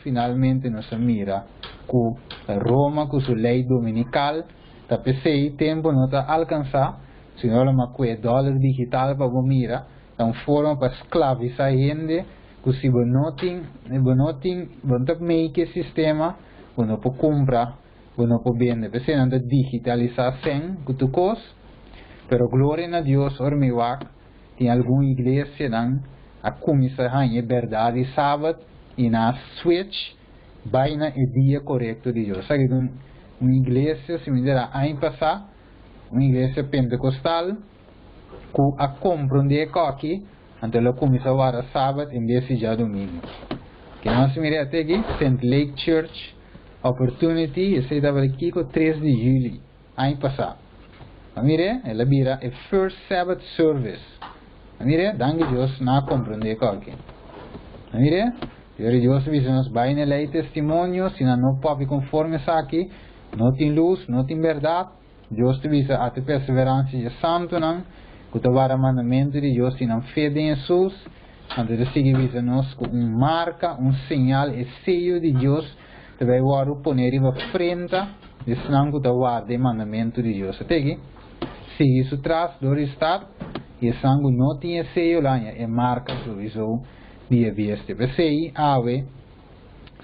A: finalmente nós mira com Roma com sua lei dominical, da PC tempo não está alcançar, se não é uma coisa dólar digital para mira, é uma forma para escravizar a gente, que se você não make sistema, você não pode comprar, você não pode vender, você não pode digitalizar sem que tu cost, pero glória a Deus, ormeiwak, tem alguma igreja a começar a verdade sábado e na switch vai na dia correto de Deus. Sabe uma igreja se me dirá ano passado, uma igreja pentecostal que a compreender aqui, então ela começa a sábado em vez de já domingo. Que nós me até aqui, St. Lake Church Opportunity, esse estava aqui com 3 de julho, ano passado. Mire, ela vira a first Sabbath service. Mire, danke Dios na comprende qualquer. Mire, Dios visa nos vai na lei testemunho, se não pode conforme isso aqui, não tem luz, não tem verdade. Deus te visa a te perseverança de santo não, que te vara mandamento de Deus e não fé de Jesus. Antes de seguir visa nos com marca, sinal e sello de Deus, te vai o poner em frente, de senão que te vara de mandamento de Deus. Até sigue isso traz, do estado, e o sangue não tem sello lá, é marca sowieso. Dia vieste. Percei, ave,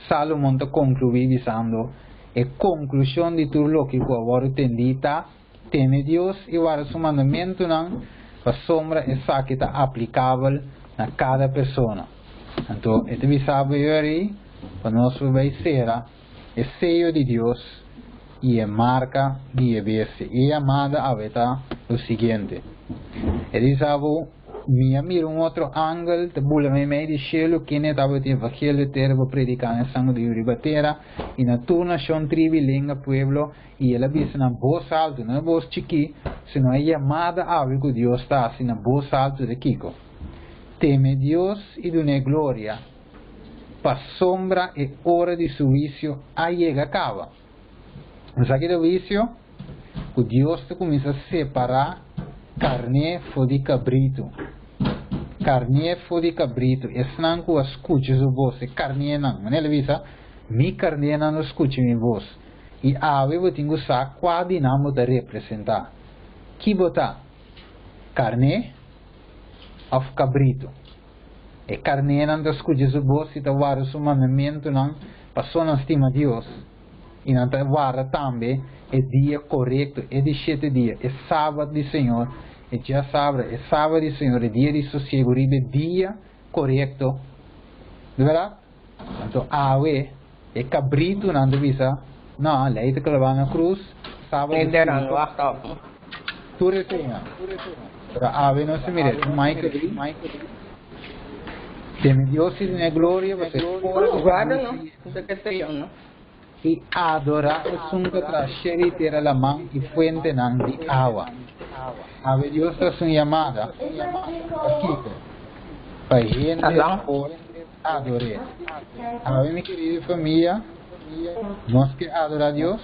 A: Salomão te concluí visando a conclusão de tudo o que agora tendita, teme Deus e o seu mandamento não, a sombra é essa que está aplicável a cada pessoa. Então, este visava aí, para nós vai ser o sello de Deus e a marca dia vieste. E a amada aveta o seguinte. Ele visava minha mira outro ângulo, te bula me de cielo, que ne tava te evangelho ter vou predicar na sangue de ribatera, e na tua nação tribo língua pueblo, e ela disse na voz alta, não é voz chiqui, senão é chamada a ver que Deus está assim na voz alta de Kiko. Teme Deus e dune glória, para sombra e hora de seu vício, aí chega acaba. Mas aqui do vício, que Deus te começa a separar carne de cabrito. Carne de cabrito. E se não que escuches o voz, carne não. Mas ele visa, mi carne não escute minha voz. E a ave eu tenho que saber qual dinamo de representar. Que botar? Carne ou cabrito? E carne não escuches o voz e te vara o mandamento não. Passou na estima de Deus. E não te vara também é dia correto, é de 7 dias, é sábado do Senhor. E já sabe, é sábado do Senhor, é dia de sossego, é dia correto. De verdade? Então, ave, é cabrito, não devisa. Não, leite que leva na cruz, sábado do Senhor. Tu retenha. Pero ave não se mire, Michael. Teme Deus e na glória, você
B: não?
A: E adorar o sunga trasceri tera la mão e fuente nan de água. Ave Deus está sua chamada aqui para gente por adorar. Ave minha querida família, nós que adorar Deus,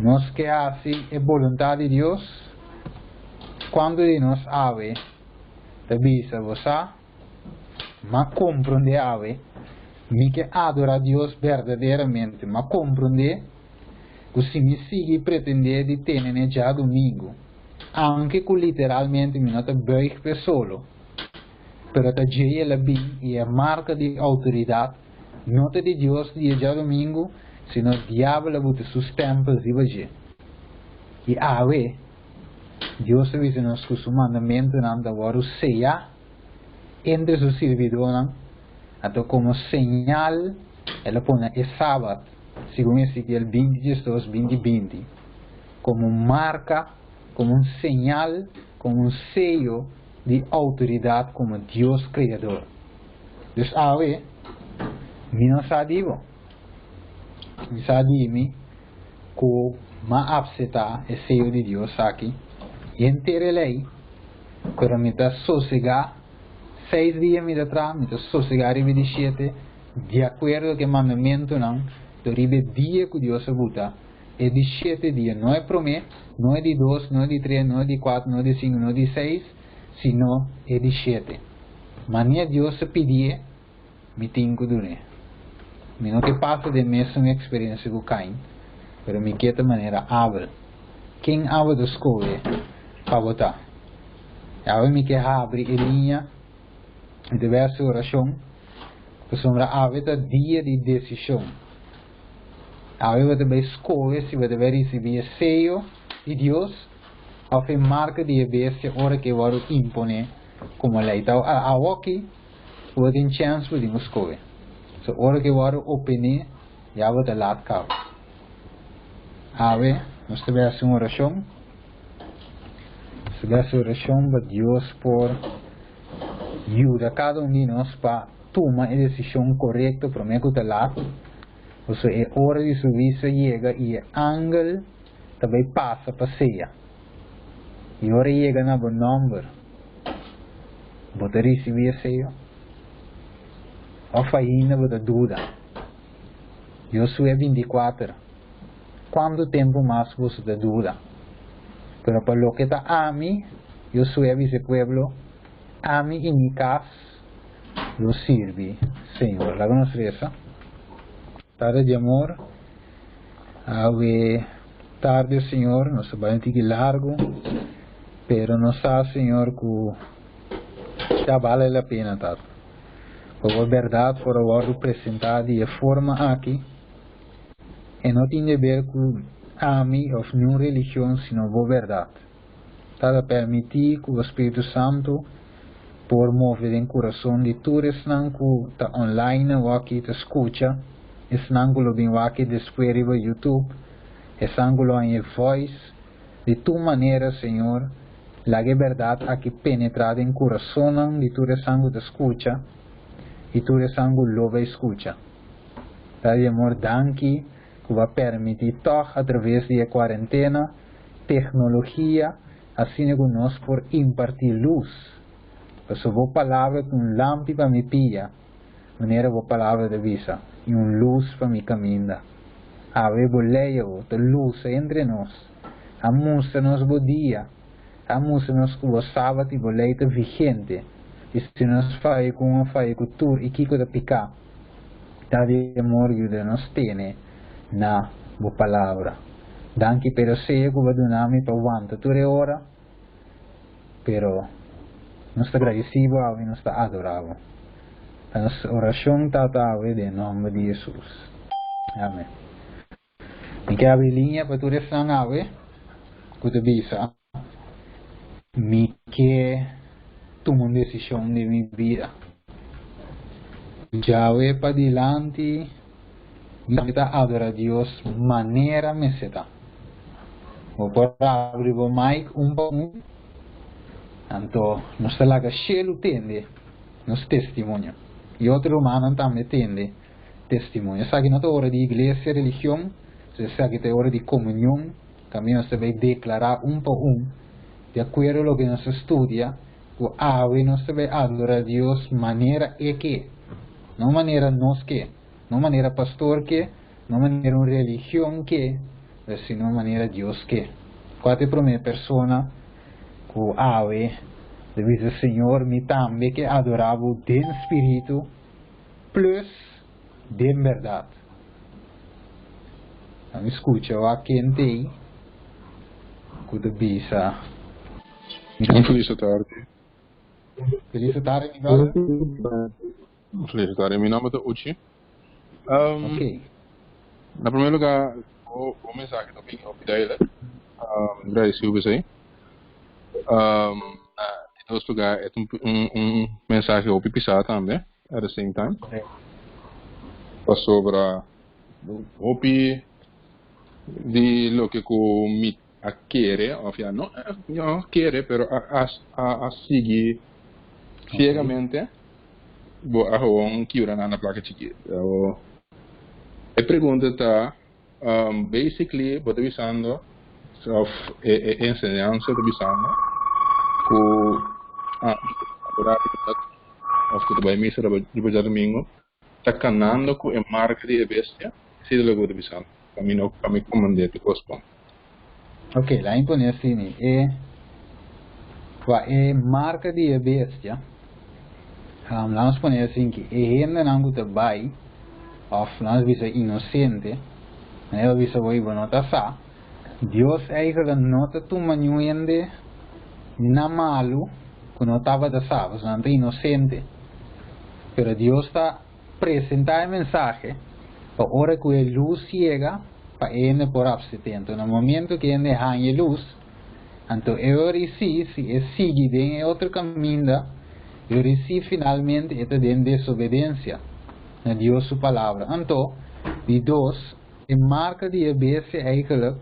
A: nós que assim é vontade de Deus. Quando de nós ave, te visa você, mas compreende ave. Mi que adora a Deus verdadeiramente, mas compreender que se me sigue pretender de ter já domingo, anche que literalmente me não te buig per solo, pero te jeia la bem e a marca de autoridade, não te de Deus de já domingo, sino diabo bute sus tempos e vaje. E ave, Deus avisa nos que su mandamento não da agora seja entre su servidor não. Então, como señal, ela põe o sábado, segundo Ezequiel 22, 20. Como marca, como señal, como sello de autoridade como Deus Criador. Então, a ver, mi não sabe, mi sabe que ma abseta o sello de Deus aqui, e inteira lei, quando me está sossegar, 6 dias me atrás, me sossegar e me de 7, de acordo com o mandamento não, do ribe dia que Deus abuta, é de 7 dias, não é para mim, não é de 2, não é de 3, não é de 4, não é de 5, não é de 6, sino é de 7. Mania Deus pedir, me tenho que dormir. Me não que passa de mesma experiência com Caim, mas me quer de maneira hábil. Quem abre da escola para votar? Agora me quer abrir a linha de diversa oração, que sombra aveta dia de decisão. Agora você vai escolher se você vai receber sello de Deus ou a marca de abência hora que vai impor como lei. Então, aqui, você tem chance de escolher. So, hora que vai openar, já vai ter lá cá. Agora, nós temos uma oração. Essa oração para Deus por ajuda cada de nós para tomar a decisão correta para mim que está lá. Ou seja, é hora de serviço chega e é ángel também passa para ceia. E ora chega na bom número. Bota receber ceia. Of ainda bota dúvida. Josué 24. Quanto tempo mais você te dura? Pero para lo que está a mí, Josué dice pueblo, a mí y mi casa lo sirve, Señor. ¿La conoces esa? Tarde de amor, tarde, Señor, no se va a sentir largo, pero no sabe, Señor, que ya vale la pena, tal. Por verdad, por favor, presentar de forma aquí. E não tem a ver com a mim ou nenhuma religião, sino com a verdade. Para permitir que o Espírito Santo por mover em coração de todos que está online ou aqui te escuta, estão que lo bem aqui después no YouTube, estão que lo em voice, de tu maneira, Senhor, a verdade aqui penetrada em coração de todos que te escuta e todos que lo vai escuta. Daí amor, danke que vai permitir toch através da quarentena, tecnologia, assim que nós por impartir luz. Mas a boa palavra com lâmpada para me pia, maneira boa palavra de visa, e luz para me caminhar. A ver boleia, a luz entre nós, a mostra nos bo dia, a mostra nos que o sábado e boleia vigente, e se nós faz com tur e kiko da picar, tá de amor que nos tem na boa palavra. Danke pero sei que vai donar-me para aguentar toda hora, pero nós está agradecido e nós está adorado. A nossa oração está em nome de Jesus. Amém. Me quer abrir linha para todos que ave, que te bisa. Me quer tomar uma decisão de minha vida. Já vai para diante. Kita adorar a Deus maneira meseta. Vou abrir o mic por Então, nós temos que tende nos testemunho. E outro humano também tende testemunho. Sabe que não é hora de igreja, religião, sabe que é hora de comunhão. Também nós devemos declarar por de acordo com o que nós estudia, nós devemos adorar a Deus maneira que, não maneira nós que. Não maneira pastor que, não maneira uma religião que, mas sim uma maneira Deus que. Qual é a primeira pessoa que ave deve dizer Senhor, me também que adorava de espírito plus de verdade. Então escuta, o quem tem que te bisa.
E: Feliz tarde.
A: Feliz tarde, mi brother.
E: Feliz tarde, meu nome é Uchi.
A: Ok.
E: Na primeiro lugar, o mensagem do Big Hope Daily, agradecido por isso. Em outro lugar, é mensagem ao Pipissá também, at the same time. Sobre o de lo que me quer, ou seja, não quer, pero a seguir ciegamente, a que ura na placa chiquita. A pergunta está, basically, vou avisando, ensinança, avisando, que a vai missa de domingo, está canando com a marca de bestia, se ele vou avisando, para me comandar de corresponde.
A: Ok, lá impõe assim, é marca de bestia. Vamos põe assim que é ainda não está bem, ou nós visa inocente, nós visa vai nota sa. Deus eigenlijk nota tu manuende na malo, que não estava da sa, você não é inocente. Pero Deus está apresentando mensagem para hora que a luz chega para ele por abstento. No momento que ele há luz, então eu recebi se sigue em outro caminho. Eu recebi finalmente esta desobediência a Deus sua palavra. Então, de dois, a marca de ABC eigenlijk,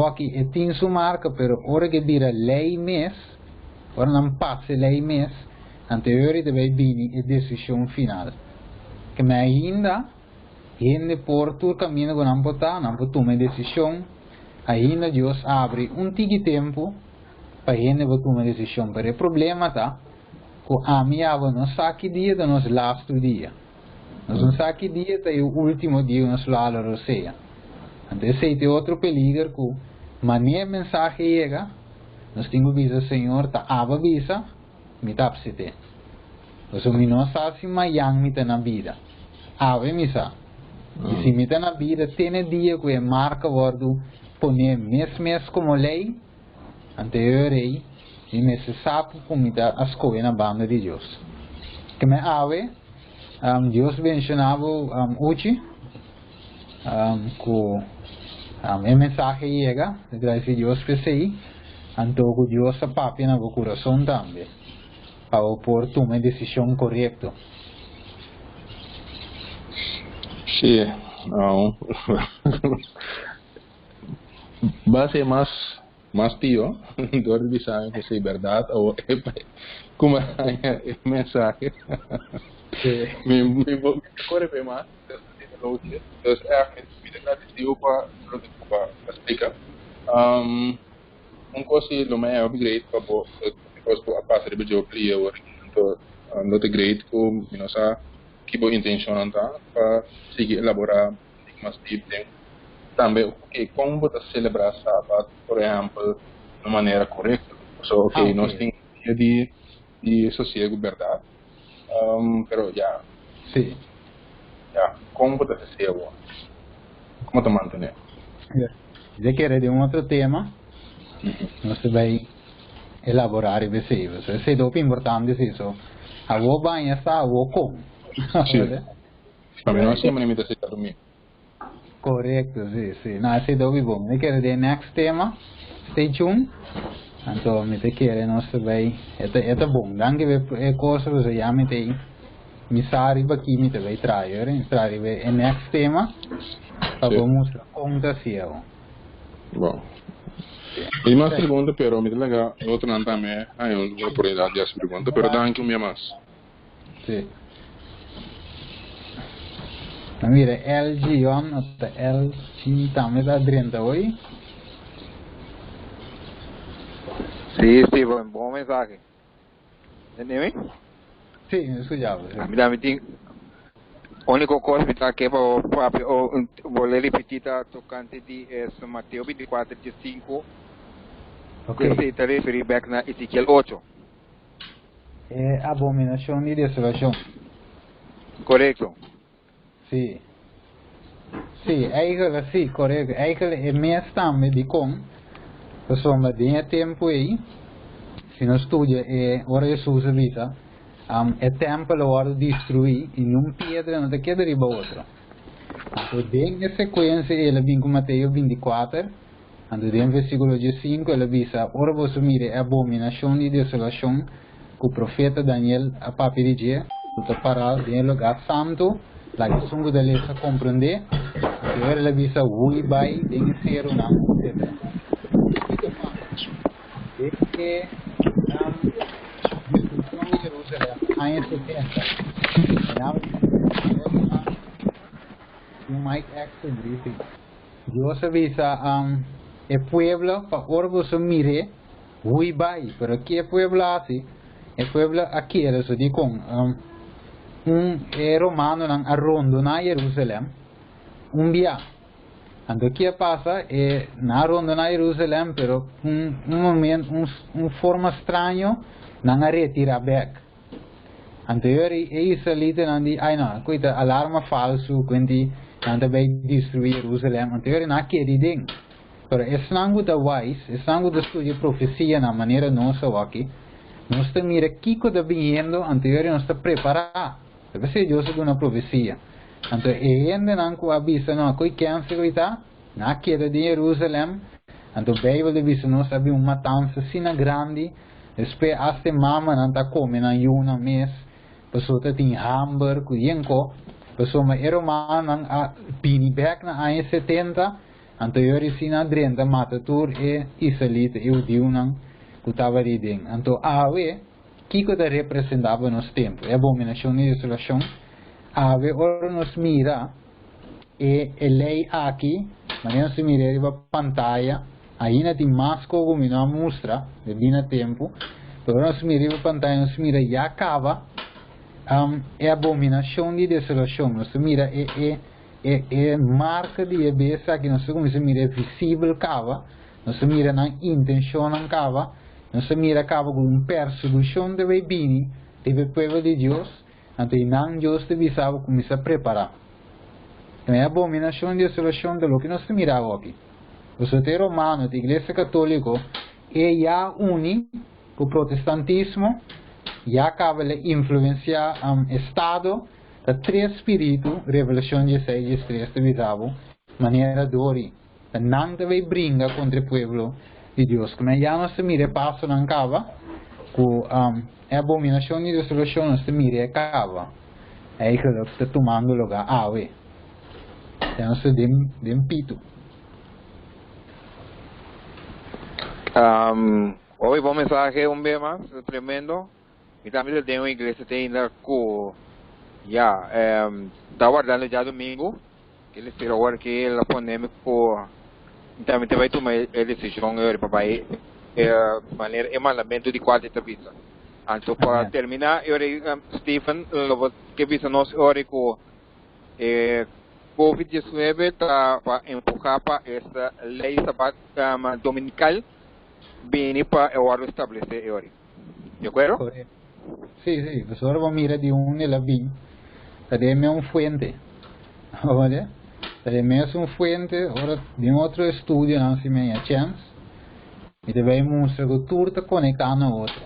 A: aqui tem sua marca, pero ora que vira lei mês, ora não passa lei mês, então eu deve vir a decisão final. Que me ainda, por todo caminho que não pode tomar decisão, ainda Deus abre tiki tempo para gente tomar decisão. Mas o problema tá, que a minha não sabe dia do nosso last dia. Nós não sabe que dia é o último dia do nosso lado da roceia. Então, esse é outro peligro que, maneira mensagem chega, nós temos que dizer, Senhor, tá avisa, me tapsite. Nós não sabemos se amanhã me tá na vida. Ave misa. E se me tá na vida, tem dia que é marca wordo, poner mês como lei, anteriorei, e necessário comida as coisas na banda de Deus. Que me ave, Deus mencionava hoje, que a mensagem chega, graças a Deus pensei, então que Deus papi na coração também, para por tomar decisão correta.
E: Sim, não. Va ser mais pior, do que saber que é verdade ou como é mensagem. Me corre bem mais, então é vida gratuita para explicar. Coisa lo mais upgrade para depois passar de budget clear, então não te grade com nossa que boa intenção então para seguir elaborar mais tipo também como você celebrar sábado, por exemplo, de maneira correta. So, nós temos de sossego, verdade. Pero já.
A: Sim.
E: Já. Como você celebra? Como te manter?
A: Já quero de outro tema. Nós vai elaborar e ver se esse é o importante isso. A vou banhar está, a vou como.
E: Sim. Também não sempre me dá certo dormir.
A: Correto, sim. Não, esse é o bom. Eu quero de next tema. Stay tuned. Então, me te quero nós vai. É bom. Danke é coisa que já me tem. Me sabe aqui me te vai trazer é next tema. Para vamos contar se é.
E: Bom. E mais pergunta, pero me legal. Outro não também. Aí uma oportunidade de essa pergunta, pero danke um mais.
A: Sim. Mira, LG on até LG também está dentro hoje.
G: Sim, bom mensagem. Entendeu?
A: Sim, escutava.
G: Me tem único coisa que está aqui para vou repetir a tocante de Mateus 24:5.
A: Ok.
G: Que se refere back na Ezequiel 8.
A: É abominação e desolação.
G: Correto.
A: Sim. Sim, eigenlijk sim, correto. Eigenlijk é mais também de com. Pessoal, tem tempo aí. Se não estuda é hora Jesus avisa. É templo hora destruir e não pedra não te queda riba outra. Então, dentro da sequência ele vem com Mateus 24. Então, dentro do versículo 5 ele avisa: ora você mire a abominação e desolação que o profeta Daniel a papi de dia, tu parar dentro do lugar santo. La que sungo da lesa compreender que era la visa ui bai tem que ser uma etc. É que destruição de Jerusalém em 70 Mike Axel disse Deus avisa é pueblo para orgulho mire ui bai pero que é pueblo assim é pueblo aqui era só de com romano nang arrondo na Jerusalém via. Então o que passa é na arrondo na Jerusalém, pero momento forma estranho nang retira back. Então isso ali nang di ai não, coisa alarma falso quando nang vai destruir Jerusalém. Então na que ding. Pero esse nango da wise, esse nango da estudio profecia na maneira nossa aqui. Nós estamos mira kiko da vindo, anterior nós está preparado. Deve ser Deus com uma profecia. Então, ainda não avisa não que câncer está na queda de Jerusalém. Então, a Bíblia diz nós havia uma matança assim grande. Depois, até mama não está comendo uma mês. Pessoa tem hambúrguer, cuyenco. Pessoa mas era uma não pini back na ano 70. Então, eu disse na drenta mata tur e israelita eu digo não que estava ali dentro. Então, que representava nos tempos, é abominação e desolação. Ave ora nos mira e lei aqui, Mas se mira riba pantalla, aí na tem mais como me não mostra, de bem tempo. Pero se mira riba pantalla, se mira já acaba, é abominação de desolação. Não se mira é marca de ebesa que não se como se mira é visível cava, não se mira na intenção não cava, não se mira cava com perseguição de bebini, de povo de Deus, então não Deus deve saber como se preparar. É abominação de desolação de lo que não se mira aqui. O soter romano da Igreja Católica é já une com o protestantismo, já acaba de influenciar o Estado, da três espíritos, revelação 16, 3 de Visavo, maneira dori, da não deve brincar contra o povo de Deus. Como já não se mira passo não acaba, com a abominação de desolação não se mira acaba. É que está tomando lugar, ué. Então se dem pito.
G: Hoy bom mensaje un vez más, tremendo. Y también tengo una iglesia ainda com está guardando já domingo, que ele espera agora que ele ponemos também vai tomar a decisão para vai maneira emanciamento de quatro etapas. Então para terminar, Stephen, que visa nós ora com COVID-19 está para empurrar para essa lei dominical bem para agora estabelecer ora. De acordo?
A: Sí, pues ahora vamos a mirar de la bin. Tenemos un fuente. ¿Vale? Tenemos un fuente, ahora de otro estudio, no se me chance. Y te voy a mostrar que tú estás conectado a otro.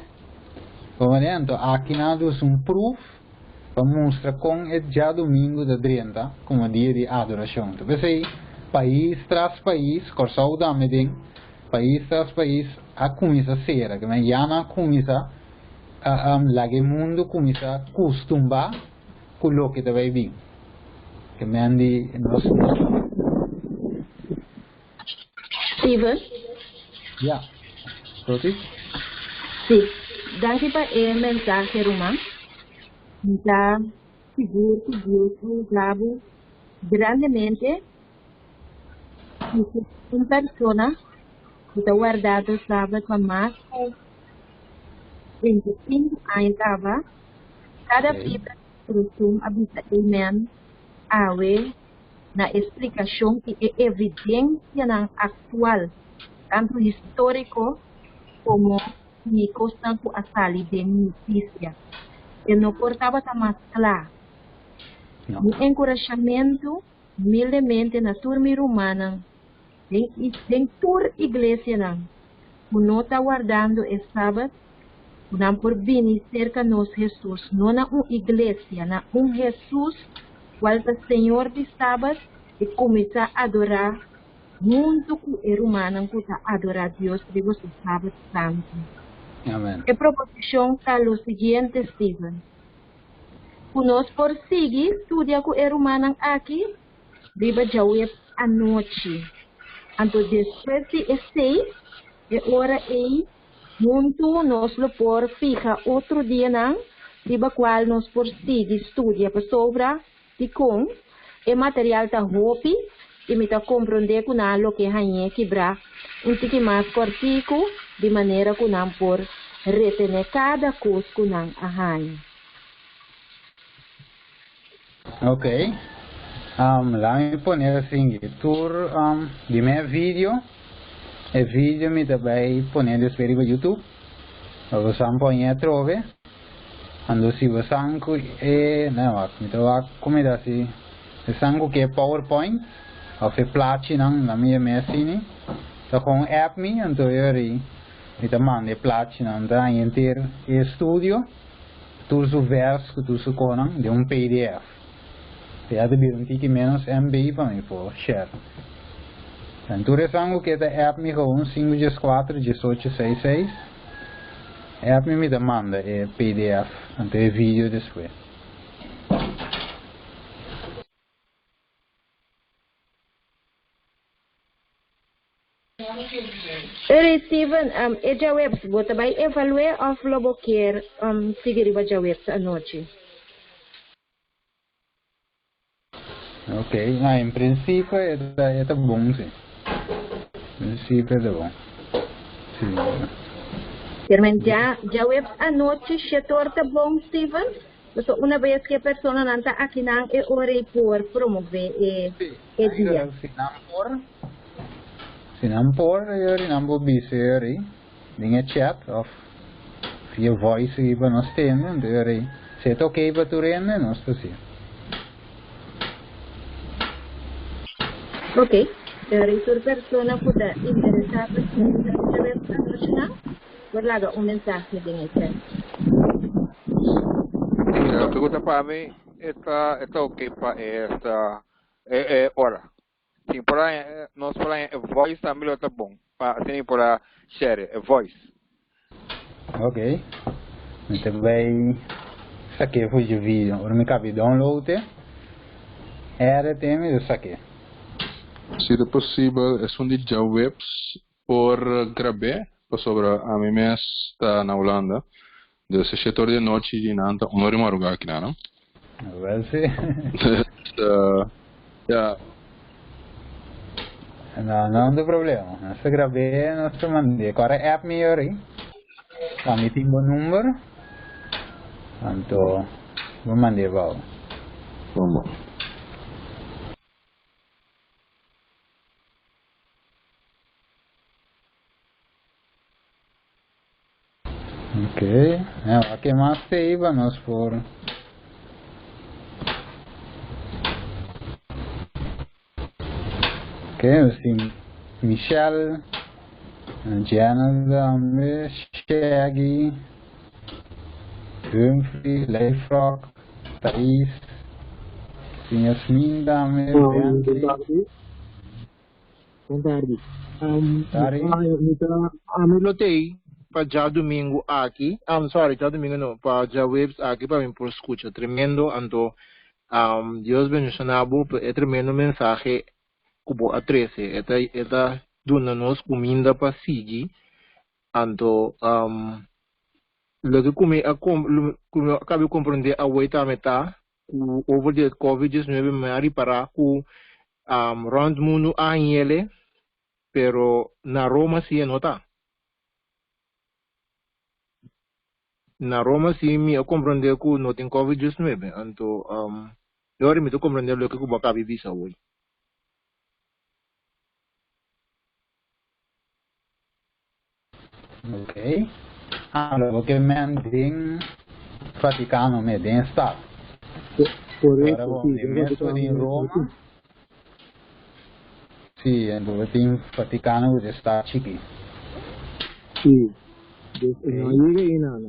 A: ¿Vale? Entonces, aquí nada es un proof para mostrar con el ya domingo de 30 como día de adoración. Entonces, ahí, país tras país, corsau dame den, país tras país, a começar a ser, que me llama começar lá que o mundo começa a acostumar com o que vai vir. Que me ande nós.
I: Steven?
A: Ja. Roti?
I: Sim. Daqui para o mensagem romano. Está seguro que Deus usava grandemente uma pessoa que está guardada sabe com mais 25 anos estava, cada fibra de habita amen, awe, na explicação que é evidência na atual, tanto histórico como ni constante a sair de notícia. E não portava mais claro. O encorajamento, humildemente, na turma romana, em toda a igreja, não está guardando o sábado, não por vir cerca de nós Jesus, não na uma igreja, na Jesus, qual é o Senhor de sábado, e começar a adorar, junto com o humano, que está a adorar Deus, digo, o sábado santo.
A: Amém.
I: A proposição está o seguinte, Steven. Nós por seguir, estudia com o humano aqui, viva já a noite. Então, depois de 6, é hora aí, junto nós por fija outro dia não, riba qual nós por seguir, estudia para sobra, e com o material tá roupi, e me tá compreender com o que é quebrar, tique mais cortico, de maneira que não por retener cada coisa que não arranha.
A: Ok. Lá me poner assim, tour de meu vídeo, e vídeo me também poner despedir para YouTube, você põe trove, ando se você não, me tá como é assim, se que é PowerPoint, ou se platina na minha machine, tá com app me, então eu me tá mande platina, então inteiro é estúdio, tudo o verso que tudo conan de PDF. Já de um tique menos MB para mim por share. Então resango que a app me com 514 1866. A app me demanda é PDF, então é vídeo depois.
I: Steven, já web, você vai evaluar of lobo quer seguir a web à noite.
A: Ok, em princípio é bom, sim. Em princípio é bom. Sim.
I: Herman, ya web anoche setor tá bom, Steven? So, una vez que a persona nanta aqui nang e ore por promover e dia.
A: Sinampor yori nambo bise yori dinge chat of via voice iba nos teme yori se to okay ba turene nos to si.
I: Ok, yori sur persona pueda interesada en la web nacional, verlaga un mensaje dinge chat.
G: A pergunta para mim está ok para esta hora. Sim, para nós para voice também está bom. Para sim para share voice.
A: Ok. Muito bem. Isso aqui foi de vídeo. Agora me cabe download. Era tema isso aqui.
E: Se é possível, é de já webs por gravar sobre a mim está na Holanda. De setor de noite de nanta, hora e maruga aqui, não?
A: Well, sim.
E: Yeah.
A: Não tem problema. Nós gravei, nós mandei. Agora a app melhor aí. Kami tem o número. Então, vou mandar para
E: Vamos.
A: Ok. Aqui mais tem, vamos por. Ok, assim, Michelle, Jana, Shaggy, Humphrey, Leifrock, Thais, Yasmin, Beatriz.
J: Boa tarde. Eu lotei para já domingo aqui. Já domingo não, para já webs aqui para mim por escuta. Tremendo, então, Deus bendicionado, é tremendo mensagem. Kubo a 13, eta dona nos comida para seguir, então lo que come acabo de compreender a oita meta o over the COVID-19 me para ku round mundo a ele, pero na Roma si nota. Na Roma si me compreender ku no tem COVID-19, então eu ahora me tô compreender lo que ku acaba de visa hoje.
A: Ok. Allora, che men ding Vaticano me den stato.
J: Corretto, sì,
A: messo in Roma. Sì, dove in Vaticano è stato ciki.
J: Sì. No llega nada.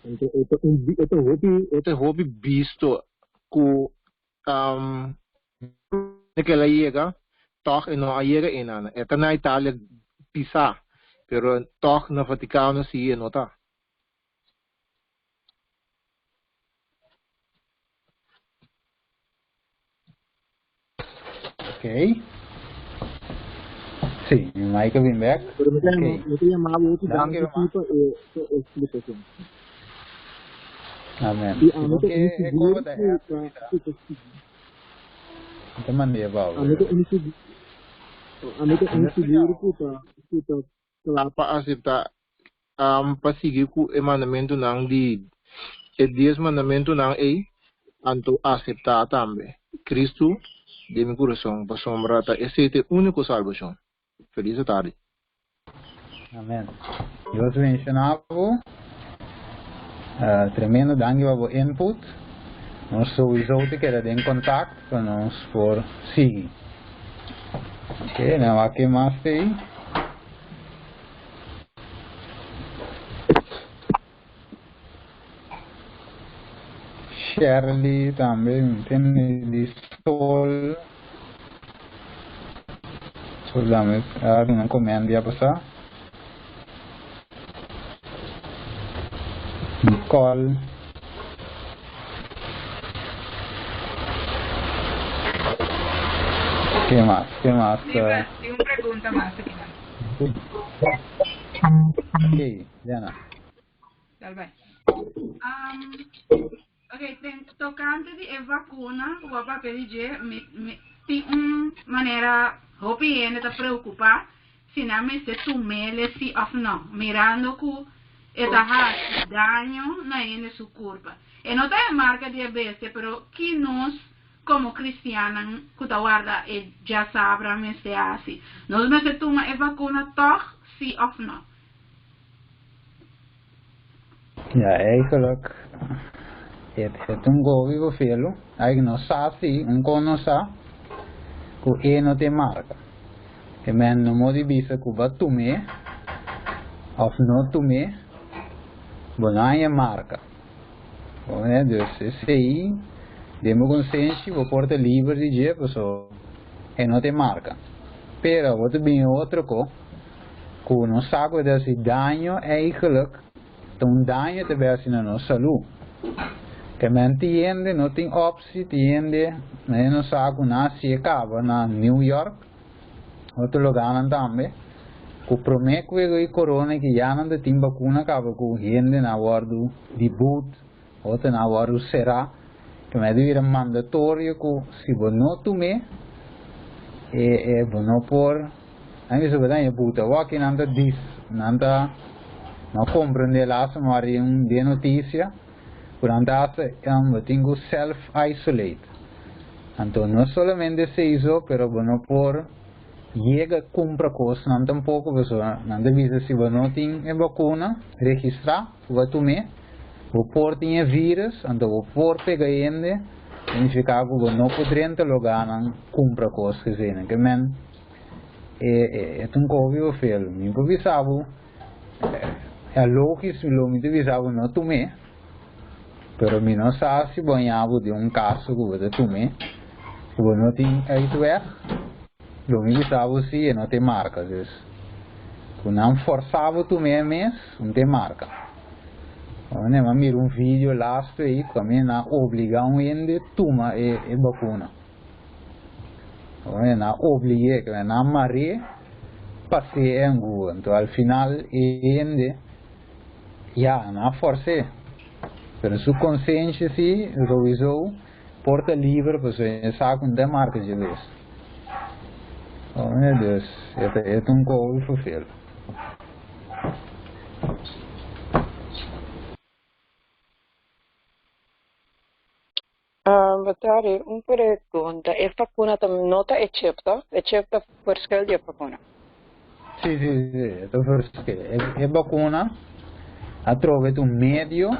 J: Entonces, este hobby visto que que la llega, toch no llega nada. Esta na Italia pisa, pero toch na Vaticano sí nota.
A: Ok. Sì, il mic è back.
J: Yo te llamaba a tipo explicación.
A: Amen.
J: Y a mí
A: te mandei a
J: A mí te seguro que lá para aceitar para seguir com o mandamento não de 10 mandamento não é anto aceitar também Cristo de meu coração para sombra esse é o único salvação. Feliz tarde.
A: Amen. Deus mencionava tremendo dangue para input. Nós sowieso te querem em contato para nós por seguir. Ok, nou aqui mais tem. Shirley também tem de Sol. Sol também não comendo dia passar. Nicole. ¿Qué más?
K: Tengo una pregunta más aquí.
A: Ok, Diana.
K: Ok, toca tocante de vacuna, o papel de tem maneira hopi ainda tá preocupar se não me se tumele se ou não, mirando que está daño na ene su curva. E não tem marca diabetes, pero que nós como cristianos que guarda e já sabem se assim. Nós me se toma a vacuna toch se ou não.
A: Ja, eigenlijk het gooi we veel. Eigenlijk nog saasi, konosa, ku eno te marca. Que men no modi bisa ku batume, of no tume, bonaya marca. Né, dus esse aí, demo consciência, vou porta livre de dia, pessoal, e não te marca. Pero, wat bem outro ku no saco desse danho eigenlijk. Então, daño te vai assim na nossa saúde. Que men tiende, não tem opção, tiende, né, não sabe na Chicago, na New York, outro lugar também. Que promete que o corona que já não tem vacuna, acaba com gente na hora do debut, outro na hora do será, que me deve mandatório que se você não tomar, é bom por, a mim se você não puta, o que não diz, não compreende lá, mas é de notícia, durante eu tenho self-isolate. Então, não somente se isso, mas bueno por chega compra coisas, não tampouco, pessoal, não deve se você não tem vacuna, registrar, vai tomar, o por tem vírus, então o por pega ainda, significa que você não pode entrar lugar, não compra coisas que sejam, que men é Covid ou feio, me improvisava. É lógico, me divisava não tomei, pero me não sabe se banhava de caso que você tomei, que você não tem isso me divisava se não tem marca, que não forçava tomei mês, não tem marca. Né, mas mira vídeo lá aí, que me não obriga ainda tomar a vacuna. Né, não obriga, que não marre, passei em rua, então ao final ainda ja, na força. Pero su consciência se revisou, porta livre, para você sabe onde é marca de vez. Oh meu Deus, é coisa fulfill.
L: Batari, pergunta, a vacuna também não está excepta por escolha de vacuna?
A: Sim, é por escolha. É vacuna. Através meio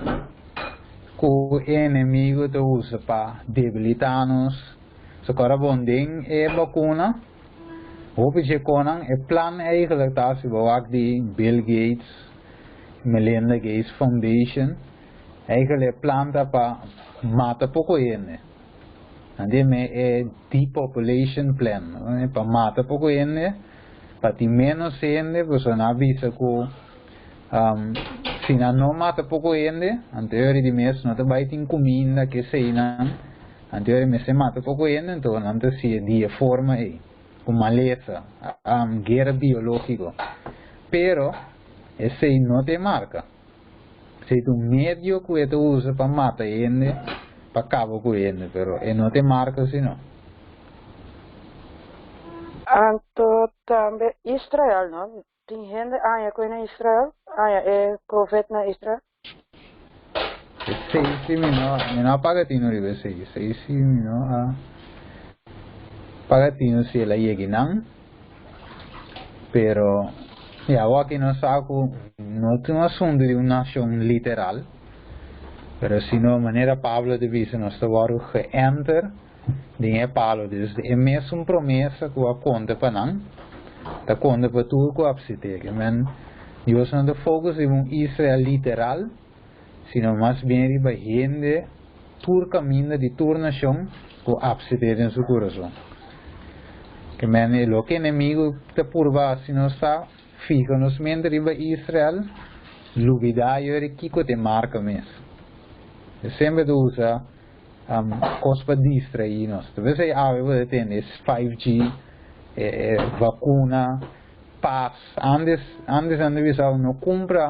A: que o inimigo te usa para debilitar-nos. Se agora bonding é vacuna, o que conan é plano eigenlijk tá se bewaakt die Bill Gates, Melinda Gates Foundation, eigenlijk é plano para matar pouco gente. Ande é depopulation plan, para matar pouco gente, para ter menos gente, você não avisa que se não mata pouco gente, anterior de mês não vai ter comida que sei não, anterior de mês se mata pouco gente, então não se de forma aí, com maleza, guerra biológica, pero esse não te marca, se tu meio que tu usa para matar gente, para acabar com gente, pero não te marca se não.
L: Então também Israel, não? Tem gente na Israel? É Covid na Israel?
A: Sei, não pagatino ribe sei, não pagatino se la yeginan, pero o aqui não saco, não tem um assunto de uma nação literal, pero se não maneira Pablo de visa nós estamos geënter, de Pablo, dus é mesmo promessa que a conta para não. Da conta para tudo que absitege, men Deus não foca em Israel literal, sino mais bem riba gente tur caminho de tur nação que absitege em seu coração. Que men lo que inimigo te purva se não está fica nos mente riba Israel, lugida eu que te marca mesmo. Sempre usa coisa para distrair nós. Talvez aí eu tenho 5G vacuna, paz. Antes avisava, não compra.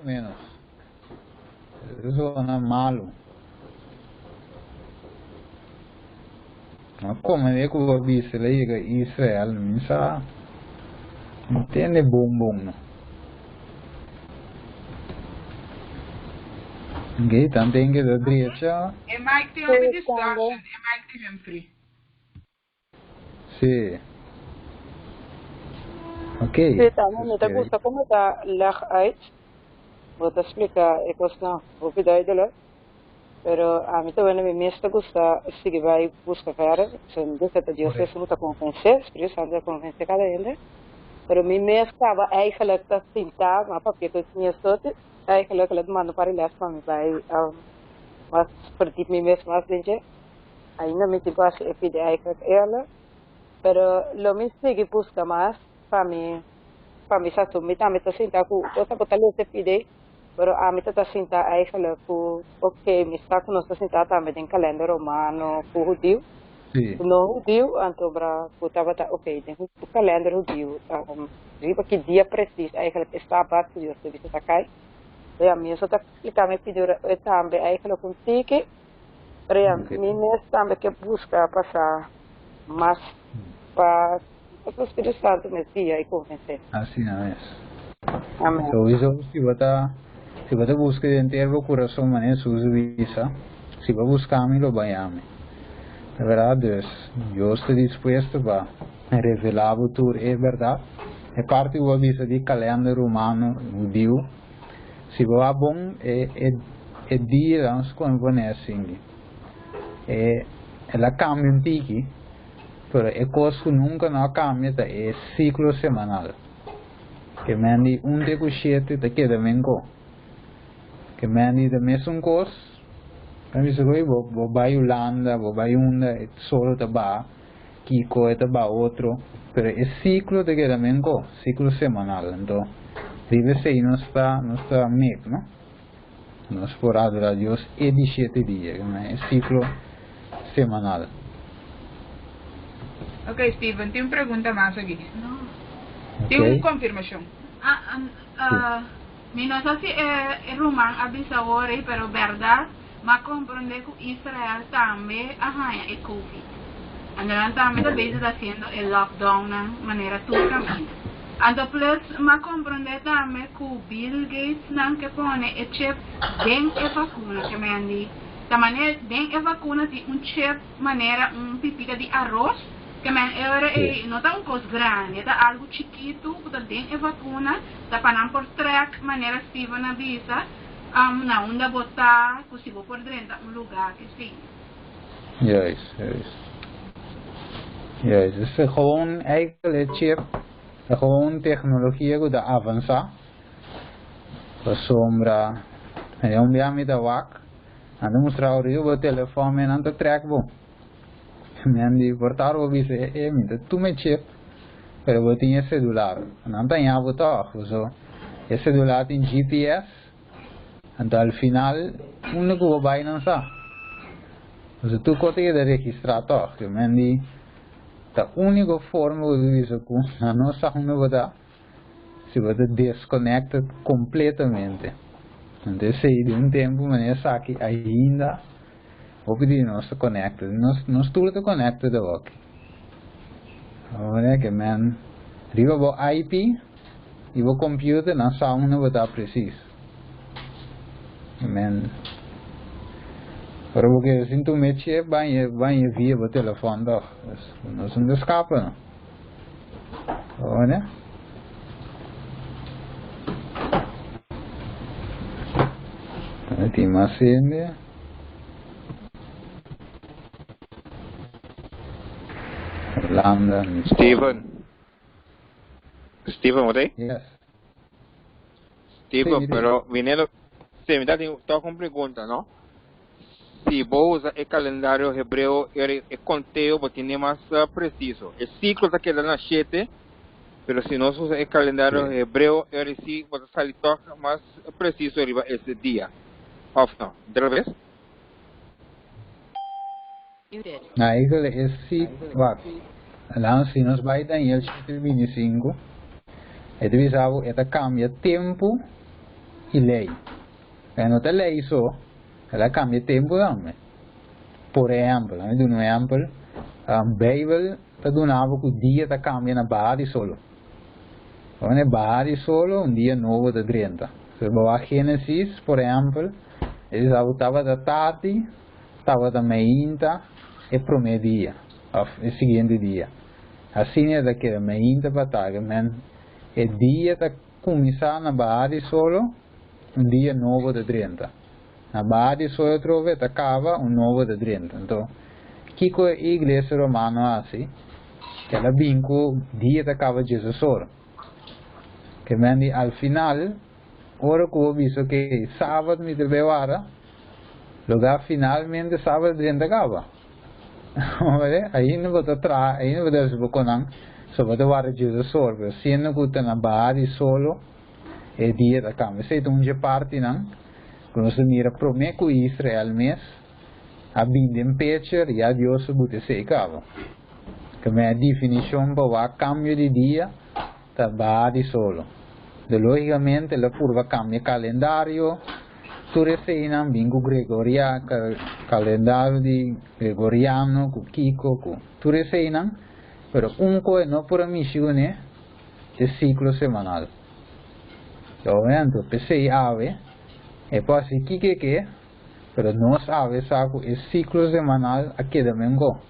A: Menos. Eso no es malo. No come de Cuba dice le diga Israel, misa não tiene bombom no. Ninguém tem que dar direita.
K: É mais que tem uma distorção, é mais que tem free.
A: Sim. Ok.
L: Sim, também me gusta como está lag uit. Vou te explicar, é questão, vou pedir de lá. Pero a mim também me mesmo gusta seguir vai buscar cara, sem dúvida de Deus isso muito convencer, especialmente convencer cada gente. Pero me mesmo estava eigenlijk te sentar, maar papje que tinha sorte, eigenlijk het mano para les para me vai, mas perdi me mesmo mais dentro. Ainda me tipo assim, eu pedi eigenlijk ela, pero lo me sigue buscar mais para mim satu, me também te sentar com, outra coisa que eu pedi. Pero a mim está sentar eigenlijk ok, me está com nossa sentar também em calendário romano, com judeu.
A: Sim.
L: No judeu, então para estava ok, tem o calendário judeu. Riba que dia preciso, eigenlijk está abaixo de você está cai. E a minha só está explicando me pediu também eigenlijk contigo. E a minha também que busca passar mais para o Espírito Santo me guia e convencer.
A: Assim é.
L: Amém.
A: So isso se você busca dentro do coração mané sua visa, se você buscar me lo banhame. Na verdade, eu estou disposto para revelar o futuro, é verdade. É parte da visa de calendário romano, judeu. Se você é bom, é dia nós conhecemos. Ela cambia um pouco, mas é coisa que nunca não cambia, é ciclo semanal. Que mandi de cuchete te queda mengo. Que mandi de mesma coisa. Kami sabi vou vai Holanda, vou vai solo taba, Kiko taba outro. Pero é ciclo te queda mengo, ciclo semanal. Então, deve ser não está meio, não? Nós por adorar Deus é 17 dias, é ciclo semanal.
K: Ok, Steven, tem uma pergunta mais aqui. Tem uma confirmação. Não sei se é romano avisa agora, pero verdade, mas compreender que Israel também é Covid. Então também está fazendo o lockdown de maneira turcamente. Então, plus, mas compreender também que o Bill Gates não que põe o chip dentro da vacuna, que me andi. Da maneira dentro da vacuna tem chip maneira pipita de arroz. Que não está coisa grande, está algo chiquito, está dentro da vacuna, está para por track, maneira estiva na visa, na onda botar, possível por dentro lugar que sim.
A: Yes. Isso é gewoon eigenlijk chip, é gewoon tecnologia que está avançar, para sombra, é biami da wak, anda mostrar o telefone, não está track bom. Mendi portar o bicho minta tu me chip pero eu tinha celular não tinha botar o celular tem GPS então al final único vai não sa tu consegue registrar to mendi a única forma de isso com a nossa não botar se você desconecta completamente então sei de tempo mas aqui ainda Obviously não se conecta, não estou conectado aqui. Olha que man, riba o IP e o computer não sabe não vai preciso. Man, para o que sinto mexer vai via o telefone do, não se escapa não. Olha. Tem mais ainda. Irlanda.
G: Steven, what é?
A: Yes.
G: Steven, pero viniendo, se me da uma pergunta, não? Se vou usar o calendário hebreu, o conteo tiene mais preciso. O ciclo está quedando na 7, pero se nós usar o calendário hebreu, sí vai sair mais preciso arriba esse dia. Of não? Outra vez?
A: Eigenlijk esse, lá se nós vai dar em 7:25, visavo esta cambia tempo e lei. Não tem lei só, ela cambia tempo também. Por exemplo, eu dou um exemplo, a Bíblia está dando que o dia está cambiando na Bahia solo. Quando é Bahia solo, dia novo de 30. Se você vai Gênesis, por exemplo, eles estava da tarde, estava da meia, é o primeiro dia, ou o seguinte dia. Assim é daquele meia para tarde, mas o dia está começando na Bahia solo, dia novo de 30. Na Bahia solo trove, acaba novo de 30. Então, que com a igreja romana assim, que ela vinco dia acaba Jesus solo. Que mendi al final, ora que eu visto que sábado me deve hora, lugar finalmente sábado 30 acaba. Aí não vou atrás, aí não vou dar o conang, só vou dar Jesus solo, mas se não gusta na Bahia solo, é dia da cama. Se então já parte não, quando se mira prometo Israel mês, a bindem pecher e a Deus bote se acaba. Que minha definição para o cambio de dia, tá Bahia solo. De logicamente la curva cambia calendario, tu resena bingo gregoriano, calendario di gregoriano, cu Kiko, cu tu resena, pero comunque no por missione è ciclo semanal. Ovviamente pensei ave e poi si che pero nos ave saco è ciclo semanal a che da mengo.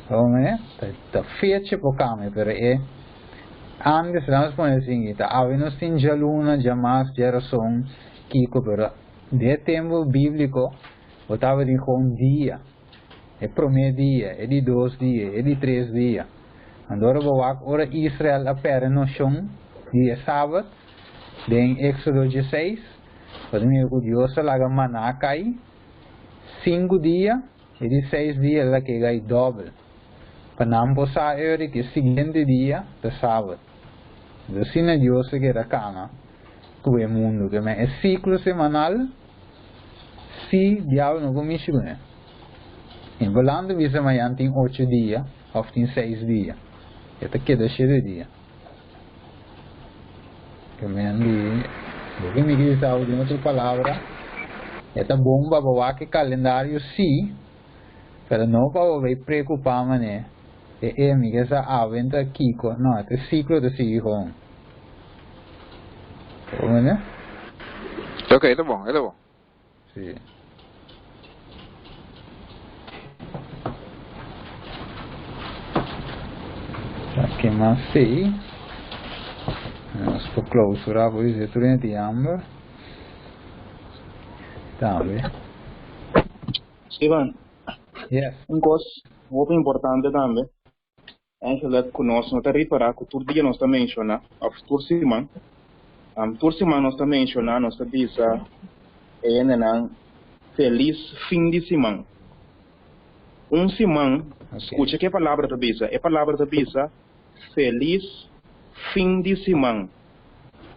A: Ovviamente ta fece po cambia per antes vamos poner assim, tá? Havemos tem já luna, jamais geração, Kiko, pero de tempo bíblico, botava de dia, é primeiro dia, é de 2 dias, é de 3 dias. Agora ora Israel apere no chão, dia sábado, em Éxodo 16, quando o Deus laga maná cai, 5 dias, e de 6 dias ela que cai dobro. Para não passar que seguinte dia de sábado. Assim é Deus que era cana, que é mundo, que é ciclo semanal, se diabo não começa bem. Em Bolando, visa amanhã tem 8 dias, ou tem 6 dias. Até que dá 7 dias. Que me andi, porque me diz de outra palavra, esta bomba para o calendário sim, mas não para me preocupar, né? E amiga essa aventa Kiko, no, é ciclo de Sigihon. Como né?
G: Ok, tá bom, tá bom.
A: Sim. Aqui mais sei. Sto clausura poi se tu ne amber. Tá, bem.
M: Steven.
A: Yes.
M: Muito importante também. Eigenlijk conosco não está reparar que todo dia nós está mencionando, a toda semana nós está mencionando, nós está dizendo, feliz fim de semana. Semana, escuta que palavra está dizendo, a palavra está dizendo, feliz fim de semana.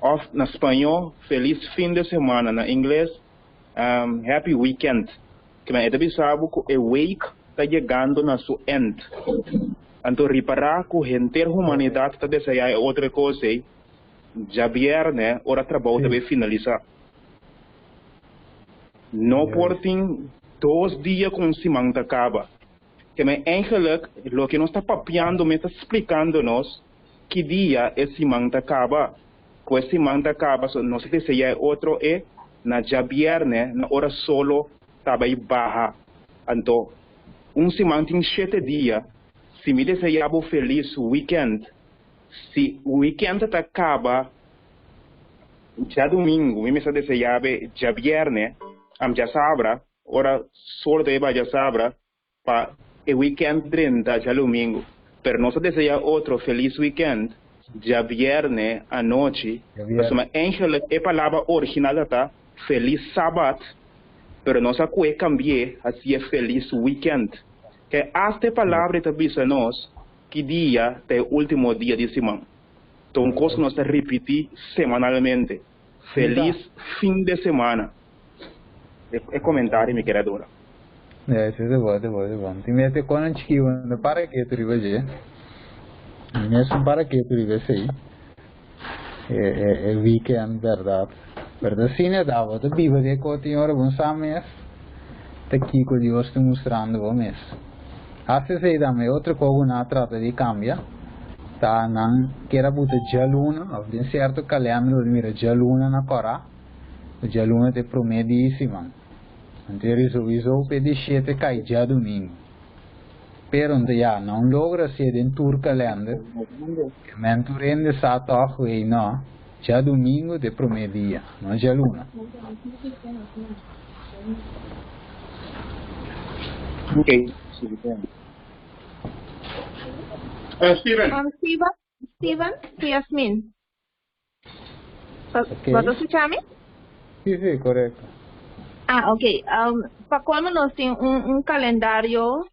M: Ou na espanhol, feliz fim de semana, na inglês, happy weekend. Que é dizendo que o week está chegando na sua end. Então, reparar que a inteira humanidade está desejando outra coisa, já viernes, hora de trabalho deve finalizar. Não portem 2 dias com semana que acaba. Que é eigenlijk, o que nós está papiando, me está explicando-nos que dia é semana que acaba. Com a semana que acaba, nós desejamos outro na já viernes, na hora solo, estava aí barra. Então, semana tem 7 dias. Se me desejava feliz weekend, se o weekend acaba, já domingo, me desejava já viernes, já sabra, ora só deva já sabra, para el weekend 30 ya domingo. Pero nosotros desea otro feliz weekend, ya viernes a noche. Eigenlijk, la palabra original está feliz sábado, pero no se puede cambiar así es feliz weekend. Que esta palabra te dice nos que día es el último día de semana. Entonces nos repetir semanalmente. Feliz fin de semana. É comentário, minha criadora.
A: Isso é bom, é bom, é bom. Tem até quando a gente não para que tu riba já. Mesmo para que tu riba sei. É weekend, verdade. Verdade, sim, é da volta. Biba de cote hora bom sames. Tá aqui com Deus te mostrando bom mês. Assim sei da me outra coisa na trata de cambia. Tá não queira botar jaluna, tem certo calendário de mira jaluna na cora. O jaluna te promedíssima. Então resolveu pedir 7 cai já domingo. Pero já não logra ser em tur calendário. Menturende sa toch e não. Já domingo te promedia, não jaluna.
M: Ok. Steven.
I: Steven, Yasmin.
A: Okay.
I: ¿Puedo escucharme?
A: Sí, correcto.
I: Ok. Para colmo nós temos calendário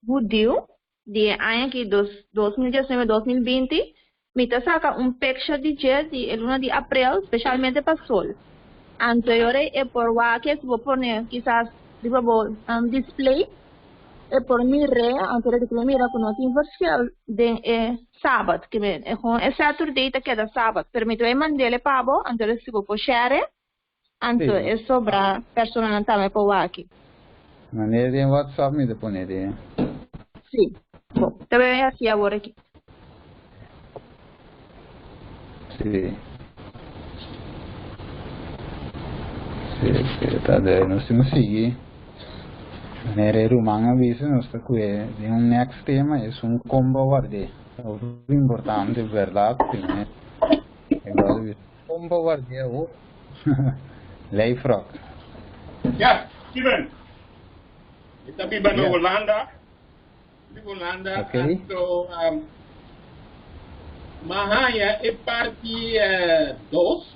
I: judío de año que 2019-2020. Me saca picture de dia de 1 de abril, especialmente para sol. Anterior é por que vou pôr quizás display. É por mim anterior de que mira com nós inversão de sábado que é Saturday que é sábado. Permito mandar para abo anterior se vou share. Anto é sobra personal também para aqui.
A: Maneira em WhatsApp me depone de.
I: Sim. Bom, também é assim agora aqui.
A: Sim. Sim, tá daí, nós temos que seguir. Maneira rumanga visa nós tá com de next tema é combo guarde. O importante verdade, né? É combo guarde o Leifrock.
M: Ja, Steven. Esta viva na Holanda.
A: Okay.
M: So, Mahaya é parte 2.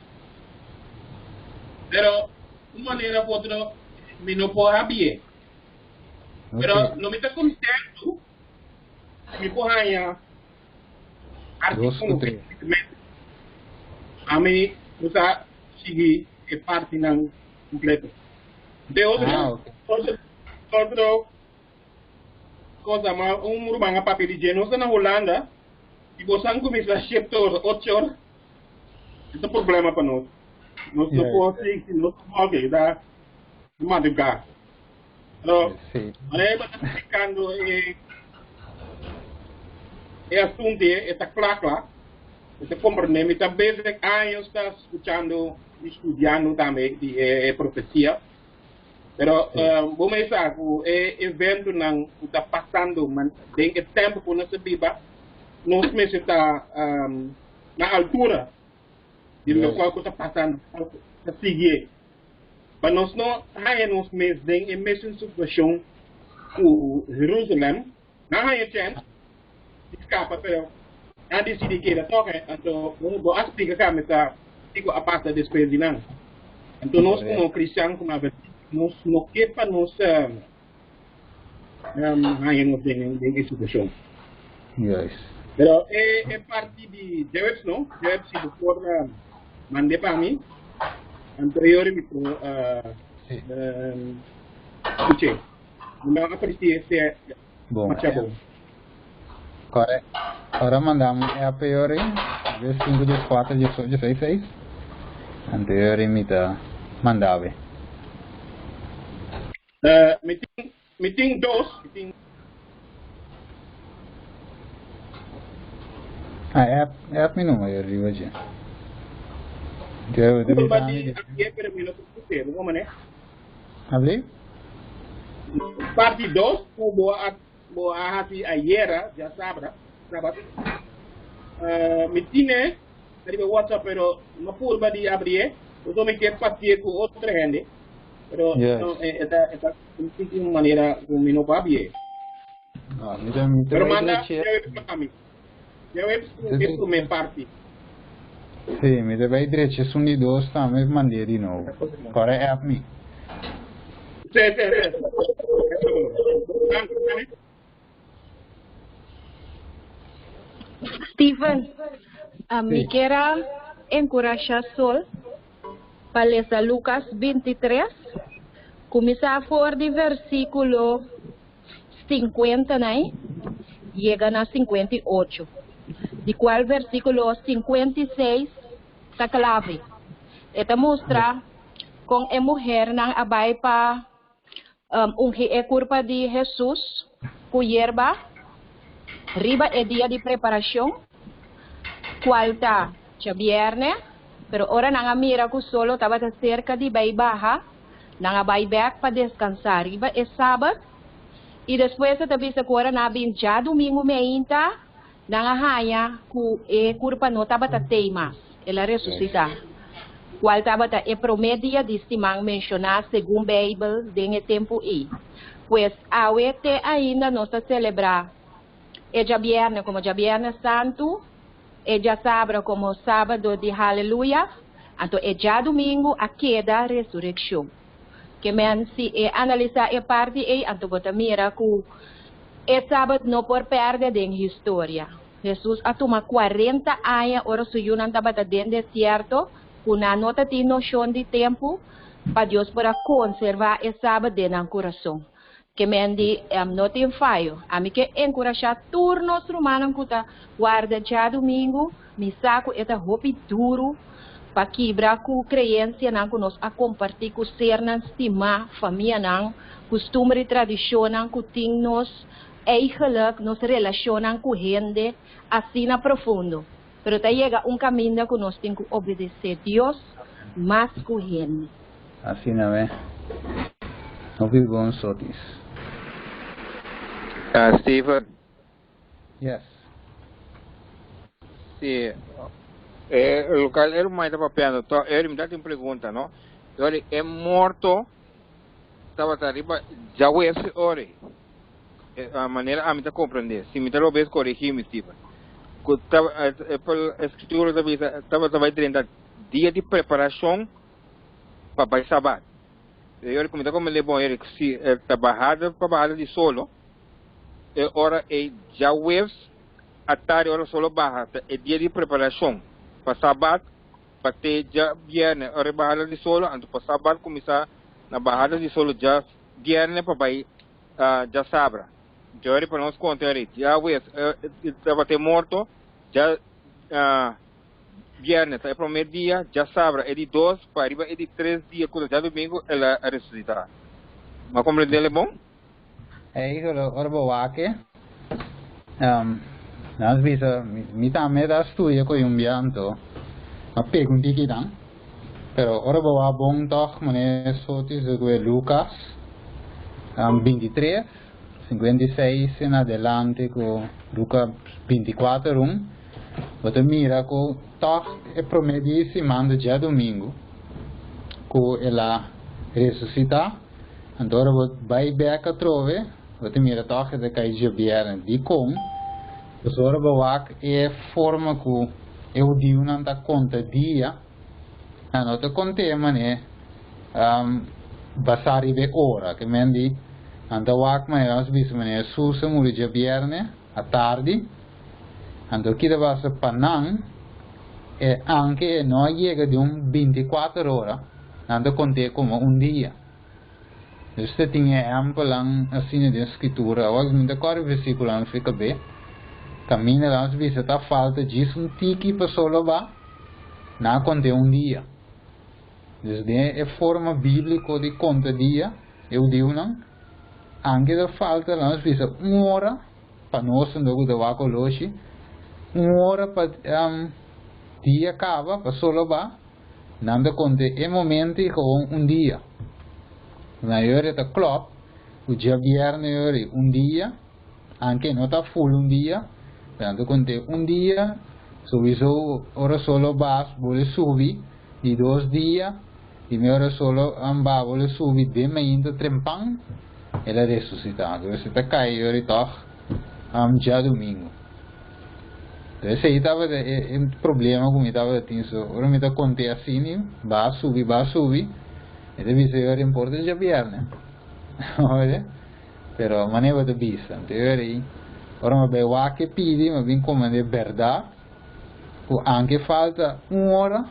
M: Pero, de maneira ou outra, me não pode abrir. Pero, não me está contento. Me pode artigo a mim, usa seguir é parte não completa. De outra, outra coisa, mas urbana papel de gênero na Holanda, e você começa a chegar 8 horas, isso é um problema para nós. Nós não podemos seguir, nós podemos dar de madrugada. Então, aí você está explicando assunto, está claro, você compreende, está bem anos, está escutando, estudando também de profecia. Pero, vamos dizer, o evento não está passando, mas tem tempo que nós vivemos, nós mesmos está na altura de local que está passando, a seguir. Mas nós não temos mesmos em mesma situação com Jerusalém, não há chance de escapar, pero a decidir que ele toca, então vamos explicar como está a parte depois de não. Então nós como cristãos, como a verdade, nós não queremos em situação.
A: Yes.
M: Pero é parte de Jebs, não? Jebs se for mandar para mim. Anteriormente, escutei. Não apreciei esse machabão.
A: Correto. Agora mandamos a priori, vez 5, 10, 4, 18, 16. Anteriormente mandava.
M: Meeting 2.
A: É mi número, eu arrivo já. Abri?
M: Parte 2, boa hati ayer, já sábado. Meeting dari WhatsApp, pero não pude abrir. Eu me quero partir com outra gente. Pero esta uma maneira como não para abrir.
F: Pero manda, ya ves kami. Ya ves itu main party.
A: Sì, mi deve direito su di due sta me mandi di nuovo. Ora è a me.
F: Sì.
I: Stephen, me quero encorajar Sol para ler Lucas 23, começar por de versículo 50, né? Chega na 58. De qual versículo 56 está clave. Esta mostra com a mulher não abai para é culpa de Jesus, com hierba, riba é dia de preparação, qual está viernes, pero ora não mira que solo estava cerca de vai baja, não vai back para descansar, riba é sábado, e depois esta vez agora na bin já domingo meinta, não haya que é culpa não estava tema, ela ressuscita. Qual estava é promedia de estimar mencionar segundo a Bíblia em tempo aí. Pois a até ainda não está celebrar. É já viernes como já viernes santo, é já sábado como sábado de aleluia, então é já domingo a queda ressurreição. Que men se analisar a parte aí, então você mira que é sábado não por perder em história. Jesus a tomar 40 anos, ora suyo não estava dentro do deserto, una nota de noção de tempo para Deus para conservar esse sábado no coração. Que me di não tem falho. A mim que encorajar turnos romanos que tá guarda já domingo, me saco esta roupa duro para quebrar com crença não que nós a compartilhar com ser não estimar família não, costume e tradição não que tem nós eigenlijk nos relacionam com gente assim na profundo. Pero te llega caminho que nós temos que obedecer a Deus mais que a gente.
A: Assim não é? Não vi bom sotis.
G: Stephen.
A: Yes.
G: Sim. O local era mais estava pensando. Ele me dá uma pergunta, não? Ele é morto. Estava arriba. Já o esse hora. A maneira a mim está compreender. Se me dá o beijo corrigir-me, Stephen. A escritura estava dentro dia de preparação para o sábado. Eu comento como ele é bom, ele se trabalhada para barrada de solo, é hora é já waves, a tarde hora solo barra, é dia de preparação para sábado, para ter já viernes, hora barrada de solo, então para sábado começar na barrada de solo já viernes para vai já sábado. Já era para nós contar já waves, estava até morto. Já viernes é o primeiro dia, já sábado é de 2 para arriba é de 3 dias, quando já domingo ela ressuscitar. Mas como ele é bom?
A: É isso, ora boa que nós visa me também da estudia com um bianto, a pergunta que dá, pero ora boa bom toque, mané sotis de Lucas 23, 56 em adelante com Lucas 24 Você mira que é prometido se manda já domingo que ela ressuscita, então você vai ver que trove, você mira que é que já vieram de com, você vai ver é forma que eu digo não está conta dia, não está conta mané, basar e hora que me di, então vai que mané nós vimos mané sussa muri já viernes à tarde. Então, aqui deve ser panang, e anche não chega de 24 horas, não conta como dia. Você tinha amplo assim de escritura, hoje me decora o versículo não fica bem. Caminha lá, se você está falta de tiki para solo vá, não conta dia. Desde a forma bíblica de conta dia, eu digo não, anche da falta lá, se você hora para nós não do vaco loche. Hora para dia acaba para solo va nada conta é momento com dia na hora da clock o dia viernes dia anche não está full dia nada conta dia sowieso ora solo va vuole subir de 2 dias e me ora solo va vuole subir de meinto trempang ela ressuscitado você está caindo ora toch já domingo. Então esse aí estava o problema como estava tendo. Agora me está contando assim, vai subir. E deve ser importante já viernes. Olha, pero maneira de vista, teoria. Ora me vai que pedi, mas vem como de verdade. O anche falta hora,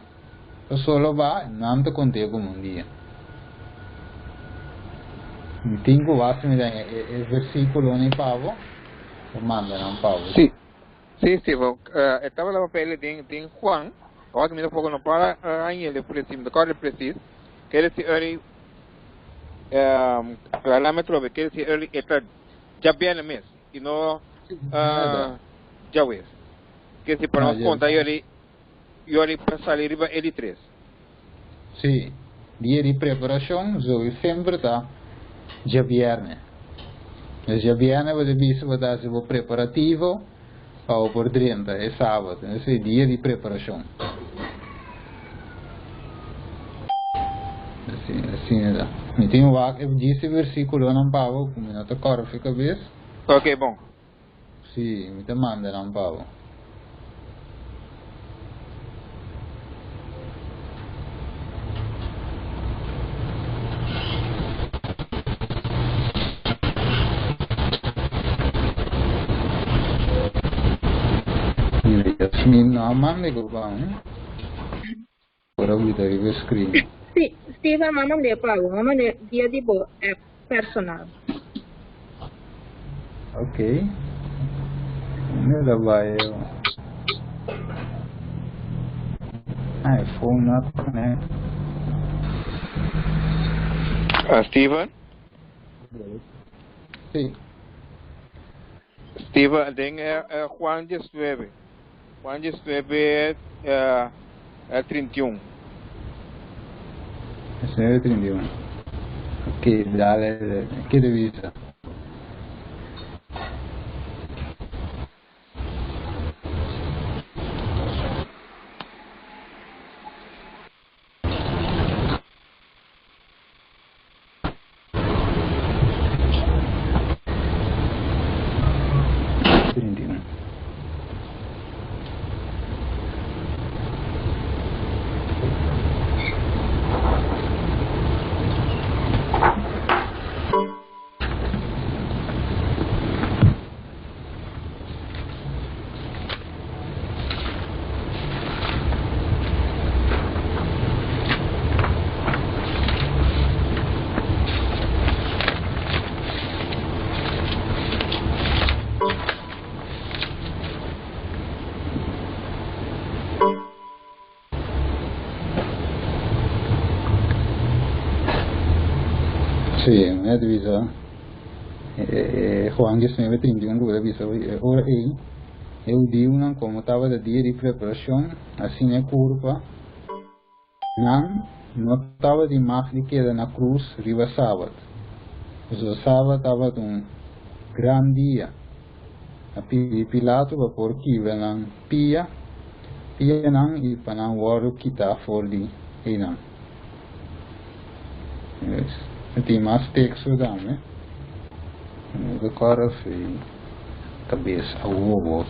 A: solo vai, não te contei como dia. Tengo vas me dá o versículo nem pavo, o manda não pavo.
G: Sim, estava lá para ele tem Juan, agora me dá pouco não para aí ele preciso, de corre preciso. Que ele se eri lá me trobe que ele se eri está já bem mês e não já ves que se para nós conta eu para sair riba ele 3
A: sim dia de preparação zo sempre tá já viernes já viernes você visa botar o preparativo ou por 30 é sábado esse dia de preparação. Assim era. Me tem disse versículo não pavo, como não te corre fica vez.
G: Ok, bom.
A: Sim, me te manda não pavo. Yasmin naman ni ko ba? Para kita iba screen.
I: Sí, Steven, mamá le pago, mamá le dia de bo é personal.
A: Ok. Nada vai eu. iPhone not né?
G: Steven?
A: Sim.
G: Steven, tem Juan 19. Juan 19 é 31.
A: Esse é 31. Ok, dale, que devisa. Sì, è divisa. Juan 19, 31 dove avisa ora eu digo como estava de dia de preparação, assim é curva. Não estava de mais de queda na cruz riba sábado. O sábado estava de grande dia. A Pilato vai por que vem pia não e para não o que está fora de não. Tem mais texto da né? O cara foi cabeça, o ovo.